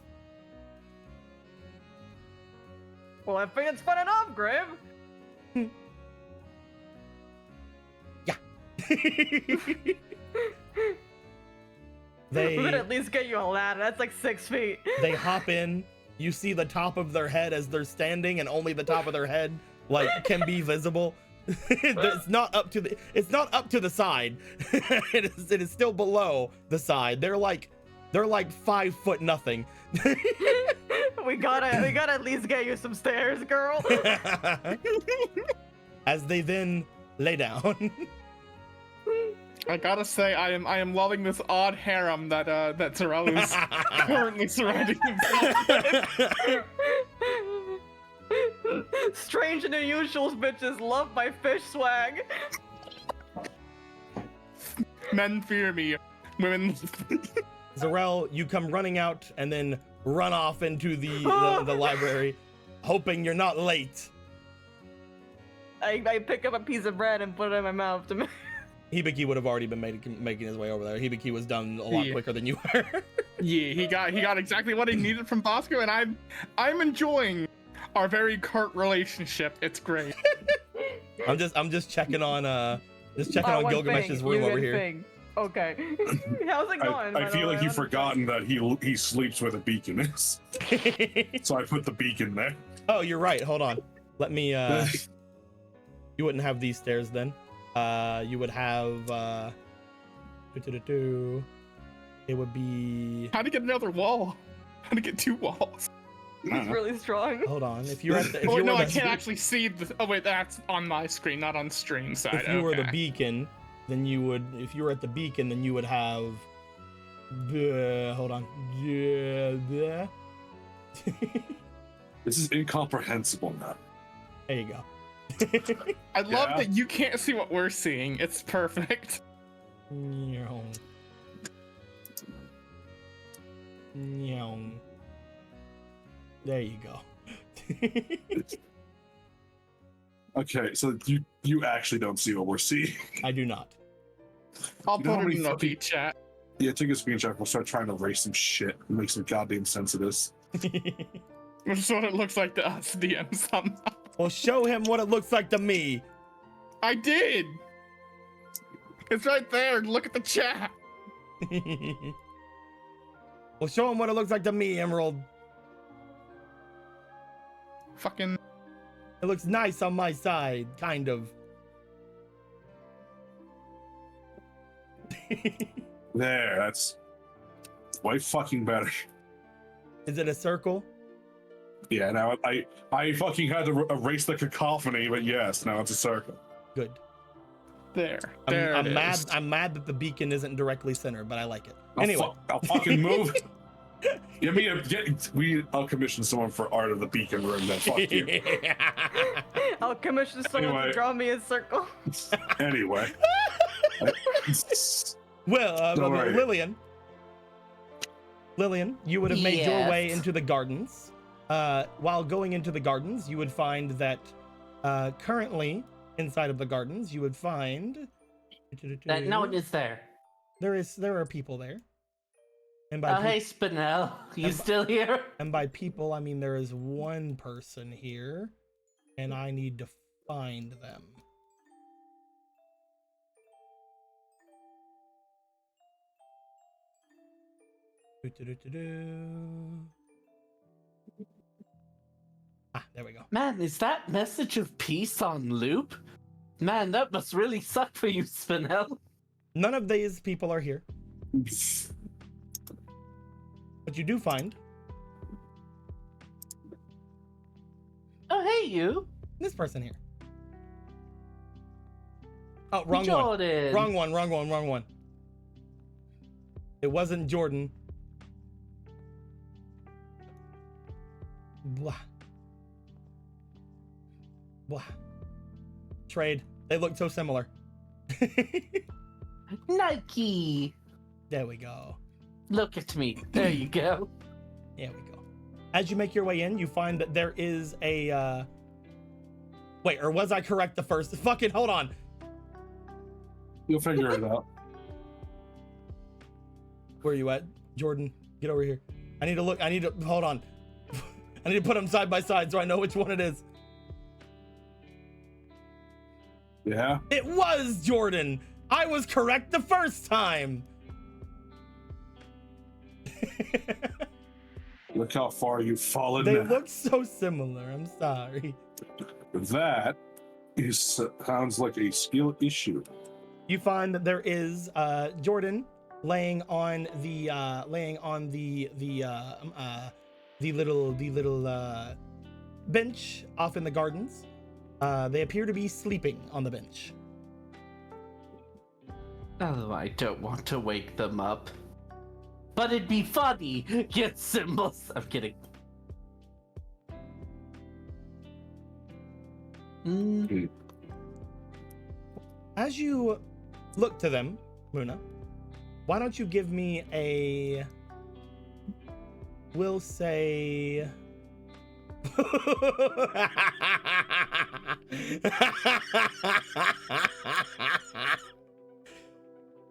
Well, I think it's fun enough, Grave.
Yeah.
We could at least get you a ladder. That's like 6 feet.
They hop in. You see the top of their head as they're standing, and only the top of their head can be visible. It's not up to the side. It is still below the side. They're like 5 foot nothing.
We gotta at least get you some stairs, girl.
As they then lay down.
I gotta say, I am loving this odd harem that Terrell is currently surrounding himself with.
Strange and unusual bitches love my fish swag.
Men fear me. Women.
Zarel, you come running out and then run off into the library, hoping you're not late.
I pick up a piece of bread and put it in my mouth to
Hibiki would have already been making his way over there. Hibiki was done a lot quicker than you were.
Yeah, he got exactly what he needed from Bosco, and I'm enjoying our very curt relationship. It's great.
I'm just checking on Gilgamesh's room over here.
Thing. Okay. How's it going?
I feel like you've forgotten that he sleeps where the beacon is. So I put the beacon there.
Oh, you're right. Hold on. Let me you wouldn't have these stairs then. You would have it would be
How to get another wall? How to get 2 walls?
He's really strong.
Hold on. If you're at the
I can't actually see the. Oh wait, that's on my screen, not on stream side.
If you were the beacon, then you would. If you were at the beacon, then you would have. Hold on.
This is incomprehensible now.
There you go.
I love that you can't see what we're seeing. It's perfect.
There you go.
Okay, so you actually don't see what we're seeing.
I do not.
I'll
You know
put
how
it in
many
the feed chat.
Yeah, take a screenshot. We'll start trying to erase some shit and make some goddamn sense of this.
Which is what it looks like to us, DM somehow.
Well, show him what it looks like to me.
I did. It's right there. Look at the chat.
Well, show him what it looks like to me, Emerald.
Fucking.
It looks nice on my side, kind of.
There, that's way fucking better.
Is it a circle?
Yeah, now I fucking had to erase the cacophony, but yes, now it's a circle.
Good.
There.
I'm mad that the beacon isn't directly centered, but I like it. Anyway,
I'll fucking move. I'll commission someone for art of the beacon room. Then fuck you.
I'll commission someone
Anyway.
to draw me a circle.
Anyway.
Well,
Don't worry.
Lillian, Lillian, you would have made your way
Yes.
into the gardens. While going into the gardens, you would find that currently inside of the gardens, you would find
That no one is there.
there are people there. And by
Oh, hey, Spinel. You
And-
still here?
and by people, I mean there is one person here, and I need to find them. Ah, there we go.
Man, is that message of peace on loop? Man, that must really suck for you, Spinel.
None of these people are here, but you do find
Oh, hey, you.
this person here. Oh, wrong one.
Jordan.
Wrong one. It wasn't Jordan. Blah. Blah. Trade. They look so similar.
Nike.
There we go.
Look at me. There you go.
There we go. As you make your way in, you find that there is a wait, or was I correct the first? Fucking hold on.
You'll figure it out.
Where are you at? Jordan, get over here. I need to look. I need to hold on. I need to put them side by side so I know which one it is.
Yeah.
It was Jordan. I was correct the first time.
Look how far you've fallen
They
now.
look so similar. I'm sorry.
That sounds like a skill issue.
You find that there is Jordan laying on the little bench off in the gardens. They appear to be sleeping on the bench.
Oh, I don't want to wake them up. But it'd be funny. Get symbols. I'm kidding.
As you look to them, Luna, why don't you give me a, we'll say,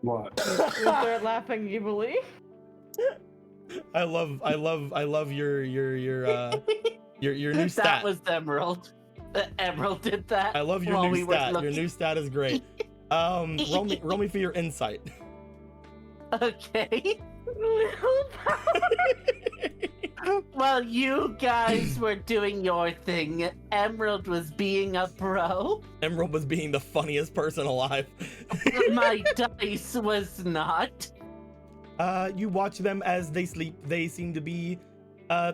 What?
You start laughing evilly.
I love your new stat.
That was Emerald. Emerald did that.
I love your
while
new
we were
stat. Your
looking.
new stat is great. Roll me for your insight.
Okay. While you guys were doing your thing, Emerald was being a bro.
Emerald was being the funniest person alive.
My dice was not.
You watch them as they sleep. They seem to be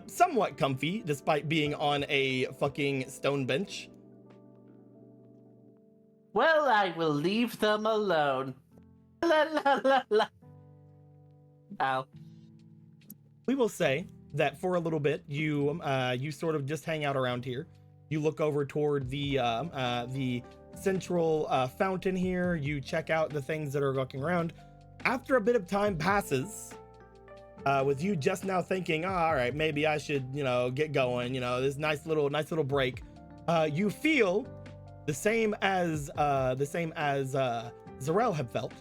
somewhat comfy, despite being on a fucking stone bench.
Well, I will leave them alone. La la la la. Ow.
We will say that for a little bit, you sort of just hang out around here. You look over toward the central fountain here. You check out the things that are looking around. After a bit of time passes, with you just now thinking, oh, all right, maybe I should, get going. This nice little break. You feel the same as Zarel had felt.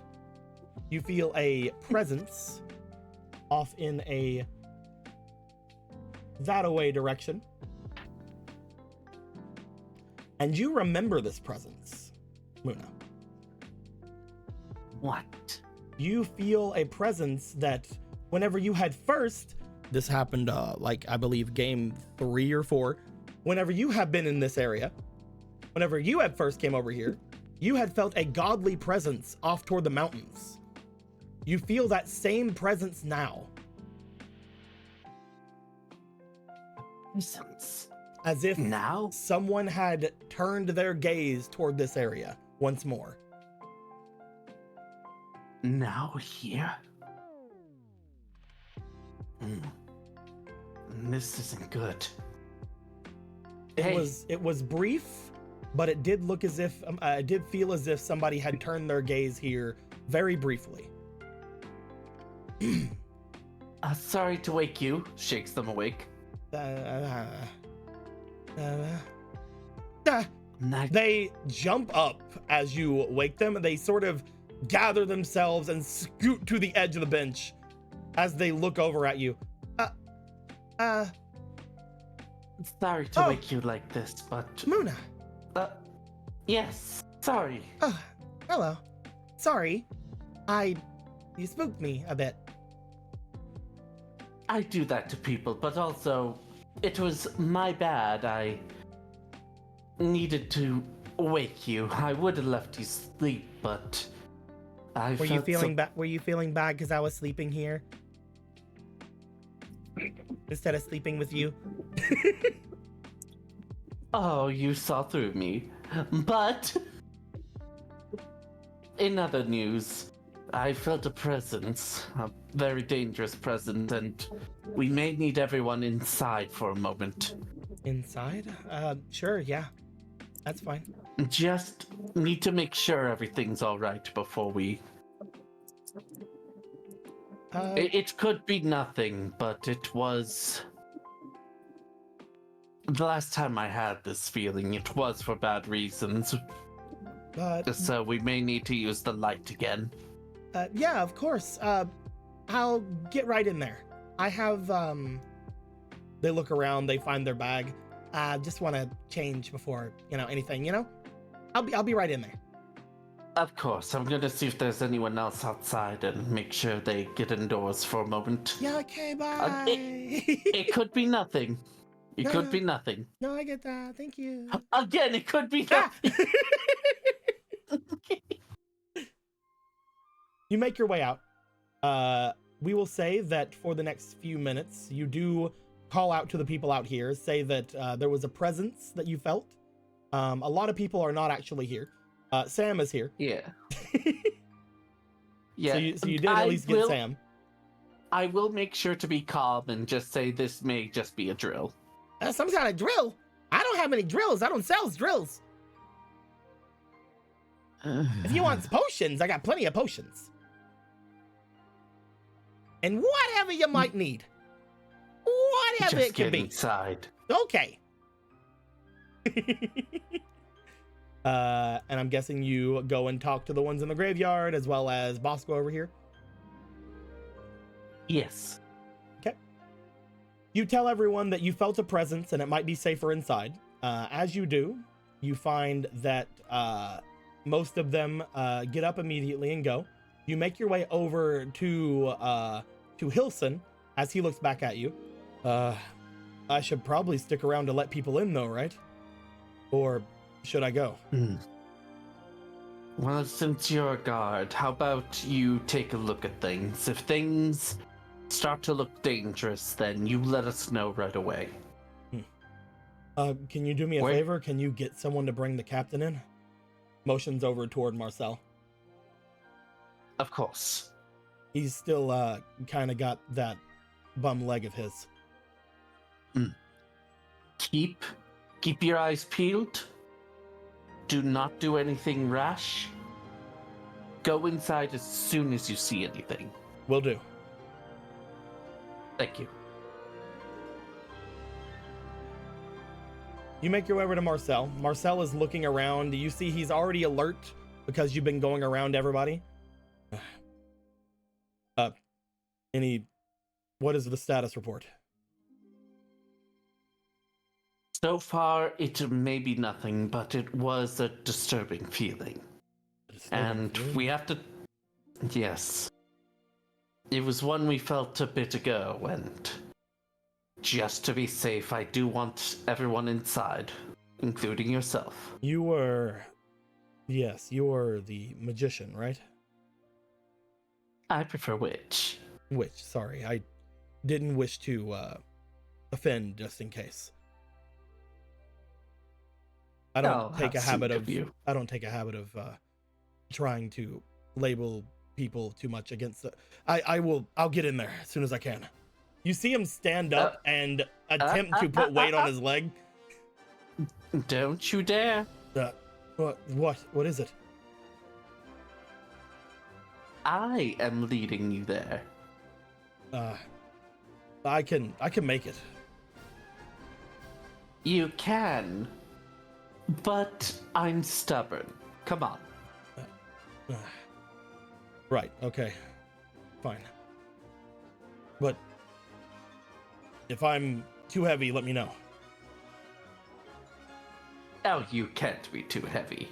You feel a presence off in a that-a-way direction. And you remember this presence, Muna.
What?
You feel a presence that whenever you had first, this happened I believe game 3 or 4, whenever you have been in this area, whenever you had first came over here, you had felt a godly presence off toward the mountains. You feel that same presence now.
Presence.
As if
Now?
someone had turned their gaze toward this area once more.
Now here? This isn't good.
It was brief, but it did look as if it did feel as if somebody had turned their gaze here very briefly.
Sorry to wake you. Shakes them awake. Nice.
They jump up as you wake them. They sort of gather themselves and scoot to the edge of the bench as they look over at you.
Sorry to wake you like this, but...
Muna.
Yes. Sorry.
Hello. Sorry. You spooked me a bit.
I do that to people, but also, it was my bad. I needed to wake you. I would have left you sleep, but I
Were you feeling bad? Were you feeling bad because I was sleeping here instead of sleeping with you?
Oh, you saw through me. But in other news, I felt a presence, a very dangerous presence, and we may need everyone inside for a moment.
Inside? Sure, yeah. That's fine.
Just need to make sure everything's all right before we... It could be nothing, but it was... The last time I had this feeling, it was for bad reasons.
But
So we may need to use the light again.
yeah, of course. I'll get right in there. I have they look around, they find their bag. Just want to change before, anything, I'll be right in there.
Of course, I'm gonna see if there's anyone else outside and make sure they get indoors for a moment.
Yeah, okay, bye.
It could be nothing. It could be nothing.
No, I get that. Thank you.
Again, it could be
Ah!
nothing.
You make your way out. We will say that for the next few minutes, you do call out to the people out here, say that there was a presence that you felt. A lot of people are not actually here. Sam is here.
Yeah. Yeah.
So you did at least get Sam.
I will make sure to be calm and just say this may just be a drill.
Some kind of drill? I don't have any drills. I don't sell drills. If you want potions, I got plenty of potions. And whatever you might need. Whatever
Just
it can
get
be.
inside.
Okay. And I'm guessing you go and talk to the ones in the graveyard as well as Bosco over here.
Yes.
Okay. You tell everyone that you felt a presence and it might be safer inside. As you do, you find that most of them get up immediately and go. You make your way over to Hilson as he looks back at you. I should probably stick around to let people in though, right? Or should I go?
Well, since you're a guard, how about you take a look at things? If things start to look dangerous, then you let us know right away.
Can you do me a favor? Can you get someone to bring the captain in? Motions over toward Marcel.
Of course.
He's still kind of got that bum leg of his.
Keep your eyes peeled. Do not do anything rash. Go inside as soon as you see anything.
Will do.
Thank you.
You make your way over to Marcel. Marcel is looking around. You see he's already alert because you've been going around everybody. What is the status report?
So far, it may be nothing, but it was a disturbing feeling. We have to... Yes. It was one we felt a bit ago, and just to be safe, I do want everyone inside, including yourself.
You were the magician, right?
I prefer witch.
Witch, sorry. I didn't wish to offend just in case. I don't take a habit of trying to label people too much against the... I'll get in there as soon as I can. You see him stand up and attempt to put weight on his leg.
Don't you dare.
What is it?
I am leading you there.
I can make it.
You can, but I'm stubborn. Come on.
Right, okay. Fine. But if I'm too heavy, let me know.
Oh, you can't be too heavy.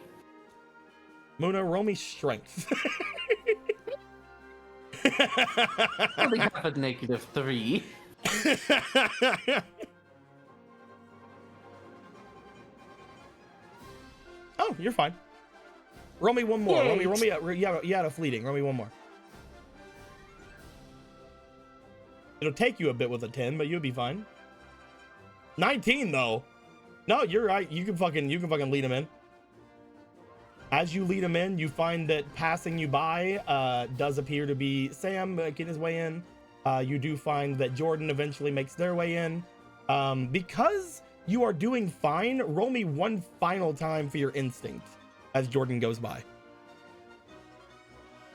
Muna, roll me strength.
I only have a -3.
Oh, you're fine. Roll me one more.
Yay.
Roll me. You had a fleeting. Roll me one more. It'll take you a bit with a 10, but you'll be fine. 19 though. No, you're right. You can fucking lead him in. As you lead him in, you find that passing you by does appear to be Sam making his way in. You do find that Jordan eventually makes their way in. Because you are doing fine, roll me one final time for your instinct as Jordan goes by.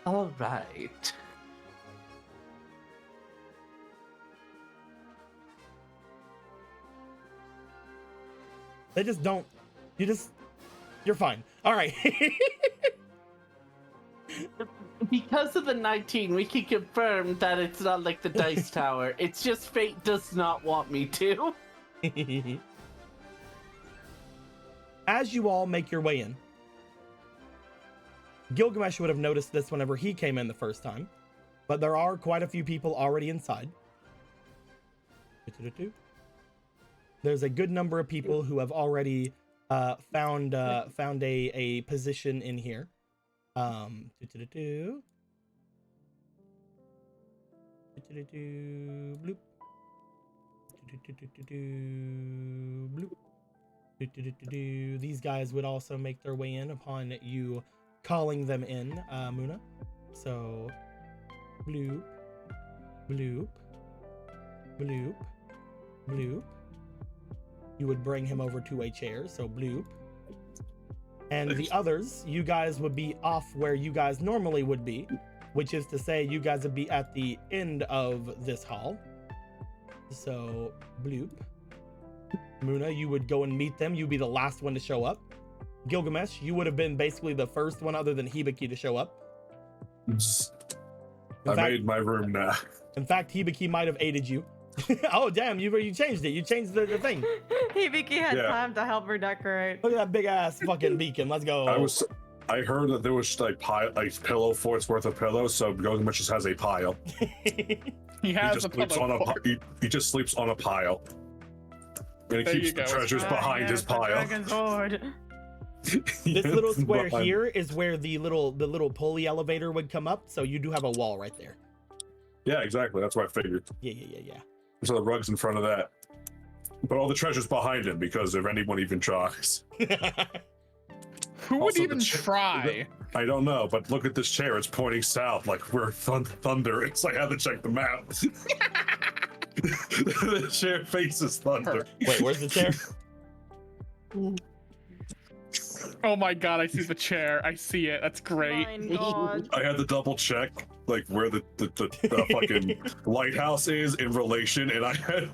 All right.
They just don't. You're fine. All right.
Because of the 19, we can confirm that it's not like the dice tower. It's just fate does not want me to.
As you all make your way in, Gilgamesh would have noticed this whenever he came in the first time, but there are quite a few people already inside. There's a good number of people who have already found a position in here. Bloop. Bloop. These guys would also make their way in upon you calling them in, Muna. So, bloop, bloop, bloop, bloop. You would bring him over to a chair, so bloop. And the others, you guys would be off where you guys normally would be, which is to say you guys would be at the end of this hall. So, bloop. Muna, you would go and meet them. You'd be the last one to show up. Gilgamesh, you would have been basically the first one other than Hibiki to show up.
Made my room now.
In fact, Hibiki might have aided you. Oh, damn, you changed it. You changed the thing.
Hibiki had time to help her decorate.
Look at that big ass fucking beacon. Let's go.
I heard that there was like pillow fort's worth of pillows, so Gilgamesh just has a pile.
He
just sleeps on a pile. And he keeps the treasures behind his pile.
Dragon's Hoard.
This little square here is where the little pulley elevator would come up, so you do have a wall right there.
Yeah, exactly. That's what I figured.
Yeah.
So the rug's in front of that. But all the treasure's behind him because if anyone even tries.
Who would
Also,
even try?
I don't know, but look at this chair. It's pointing south like we're thunder. It's like I had to check the map. The chair faces thunder.
Wait, where's the chair?
Oh my god, I see the chair. I see it. That's great.
My God.
I had to double check like where the fucking lighthouse is in relation, and I had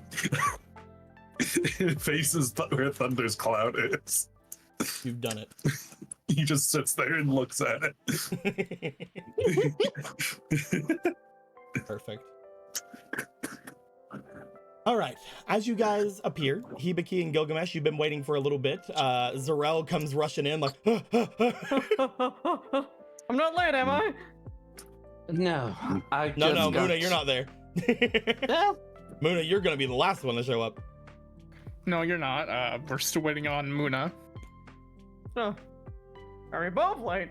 it faces where Thunder's cloud is.
You've done it.
He just sits there and looks at it.
Perfect. All right, as you guys appear, Hibiki and Gilgamesh, you've been waiting for a little bit. Zarel comes rushing in like,
I'm not late, am I?
No,
No, Muna, you're not there. Muna, you're gonna be the last one to show up.
No, you're not. We're still waiting on Muna.
Oh. Are we both late?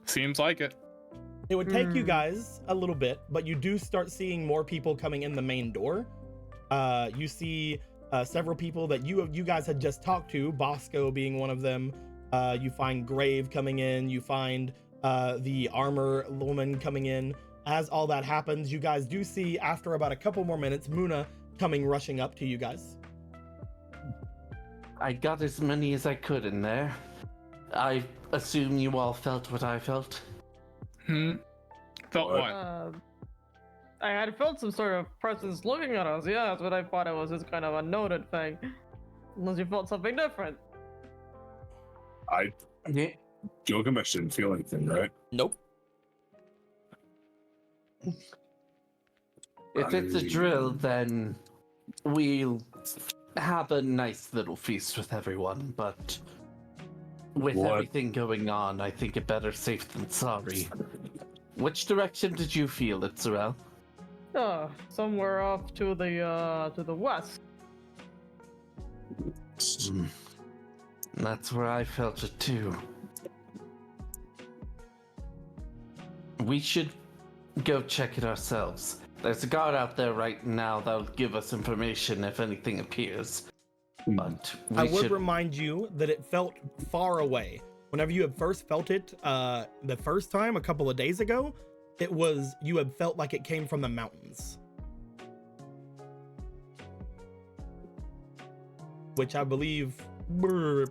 Seems like it.
It would take you guys a little bit, but you do start seeing more people coming in the main door. You see several people that you guys had just talked to, Bosco being one of them. You find Grave coming in. You find the armor woman coming in. As all that happens, you guys do see, after about a couple more minutes, Muna coming rushing up to you guys.
I got as many as I could in there. I assume you all felt what I felt.
Felt what?
I had felt some sort of presence looking at us. Yeah, that's what I thought it was. Just kind of a noted thing. Unless you felt something different.
Yeah.
Gilgamesh didn't feel anything, right?
Nope.
If it's a drill, then we'll have a nice little feast with everyone, but with
What?
everything going on, I think it better safe than sorry. Which direction did you feel it, Sorel?
Somewhere off to the west.
That's where I felt it too. We should go check it ourselves. There's a guard out there right now that'll give us information if anything appears. But
I
we
would
should...
remind you that it felt far away. Whenever you had first felt it the first time a couple of days ago, you had felt like it came from the mountains. Which I believe
Way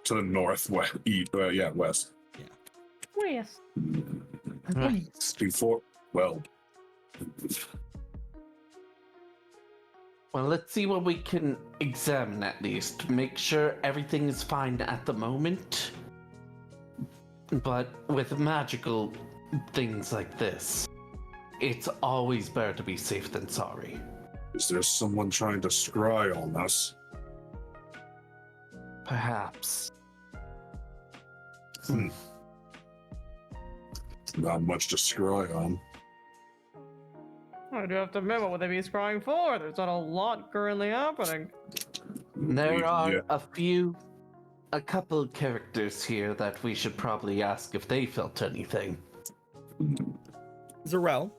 to the northwest, west.
West.
Before, well,
Well, let's see what we can examine at least. Make sure everything is fine at the moment. But with magical things like this, it's always better to be safe than sorry.
is there someone trying to scry on us?
Perhaps.
Not much to scry on.
I do have to admit, what would they be scrying for? There's not a lot currently happening.
There are
Yeah.
a couple of characters here that we should probably ask if they felt anything.
Zarel,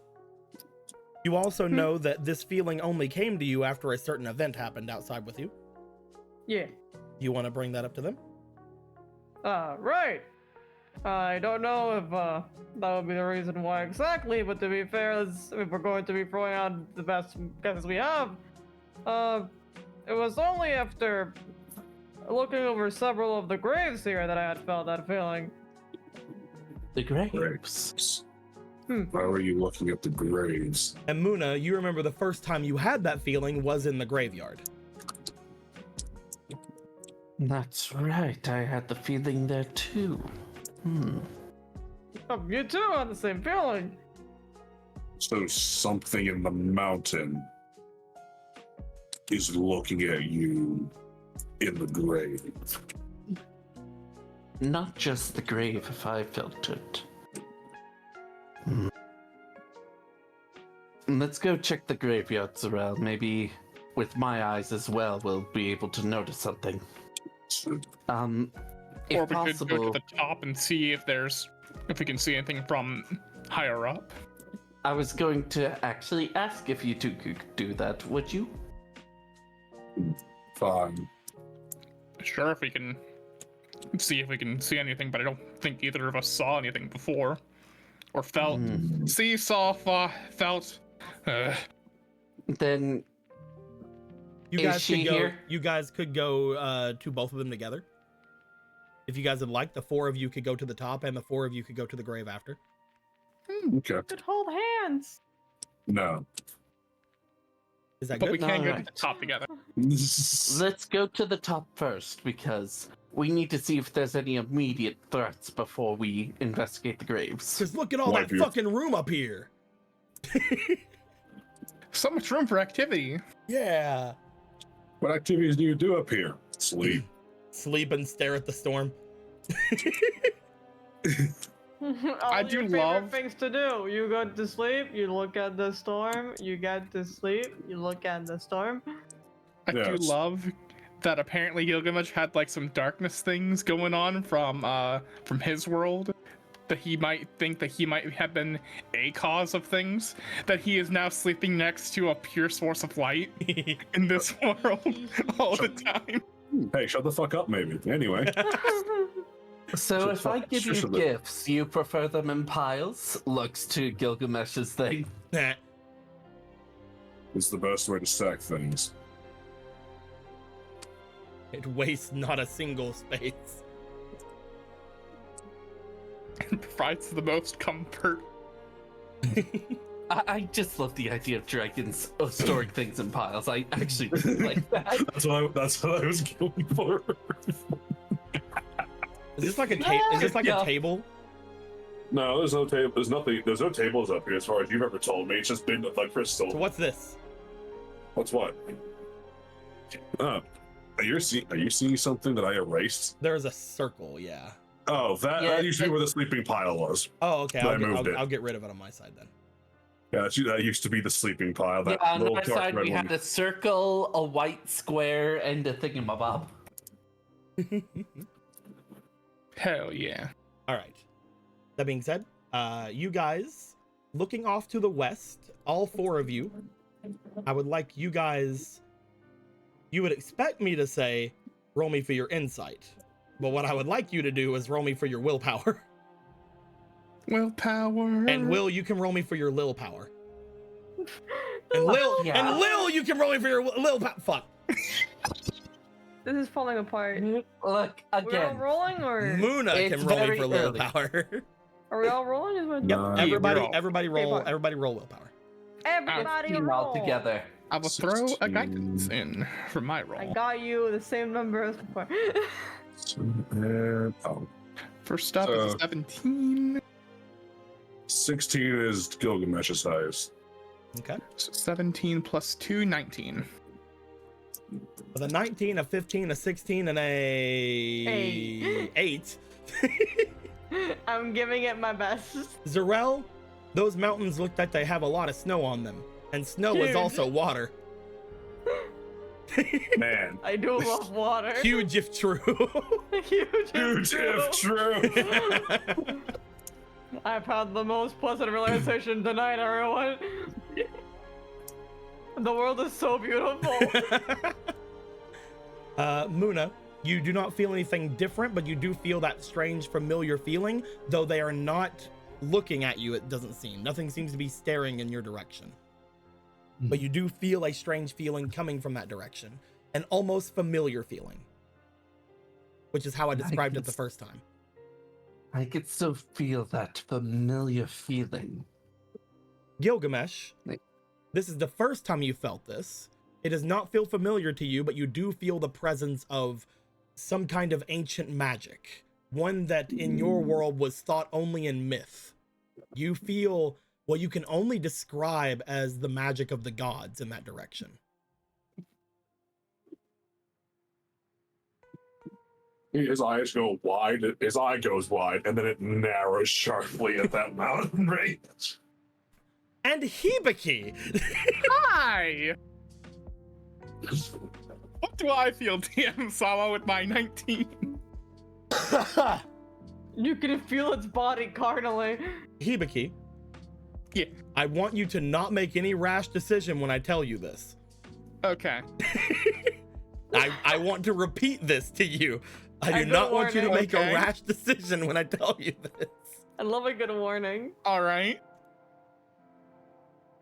you also know that this feeling only came to you after a certain event happened outside with you.
Yeah.
You want to bring that up to them?
Right. I don't know if that would be the reason why exactly, but to be fair, if we're going to be throwing out the best guesses we have, it was only after looking over several of the graves here that I had felt that feeling.
The graves.
Why were you looking at the graves?
And Muna, you remember the first time you had that feeling was in the graveyard.
That's right, I had the feeling there too.
You too had the same feeling.
So something in the mountain is looking at you in the grave.
Not just the grave, if I felt it. Let's go check the graveyards around. Maybe with my eyes as well, we'll be able to notice something. If
Or we
possible,
could go to the top and see if we can see anything from higher up.
I was going to actually ask if you two could do that. Would you?
Fine.
Sure, if we can see anything, but I don't think either of us saw anything before. Or felt. Felt.
Then
You
Is
guys
she
could go.
here?
You guys could go to both of them together. If you guys would like, the four of you could go to the top, and the four of you could go to the grave after.
Okay.
Could hold hands.
No.
Is that
But
good?
we can't go to
Alright.
the top together.
let's go to the top first, because we need to see if there's any immediate threats before we investigate the graves.
Because look at all
Like
that
you-
fucking room up here.
So much room for activity.
Yeah.
What activities do you do up here? Sleep.
Sleep and stare at the storm.
I
All
do
your favorite
love-
things to do. You go to sleep, you look at the storm, you get to sleep, you look at the storm.
I do
Yes.
love that apparently Gilgamesh had like some darkness things going on from his world. That he might think that he might have been a cause of things. That he is now sleeping next to a pure source of light in this world all the time.
Hey, shut the fuck up, maybe. Anyway.
So
Sure,
if I give you
sure.
gifts, you prefer them in piles? Looks to Gilgamesh's thing.
Nah.
It's the best way to stack things.
It wastes not a single space.
And provides the most comfort.
I just love the idea of dragons storing things in piles. I actually really like that.
That's what I was going for.
Is this like a Is this like a table?
No, there's no table. There's nothing. There's no tables up here, as far as you've ever told me. It's just been like crystal.
So what's this?
What's what? Are you seeing something that I erased?
There's a circle, yeah.
Oh, that used to be where the sleeping pile was.
Oh, okay.
I moved it.
I'll get rid of it on my side then.
Yeah, that used to be the sleeping pile. That
on
little
our
dark
side,
red
we
one.
had a circle, a white square, and a thingamabob.
Hell yeah.
All right. That being said, you guys looking off to the west, all four of you, I would like you guys, you would expect me to say, roll me for your insight. But what I would like you to do is roll me for your willpower.
Willpower.
And Will, you can roll me for your Lil power. And Lil, and Lil, you can roll me for your Lil power. Fuck.
This is falling apart.
Look,
We're all
again.
rolling, or
Muna
It's
can roll me
very
for Lil
early.
power.
are we all rolling? Is what-
No.
Everybody roll willpower.
Everybody
Team
roll
all together.
I will throw a guidance in for my roll.
I got you the same number as before.
First up is 17.
16 is Gilgamesh's highest.
Okay.
So 17 plus 2, 19.
With a 19, a 15, a 16, and a 8.
I'm giving it my best.
Zarel, those mountains look like they have a lot of snow on them. And snow is
Huge.
also water.
Man.
I do love water.
Huge if true.
Huge
if true.
I've had the most pleasant realization tonight, everyone. The world is so beautiful.
Muna, you do not feel anything different, but you do feel that strange familiar feeling, though they are not looking at you, it doesn't seem. Nothing seems to be staring in your direction. But you do feel a strange feeling coming from that direction. An almost familiar feeling. Which is how I described it the first time.
I could still feel that familiar feeling.
Gilgamesh,
Wait.
this is the first time you felt this. It does not feel familiar to you, but you do feel the presence of some kind of ancient magic. One that in your world was thought only in myth. You feel what you can only describe as the magic of the gods in that direction.
His eyes go wide, his eye goes wide, and then it narrows sharply at that mountain range.
And Hibiki!
Hi! What do I feel, DM Sama, with my 19?
You can feel its body carnally.
Hibiki.
Yeah.
I want you to not make any rash decision when I tell you this.
Okay.
I want to repeat this to you. I do
good
not want you to
warning.
make a
Okay.
rash decision when I tell you this.
I love a good warning.
All right.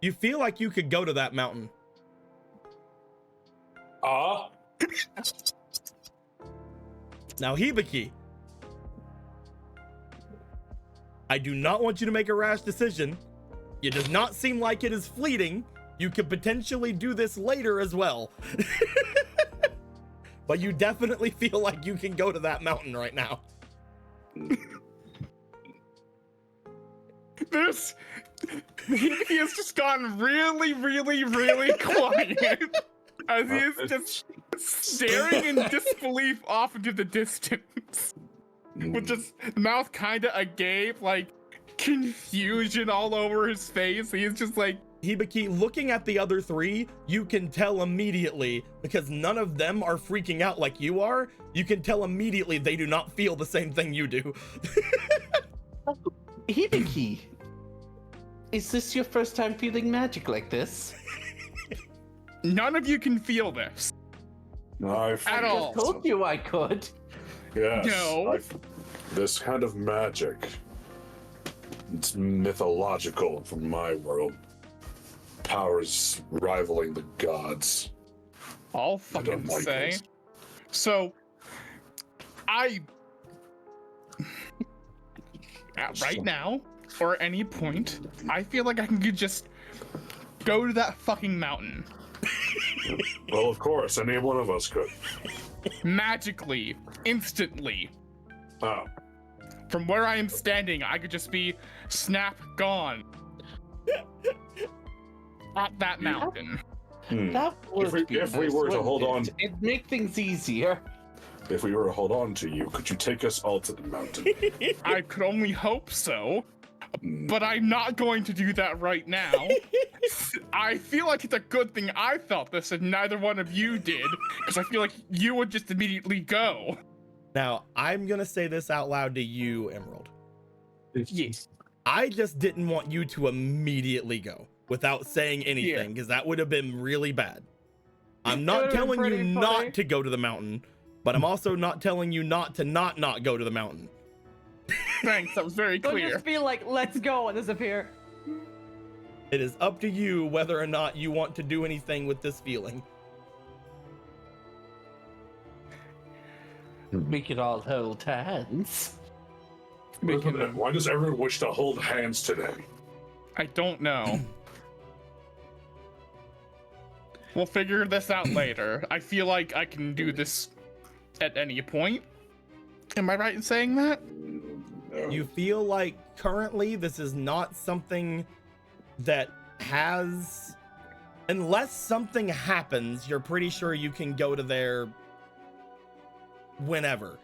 You feel like you could go to that mountain. Now, Hibiki, I do not want you to make a rash decision. It does not seem like it is fleeting. You could potentially do this later as well. But you definitely feel like you can go to that mountain right now.
He has just gotten really, really, really quiet as he is just staring in disbelief off into the distance, with just mouth kind of agape, like confusion all over his face. He's just like,
Hibiki, looking at the other three, you can tell immediately, because none of them are freaking out like you are, you can tell immediately they do not feel the same thing you do.
Hibiki, is this your first time feeling magic like this?
none of you can feel this. At all.
I told you I could.
Yes.
No.
This kind of magic, it's mythological from my world. Powers rivaling the gods.
I'll
I don't
fucking
like
say.
this.
So, right now, or at any point, I feel like I can just Go to that fucking mountain.
Well, of course, any one of us could.
Magically, instantly.
Oh.
From where I am standing, I could just be snap gone. At that mountain.
That would be
if we
nice,
were to
wouldn't
hold
it?
on-
It'd make things easier.
If we were to hold on to you, could you take us all to the mountain?
I could only hope so, but I'm not going to do that right now. I feel like it's a good thing I felt this and neither one of you did, because I feel like you would just immediately go.
Now, I'm gonna say this out loud to you, Emerald.
Yes.
I just didn't want you to immediately go without saying anything, because that would have been really bad. I'm not telling you
pretty funny.
not to go to the mountain, but I'm also not telling you not to not go to the mountain.
Thanks, that was very
Don't
clear.
just be like, let's go and disappear.
It is up to you whether or not you want to do anything with this feeling.
We could all hold hands.
Why does everyone wish to hold hands today?
I don't know. We'll figure this out later. I feel like I can do this at any point. Am I right in saying that?
You feel like currently this is not something that has, unless something happens, you're pretty sure you can go to there whenever.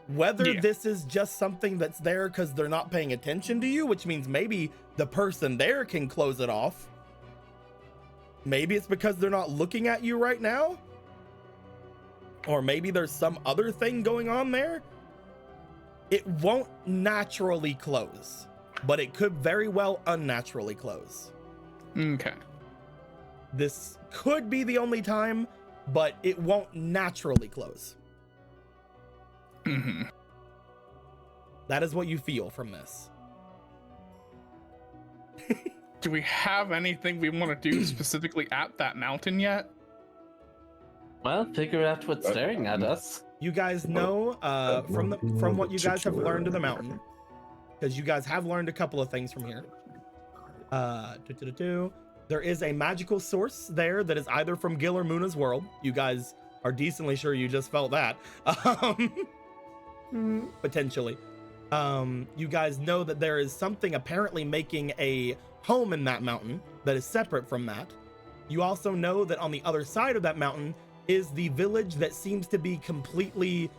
Whether this is just something that's there because they're not paying attention to you, which means maybe the person there can close it off. Maybe it's because they're not looking at you right now. Or maybe there's some other thing going on there. It won't naturally close, but it could very well unnaturally close.
Okay.
This could be the only time, but it won't naturally close.
Mm-hmm.
That is what you feel from this.
Do we have anything we want to do specifically at that mountain yet?
Well, figure out what's staring at us.
You guys know from what you guys have learned in the mountain, because you guys have learned a couple of things from here. There is a magical source there that is either from Gil or Muna's world. You guys are decently sure you just felt that. Potentially. You guys know that there is something apparently making a home in that mountain that is separate from that. You also know that on the other side of that mountain is the village that seems to be completely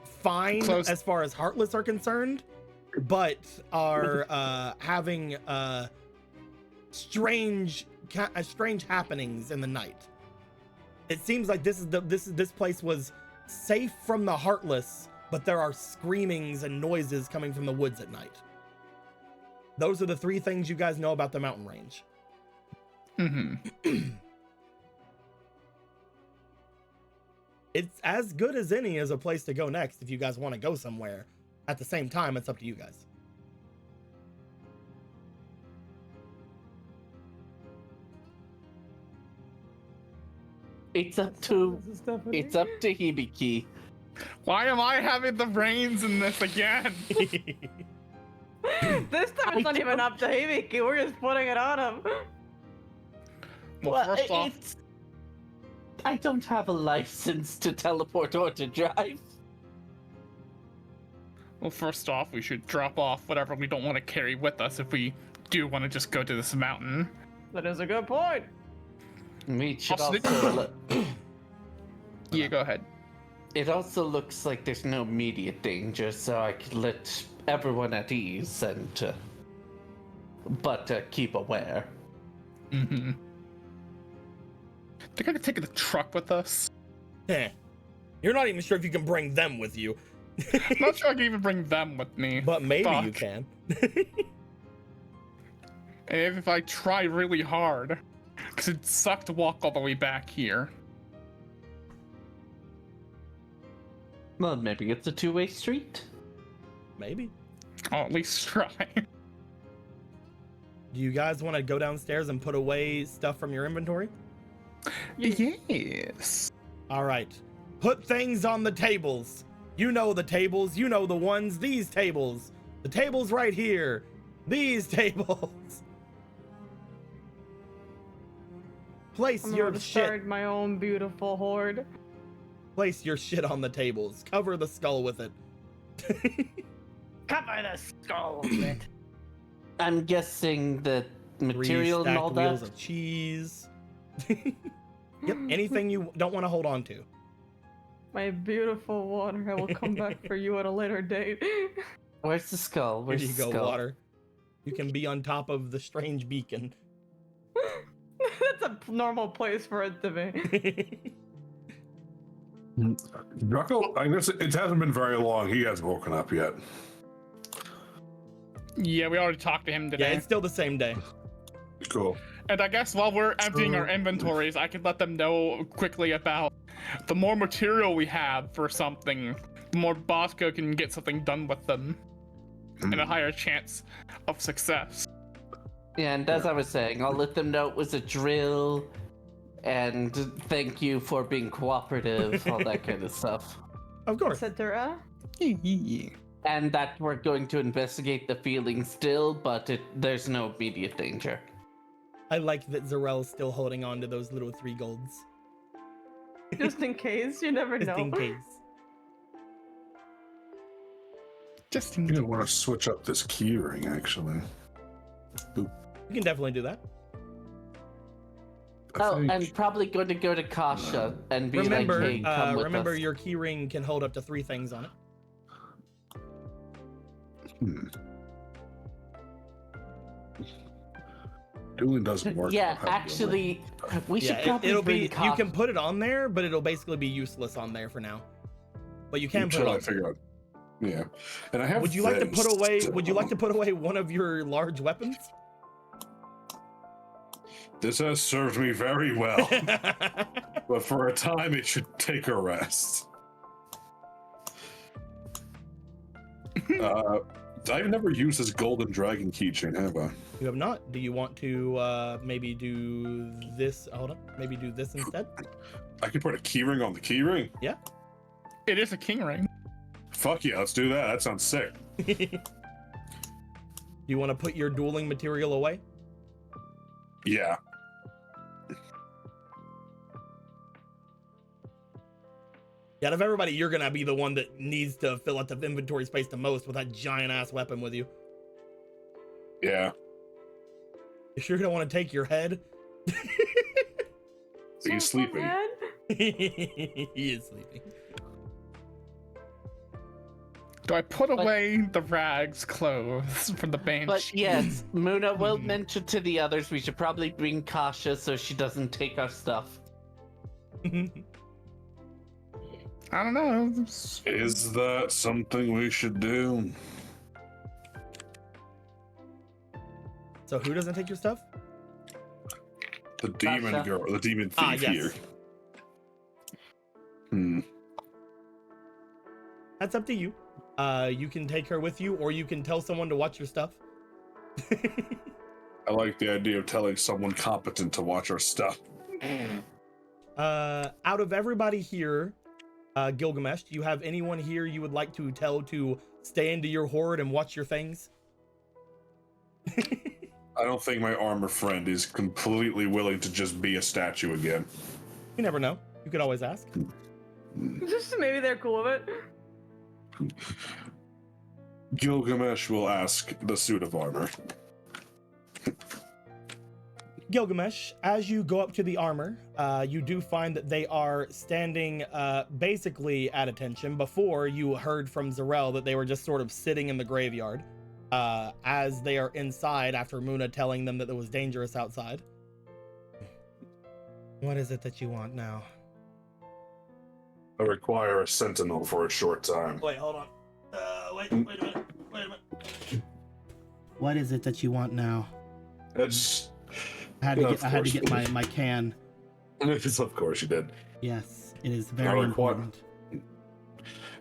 fine
Close.
as far as Heartless are concerned, but are having strange happenings in the night. It seems like this place was safe from the Heartless, but there are screamings and noises coming from the woods at night. Those are the three things you guys know about the mountain range.
Mm-hmm.
It's as good as any as a place to go next if you guys want to go somewhere. At the same time, it's up to you guys.
It's up to Hibiki.
Why am I having the reins in this again?
This time it's not even up to Hibiki, we're just putting it on him.
Well, first off,
I don't have a license to teleport or to drive.
we should drop off whatever we don't want to carry with us if we do want to just go to this mountain.
That is a good point.
We should
Also,
also
Yeah, go ahead.
It also looks like there's no immediate danger, so I could let everyone at ease and but keep aware.
Mm-hmm. Think I could take the truck with us?
You're not even sure if you can bring them with you.
I'm not sure I can even bring them with me.
But maybe
Fuck.
you can.
And if I try really hard, because it'd suck to walk all the way back here.
Well, maybe it's a two-way street.
Maybe.
I'll at least try.
Do you guys want to go downstairs and put away stuff from your inventory?
Yes.
All right. Put things on the tables. You know the tables. You know the ones. These tables. The table's right here. These tables. Place
I'm
your
about to
shit.
start my own beautiful horde.
Place your shit on the tables. Cover the skull with it.
Cover the skull with it.
I'm guessing the material
Three
and all
stacked wheels
that.
of cheese. Yep, anything you don't want to hold on to.
My beautiful water. I will come back for you at a later date.
Where's the skull? Where's
Here you
the
go,
skull?
water. You can be on top of the strange beacon.
That's a normal place for it to be.
Draco, I guess it hasn't been very long. He hasn't woken up yet.
Yeah, we already talked to him
Yeah,
today.
it's still the same day.
Cool.
And I guess while we're emptying our inventories, I could let them know quickly about the more material we have for something, the more Bosco can get something done with them, and a higher chance of success.
Yeah, and as I was saying, I'll let them know it was a drill, and thank you for being cooperative, all that kind of stuff.
Of course.
Etc.
And that we're going to investigate the feeling still, but there's no immediate danger.
I like that Zarel's still holding on to those little 3 golds.
Just in case, you never
Just
know.
in case.
Just
You don't want to switch up this key ring, actually.
You can definitely do that.
I'm probably going to go to Kasha and be
Remember,
like, hey, come with
remember
us.
your key ring can hold up to 3 things on it.
Dueling doesn't work.
Yeah,
without having a
actually, we should probably
it'll
bring
be.
Kasha.
You can put it on there, but it'll basically be useless on there for now. But you can put it
Until
on.
I figure out. Yeah, and I have.
Would you like to
this,
put away?
so-
Would you like to put away one of your large weapons?
This has served me very well, but for a time it should take a rest. I've never used this golden dragon keychain, have I?
You have not. Do you want to maybe do this? Hold on. Maybe do this instead.
I could put a keyring on the keyring.
Yeah.
it is a king ring.
Fuck yeah, let's do that. That sounds sick.
Do you want to put your dueling material away?
Yeah.
Out of everybody, you're gonna be the one that needs to fill out the inventory space the most with that giant ass weapon with you.
Yeah.
You sure don't want to take your head?
He's sleeping.
He is sleeping.
Do I put away the rags clothes from the bench?
But yes, Muna will mention to the others we should probably bring Kasha so she doesn't take our stuff.
I don't know.
Is that something we should do?
So who doesn't take your stuff?
The demon
Gotcha.
girl, the demon thief
Ah, yes.
here. Hmm.
That's up to you. You can take her with you, or you can tell someone to watch your stuff.
I like the idea of telling someone competent to watch our stuff.
Out of everybody here, Gilgamesh, do you have anyone here you would like to tell to stay into your horde and watch your things?
I don't think my armor friend is completely willing to just be a statue again.
You never know. You could always ask.
Just maybe they're cool with it.
Gilgamesh will ask the suit of armor.
Gilgamesh, as you go up to the armor, you do find that they are standing basically at attention. Before, you heard from Zarel that they were just sort of sitting in the graveyard as they are inside after Muna telling them that it was dangerous outside. What is it that you want now?
I require a sentinel for a short time.
Wait, hold on. Wait a minute. What is it that you want now?
It's...
I had
Yeah,
to
of
get
course.
my can.
Of course you did.
Yes, it is
I
very
require-
important.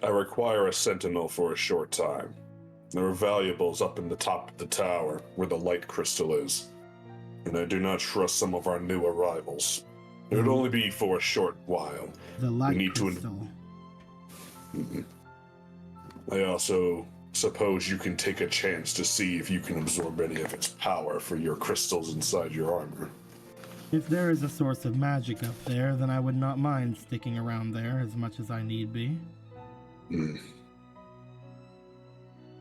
I require a sentinel for a short time. There are valuables up in the top of the tower where the light crystal is, and I do not trust some of our new arrivals. It would only be for a short while.
The light
need to-
crystal.
I also suppose you can take a chance to see if you can absorb any of its power for your crystals inside your armor.
If there is a source of magic up there, then I would not mind sticking around there as much as I need be.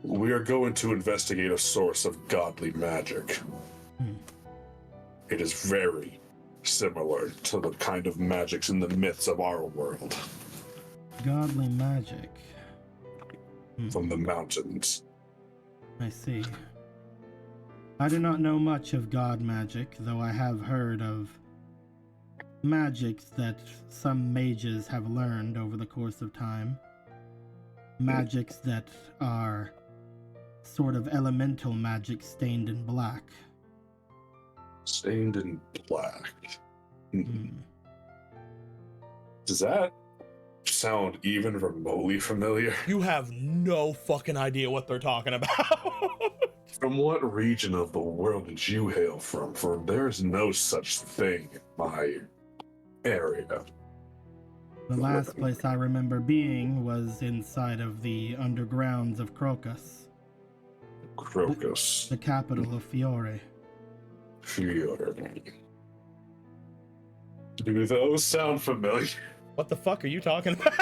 We are going to investigate a source of godly magic. It is very similar to the kind of magics in the myths of our world.
Godly magic.
From the mountains.
I see. I do not know much of god magic, though I have heard of magics that some mages have learned over the course of time. Magics that are sort of elemental magic stained in black.
Stained in black. Does that sound even remotely familiar?
You have no fucking idea what they're talking about.
From what region of the world did you hail from? For there's no such thing in my area.
The last place I remember being was inside of the undergrounds of Crocus.
Crocus.
The capital of Fiore.
Fiore. Do those sound familiar?
What the fuck are you talking about?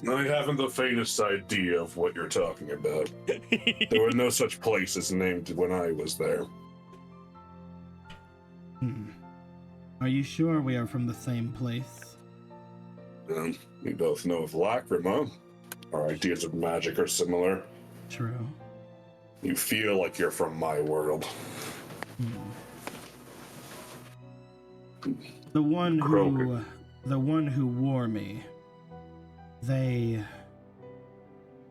I haven't the faintest idea of what you're talking about. There were no such places named when I was there.
Are you sure we are from the same place?
We both know of Lacrima. Our ideas of magic are similar.
True.
You feel like you're from my world.
The one who wore me, they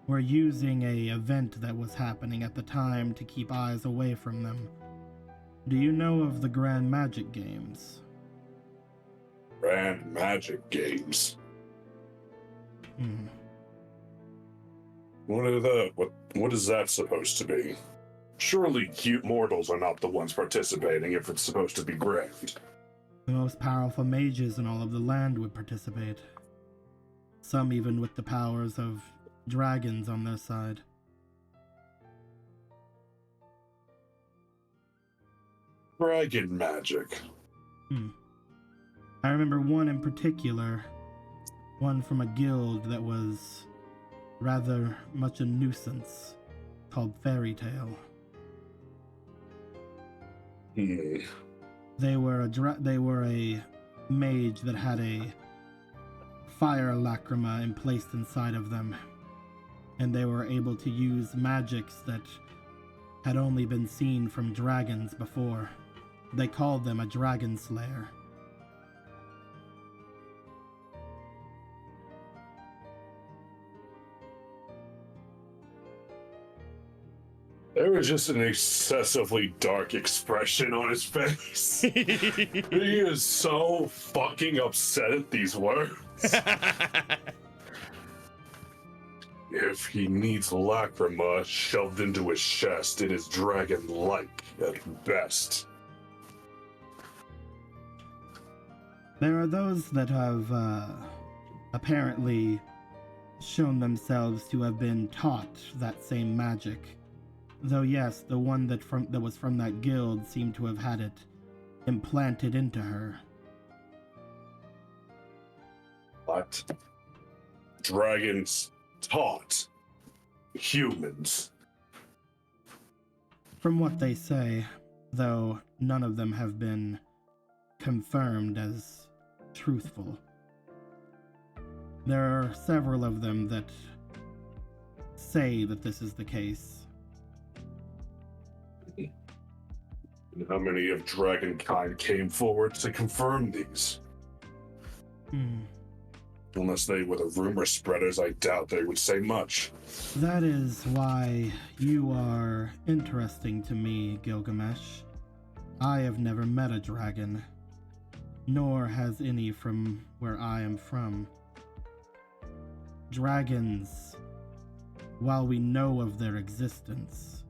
were using a event that was happening at the time to keep eyes away from them. Do you know of the Grand Magic Games?
Grand Magic Games? What is that supposed to be? Surely cute mortals are not the ones participating if it's supposed to be grand.
The most powerful mages in all of the land would participate. Some even with the powers of dragons on their side.
Dragon magic.
I remember one in particular, one from a guild that was rather much a nuisance, called Fairy Tale. They were a mage that had a fire lacrima placed inside of them, and they were able to use magics that had only been seen from dragons before. They called them a dragon slayer.
There was just an excessively dark expression on his face. He is so fucking upset at these words. If he needs lacrima shoved into his chest, it is dragon-like at best.
There are those that have apparently shown themselves to have been taught that same magic. Though yes, the one that was from that guild seemed to have had it implanted into her.
What? Dragons taught humans?
From what they say, though none of them have been confirmed as truthful. There are several of them that say that this is the case.
And how many of Dragonkind came forward to confirm these? Unless they were the rumor spreaders, I doubt they would say much.
That is why you are interesting to me, Gilgamesh. I have never met a dragon, nor has any from where I am from. Dragons, while we know of their existence,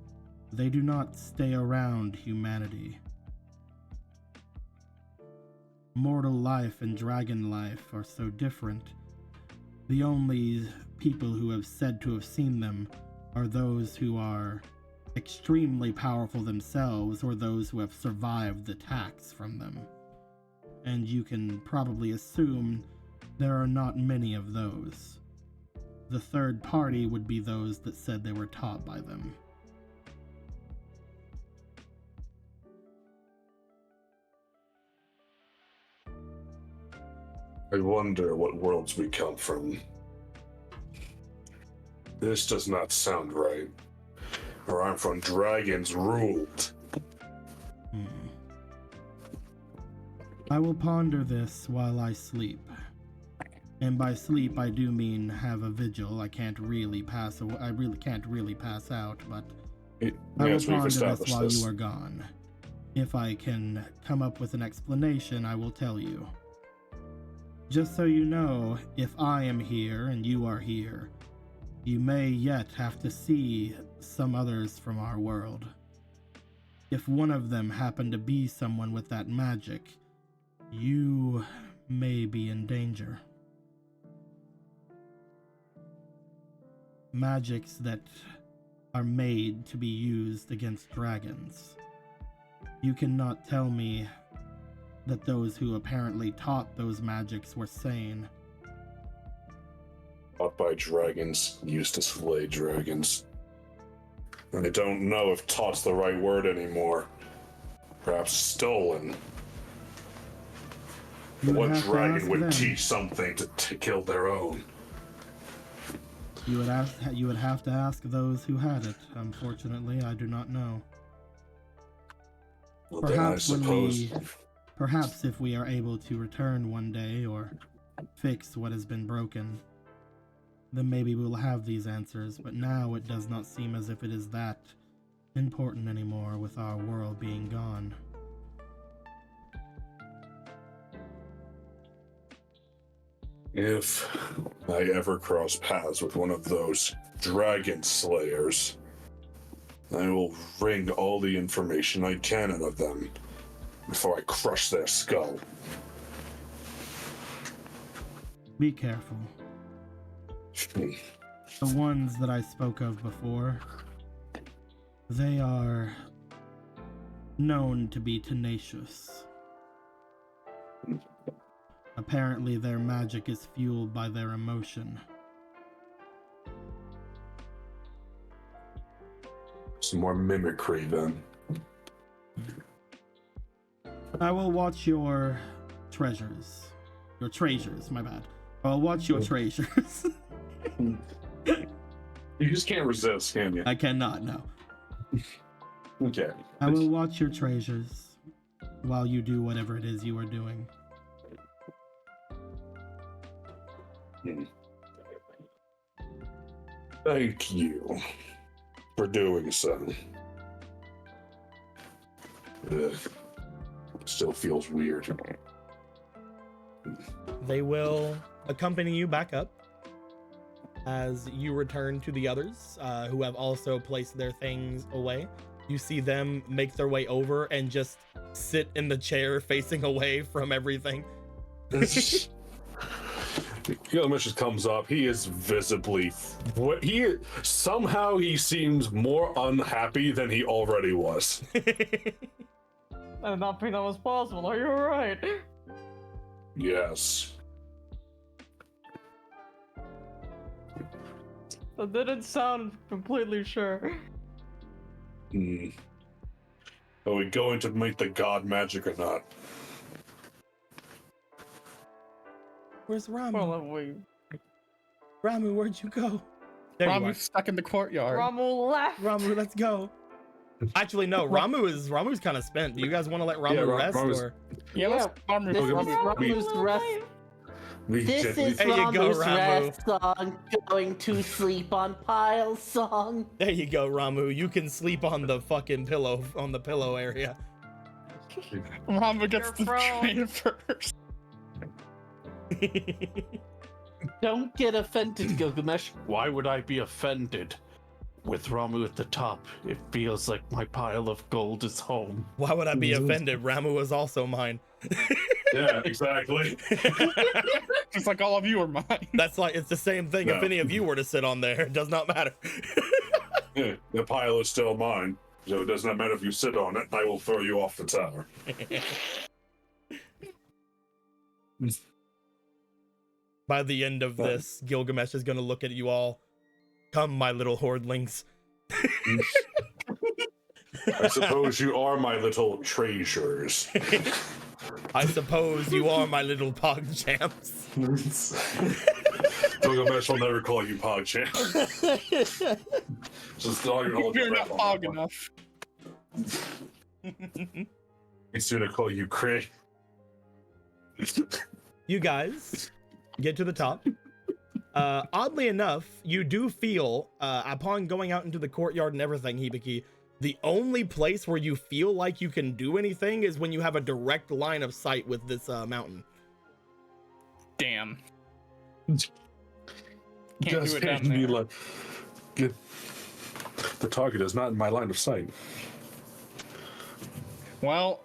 they do not stay around humanity. Mortal life and dragon life are so different. The only people who have said to have seen them
are those who are extremely powerful themselves or those who have survived attacks from them. And you can probably assume there are not many of those. The third party would be those that said they were taught by them.
I wonder what worlds we come from. This does not sound right. Or I'm from dragons ruled.
I will ponder this while I sleep. And by sleep, I do mean have a vigil. I can't really pass away. I really can't really pass out, but I will
Yes, we've
ponder this
established
while
this.
you are gone. If I can come up with an explanation, I will tell you. Just so you know, if I am here and you are here, you may yet have to see some others from our world. If one of them happened to be someone with that magic, you may be in danger. Magics that are made to be used against dragons. You cannot tell me that those who apparently taught those magics were sane.
Taught by dragons, used to slay dragons. And I don't know if taught's the right word anymore. Perhaps stolen.
You would
What
have to
dragon
ask
would
them.
teach something to kill their own?
You would have to ask those who had it. Unfortunately, I do not know.
Well, then I
Perhaps when
suppose.
perhaps if we are able to return one day or fix what has been broken, then maybe we will have these answers. But now it does not seem as if it is that important anymore with our world being gone.
If I ever cross paths with one of those dragon slayers, I will wring all the information I can out of them before I crush their skull.
Be careful. The ones that I spoke of before, they are known to be tenacious. Apparently their magic is fueled by their emotion.
Some more mimicry then.
I will watch your treasures. Your treasures, my bad. I'll watch your treasures.
You just can't resist, can you?
I cannot, no.
Okay.
I will watch your treasures while you do whatever it is you are doing.
Thank you for doing so. Ugh. Still feels weird.
They will accompany you back up as you return to the others who have also placed their things away. You see them make their way over and just sit in the chair facing away from everything.
Gilgamesh comes up. He is visibly. Somehow he seems more unhappy than he already was.
I did not think that was possible. Are you alright?
Yes.
That didn't sound completely sure.
Are we going to meet the god magic or not?
Where's Ramu?
Well, have we...
Ramu, where'd you go? There you are.
Ramu's stuck in the courtyard.
Rommel left!
Ramu, let's go. Actually, no. Ramu's kind of spent. Do you guys want to let Ramu rest
Ramu's-
or?
Yeah, let's Ramu
This
go.
is Ramu's rest. This is
There you go,
Ramu's
Ramu.
rest song, going to sleep on pile song.
There you go, Ramu. You can sleep on the fucking pillow, on the pillow area.
Ramu gets
You're
the
prone.
train first.
Don't get offended, Gilgamesh. Why would I be offended? With Ramu at the top, it feels like my pile of gold is home.
Why would I be offended? Ramu is also mine.
Yeah, exactly.
Just like all of you are mine.
That's like, it's the same thing if
No.
any of you were to sit on there. It does not matter.
The pile is still mine, so it does not matter if you sit on it. I will throw you off the tower.
By the end of this, Gilgamesh is going to look at you all. Come, my little hordlings.
I suppose you are my little treasures.
I suppose you are my little pog champs.
Gilgamesh will never call you PogChamp. Just all your knowledge.
You're not hog enough.
He's gonna call you Cray.
You guys get to the top. Oddly enough, you do feel, upon going out into the courtyard and everything, Hibiki, the only place where you feel like you can do anything is when you have a direct line of sight with this mountain.
Damn. Can't
Just
do it down
can't be
there.
like, the target is not in my line of sight.
Well,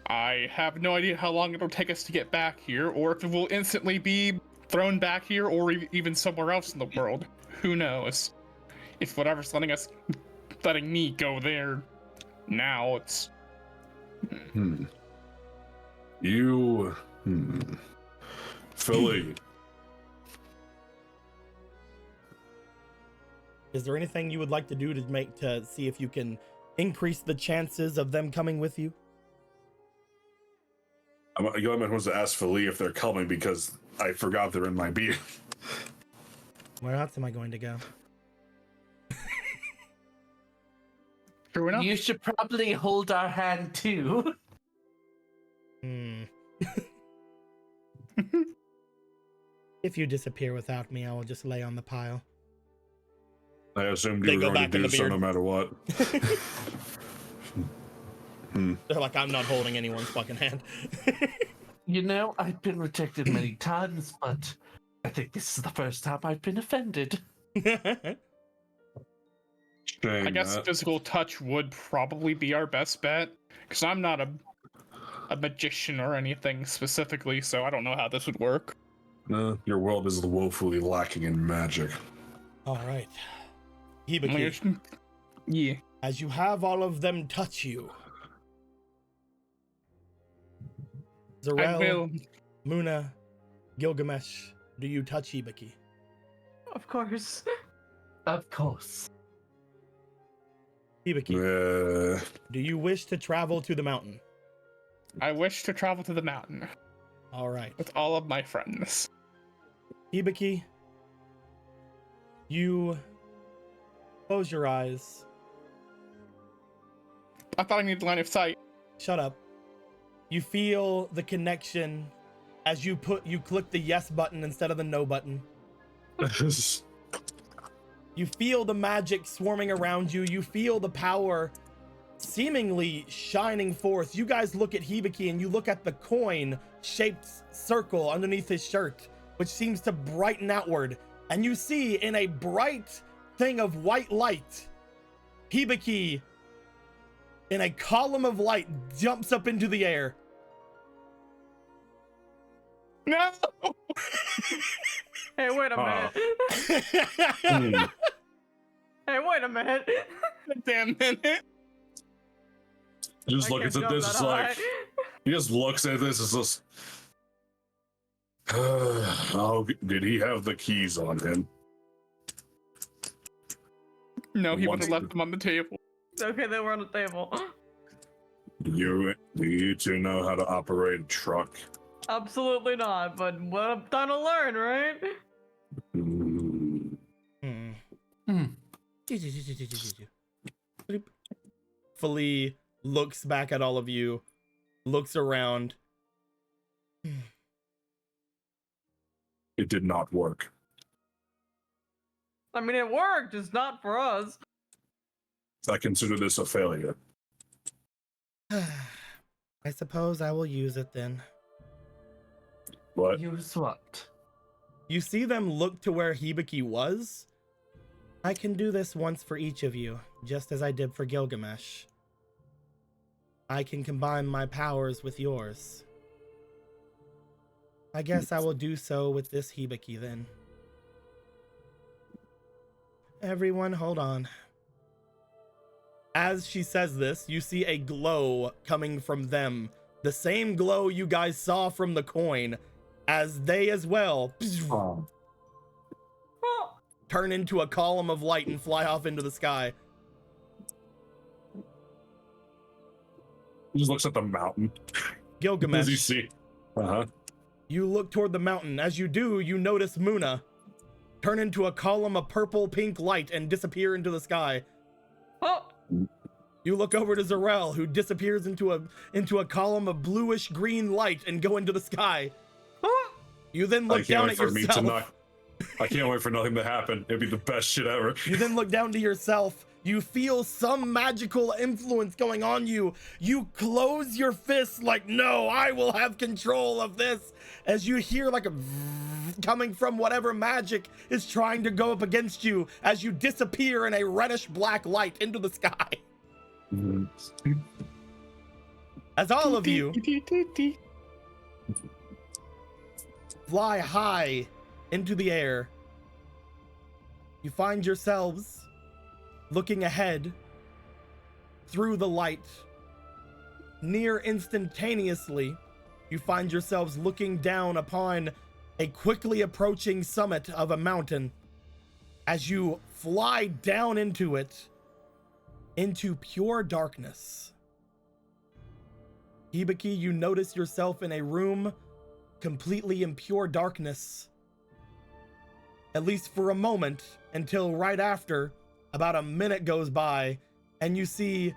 I have no idea how long it'll take us to get back here, or if it will instantly be thrown back here, or even somewhere else in the world. Who knows? If whatever's letting me go there now, it's...
Philly.
Is there anything you would like to do to see if you can increase the chances of them coming with you?
Gilgamesh wants to ask Philly if they're coming because I forgot they're in my beer.
Where else am I going to go?
True enough.
You should probably hold our hand too.
If you disappear without me, I will just lay on the pile.
I assumed
They
you were
go
going
back
to
in
do
the
so
beard.
no matter what.
They're like, I'm not holding anyone's fucking hand.
You know, I've been rejected many times, but I think this is the first time I've been offended.
I guess
That.
physical touch would probably be our best bet, because I'm not a magician or anything specifically, so I don't know how this would work.
Your world is woefully lacking in magic.
All right. Hibiki,
Yeah.
as you have all of them touch you,
I
Zarel,
will.
Muna, Gilgamesh, do you touch Hibiki?
Of course.
Of course.
Hibiki, do you wish to travel to the mountain?
I wish to travel to the mountain
All right.
with all of my friends.
Hibiki, you close your eyes.
I thought I needed line of sight.
Shut up. You feel the connection as you click the yes button instead of the no button. You feel the magic swarming around you. You feel the power seemingly shining forth. You guys look at Hibiki and you look at the coin-shaped circle underneath his shirt, which seems to brighten outward. And you see in a bright thing of white light, Hibiki, in a column of light, jumps up into the air.
No!
Hey, wait a minute. Hey, wait a minute.
Damn it.
Just
I
looking
can't
at
jump
this,
that
it's like
high.
he just looks at this. It's just, oh, did he have the keys on him?
No, he would
Once-
have left them on the table.
Okay, they were on the table.
You two know how to operate a truck.
Absolutely not, but what I'm trying to learn, right?
Flea looks back at all of you, looks around.
It did not work.
I mean, it worked, just not for us.
I consider this a failure.
I suppose I will use it then.
What?
Use what?
You see them look to where Hibiki was? I can do this once for each of you, just as I did for Gilgamesh. I can combine my powers with yours. I guess I will do so with this Hibiki then. Everyone, hold on. As she says this, you see a glow coming from them. The same glow you guys saw from the coin, as they as well turn into a column of light and fly off into the sky.
He just looks at the mountain.
Gilgamesh.
As you see.
You look toward the mountain. As you do, you notice Muna turn into a column of purple pink light and disappear into the sky.
Oh.
You look over to Zarel, who disappears into a column of bluish green light and go into the sky. You then look down at yourself.
I can't wait for nothing to happen. It'd be the best shit ever.
You then look down to yourself. You feel some magical influence going on you. You close your fists like, no, I will have control of this. As you hear like a coming from whatever magic is trying to go up against you as you disappear in a reddish black light into the sky. As all of you fly high into the air, you find yourselves looking ahead through the light. Near instantaneously, you find yourselves looking down upon a quickly approaching summit of a mountain. As you fly down into it, into pure darkness. Hibiki, you notice yourself in a room completely in pure darkness. At least for a moment, until right after, about a minute goes by, and you see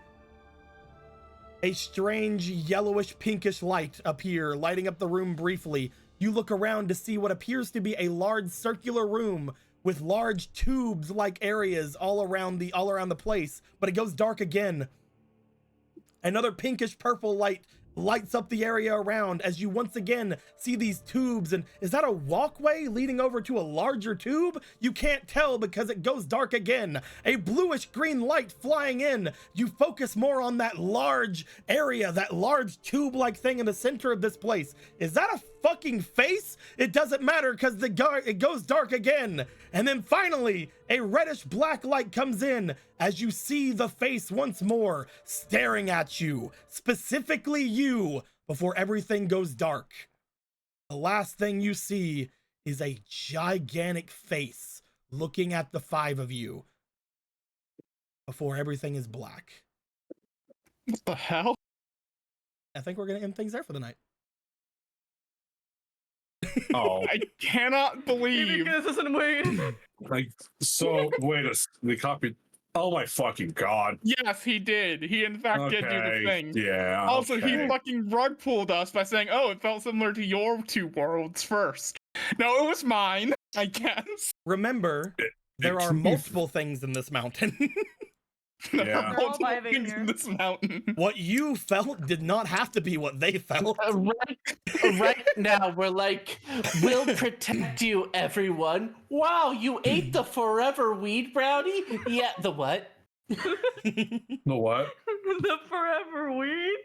a strange yellowish pinkish light appear, lighting up the room briefly. You look around to see what appears to be a large circular room with large tubes-like areas all around the place, but it goes dark again. Another pinkish purple light lights up the area around as you once again see these tubes. And is that a walkway leading over to a larger tube? You can't tell because it goes dark again. A bluish green light flying in. You focus more on that large area, that large tube-like thing in the center of this place. Is that a fucking face? It doesn't matter because it goes dark again. And then finally, a reddish black light comes in as you see the face once more staring at you, specifically you, before everything goes dark. The last thing you see is a gigantic face looking at the five of you before everything is black.
What the hell?
I think we're going to end things there for the night.
Oh,
I cannot believe.
This isn't weird.
like so. They copied. Oh my fucking god!
Yes, he did. He in fact did do the thing.
Yeah.
Also,
okay.
he fucking rug pulled us by saying, "Oh, it felt similar to your two worlds first." No, it was mine, I guess.
Remember, there are multiple things in this mountain.
Yeah.
We're all
Multiple
vibing
things
here.
in this mountain.
What you felt did not have to be what they felt.
Right now, we're like, we'll protect you, everyone. Wow, you ate the forever weed brownie? Yeah, the what?
The what?
The forever weed.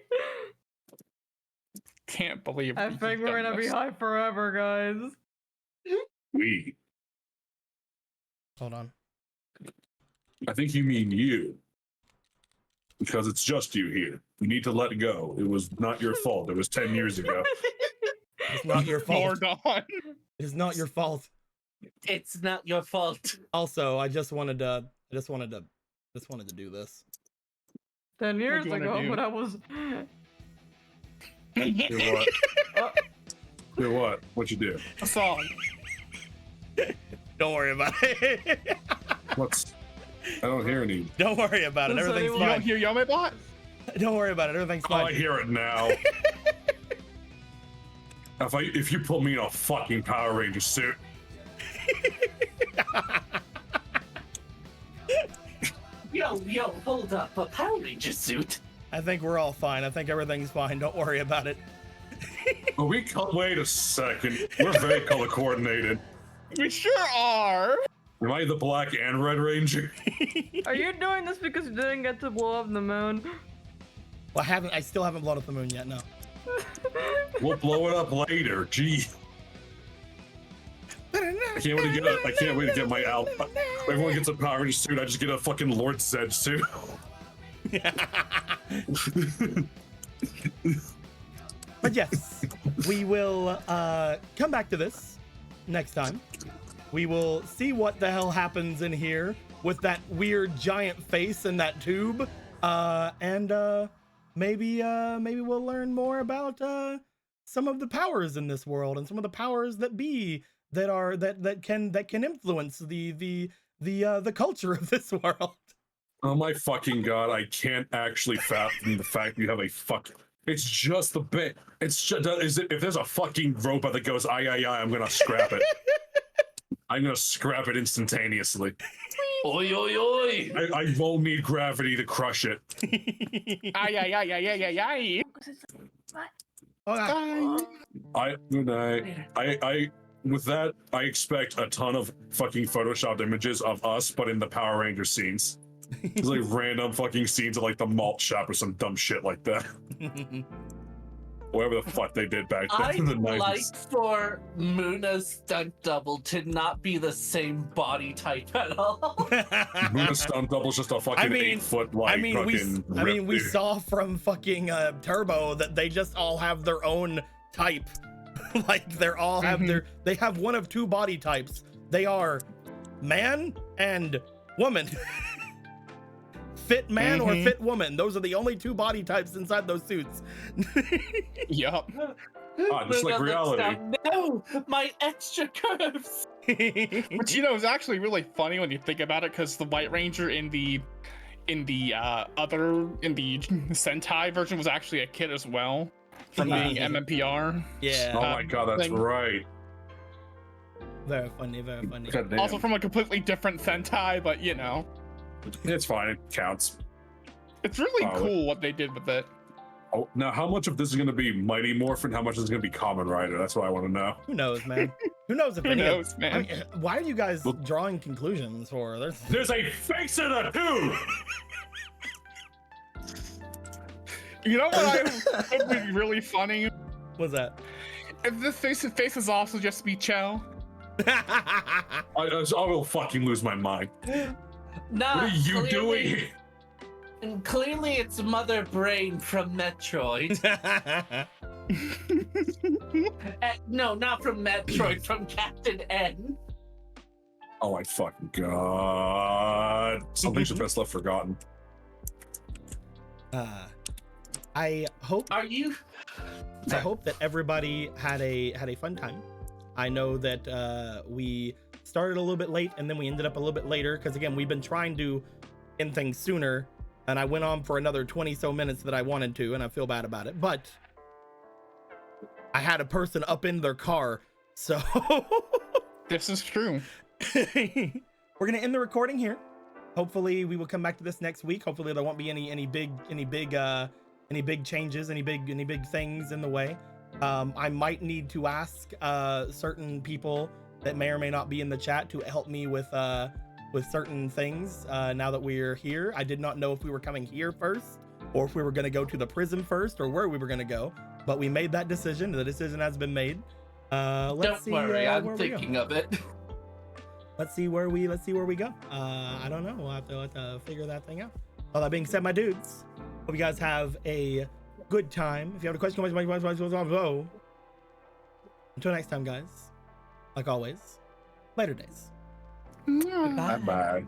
Can't believe.
I
he's
think we're
done
gonna be
this.
high forever, guys.
We.
Hold on.
I think you mean you. Because it's just you here. You need to let it go. It was not your fault. It was 10 years ago.
It's not your fault.
Lord on.
It's not your fault.
It's not your fault.
Also, I just wanted to do this.
10 years
do you wanna
ago,
do?
when I was.
Do what? Do what? What'd you do?
A song.
Don't worry about it.
What's... I don't hear any...
Don't worry about it.
Does
Everything's
anyone-
You don't
fine.
hear Yomebot?
Don't worry about it. Everything's
Oh, I
fine.
hear it now. If you put me in a fucking Power Ranger suit...
Yo, hold up. A Power Ranger suit?
I think we're all fine. I think everything's fine. Don't worry about it.
Wait a second. We're very color coordinated.
We sure are.
Am I the Black and Red Ranger?
Are you doing this because you didn't get to blow up the moon?
Well, I still haven't blown up the moon yet. No.
We'll blow it up later. Gee. I can't wait to get my out. Everyone gets a Power Ranger suit. I just get a fucking Lord Zed suit.
But yes, we will come back to this next time. We will see what the hell happens in here with that weird giant face and that tube, and maybe we'll learn more about some of the powers in this world and some of the powers that can influence the culture of this world.
Oh my fucking god! I can't actually fathom the fact you have a fucking. It's just the bit. It's just. If there's a fucking robot that goes aye aye aye, I'm gonna scrap it. I'm gonna scrap it instantaneously.
Oi, oi, oi!
I won't need gravity to crush it.
Aye, aye, aye, aye, aye, aye, aye.
With that, I expect a ton of fucking photoshopped images of us, but in the Power Ranger scenes. It's like random fucking scenes of like the malt shop or some dumb shit like that. Whatever the fuck they did back then in the 90s.
I'd like for Muna's stunt double to not be the same body type at all.
Muna's stunt double's just a fucking 8-foot like
we saw from fucking Turbo that they just all have their own type. Like they're all have they have one of two body types. They are man and woman. Fit man or fit woman. Those are the only two body types inside those suits.
Yup.
Just like reality.
No, my extra curves.
Which is actually really funny when you think about it, because the White Ranger in the Sentai version was actually a kid as well, from being MMPR.
Yeah.
Oh my god, that's right.
Very funny, very funny.
Also from a completely different Sentai, but
it's fine. It counts.
It's really cool what they did with it.
Oh, now how much of this is going to be Mighty Morphin? How much is going to be Kamen Rider? That's what I want to know.
Who knows, man? Who knows if
Who knows, man?
I mean, why are you guys drawing conclusions for this?
There's a face in a tube.
You know what would be really funny?
What's that?
If this face is also just be Cho.
I will fucking lose my mind.
Nah,
what are you doing?
And clearly it's Mother Brain from Metroid. No, not from Metroid, from Captain N.
Oh my fucking god. Some things are best left forgotten.
I hope
I
hope that everybody had a fun time. I know that we started a little bit late and then we ended up a little bit later because again we've been trying to end things sooner, and I went on for another 20 so minutes that I wanted to, and I feel bad about it, but I had a person up in their car, so
this is true.
We're gonna end the recording here. Hopefully we will come back to this next week. Hopefully there won't be any big changes, any big things in the way. I might need to ask certain people that may or may not be in the chat to help me with certain things now that we're here. I did not know if we were coming here first or if we were going to go to the prison first or where we were going to go, but we made that decision. The decision has been made.
Don't worry, I'm thinking of it.
Let's see where we go. I don't know. We'll have to figure that thing out. All that being said, my dudes, hope you guys have a good time. If you have a question, until next time, guys. Like always, later days.
Bye bye.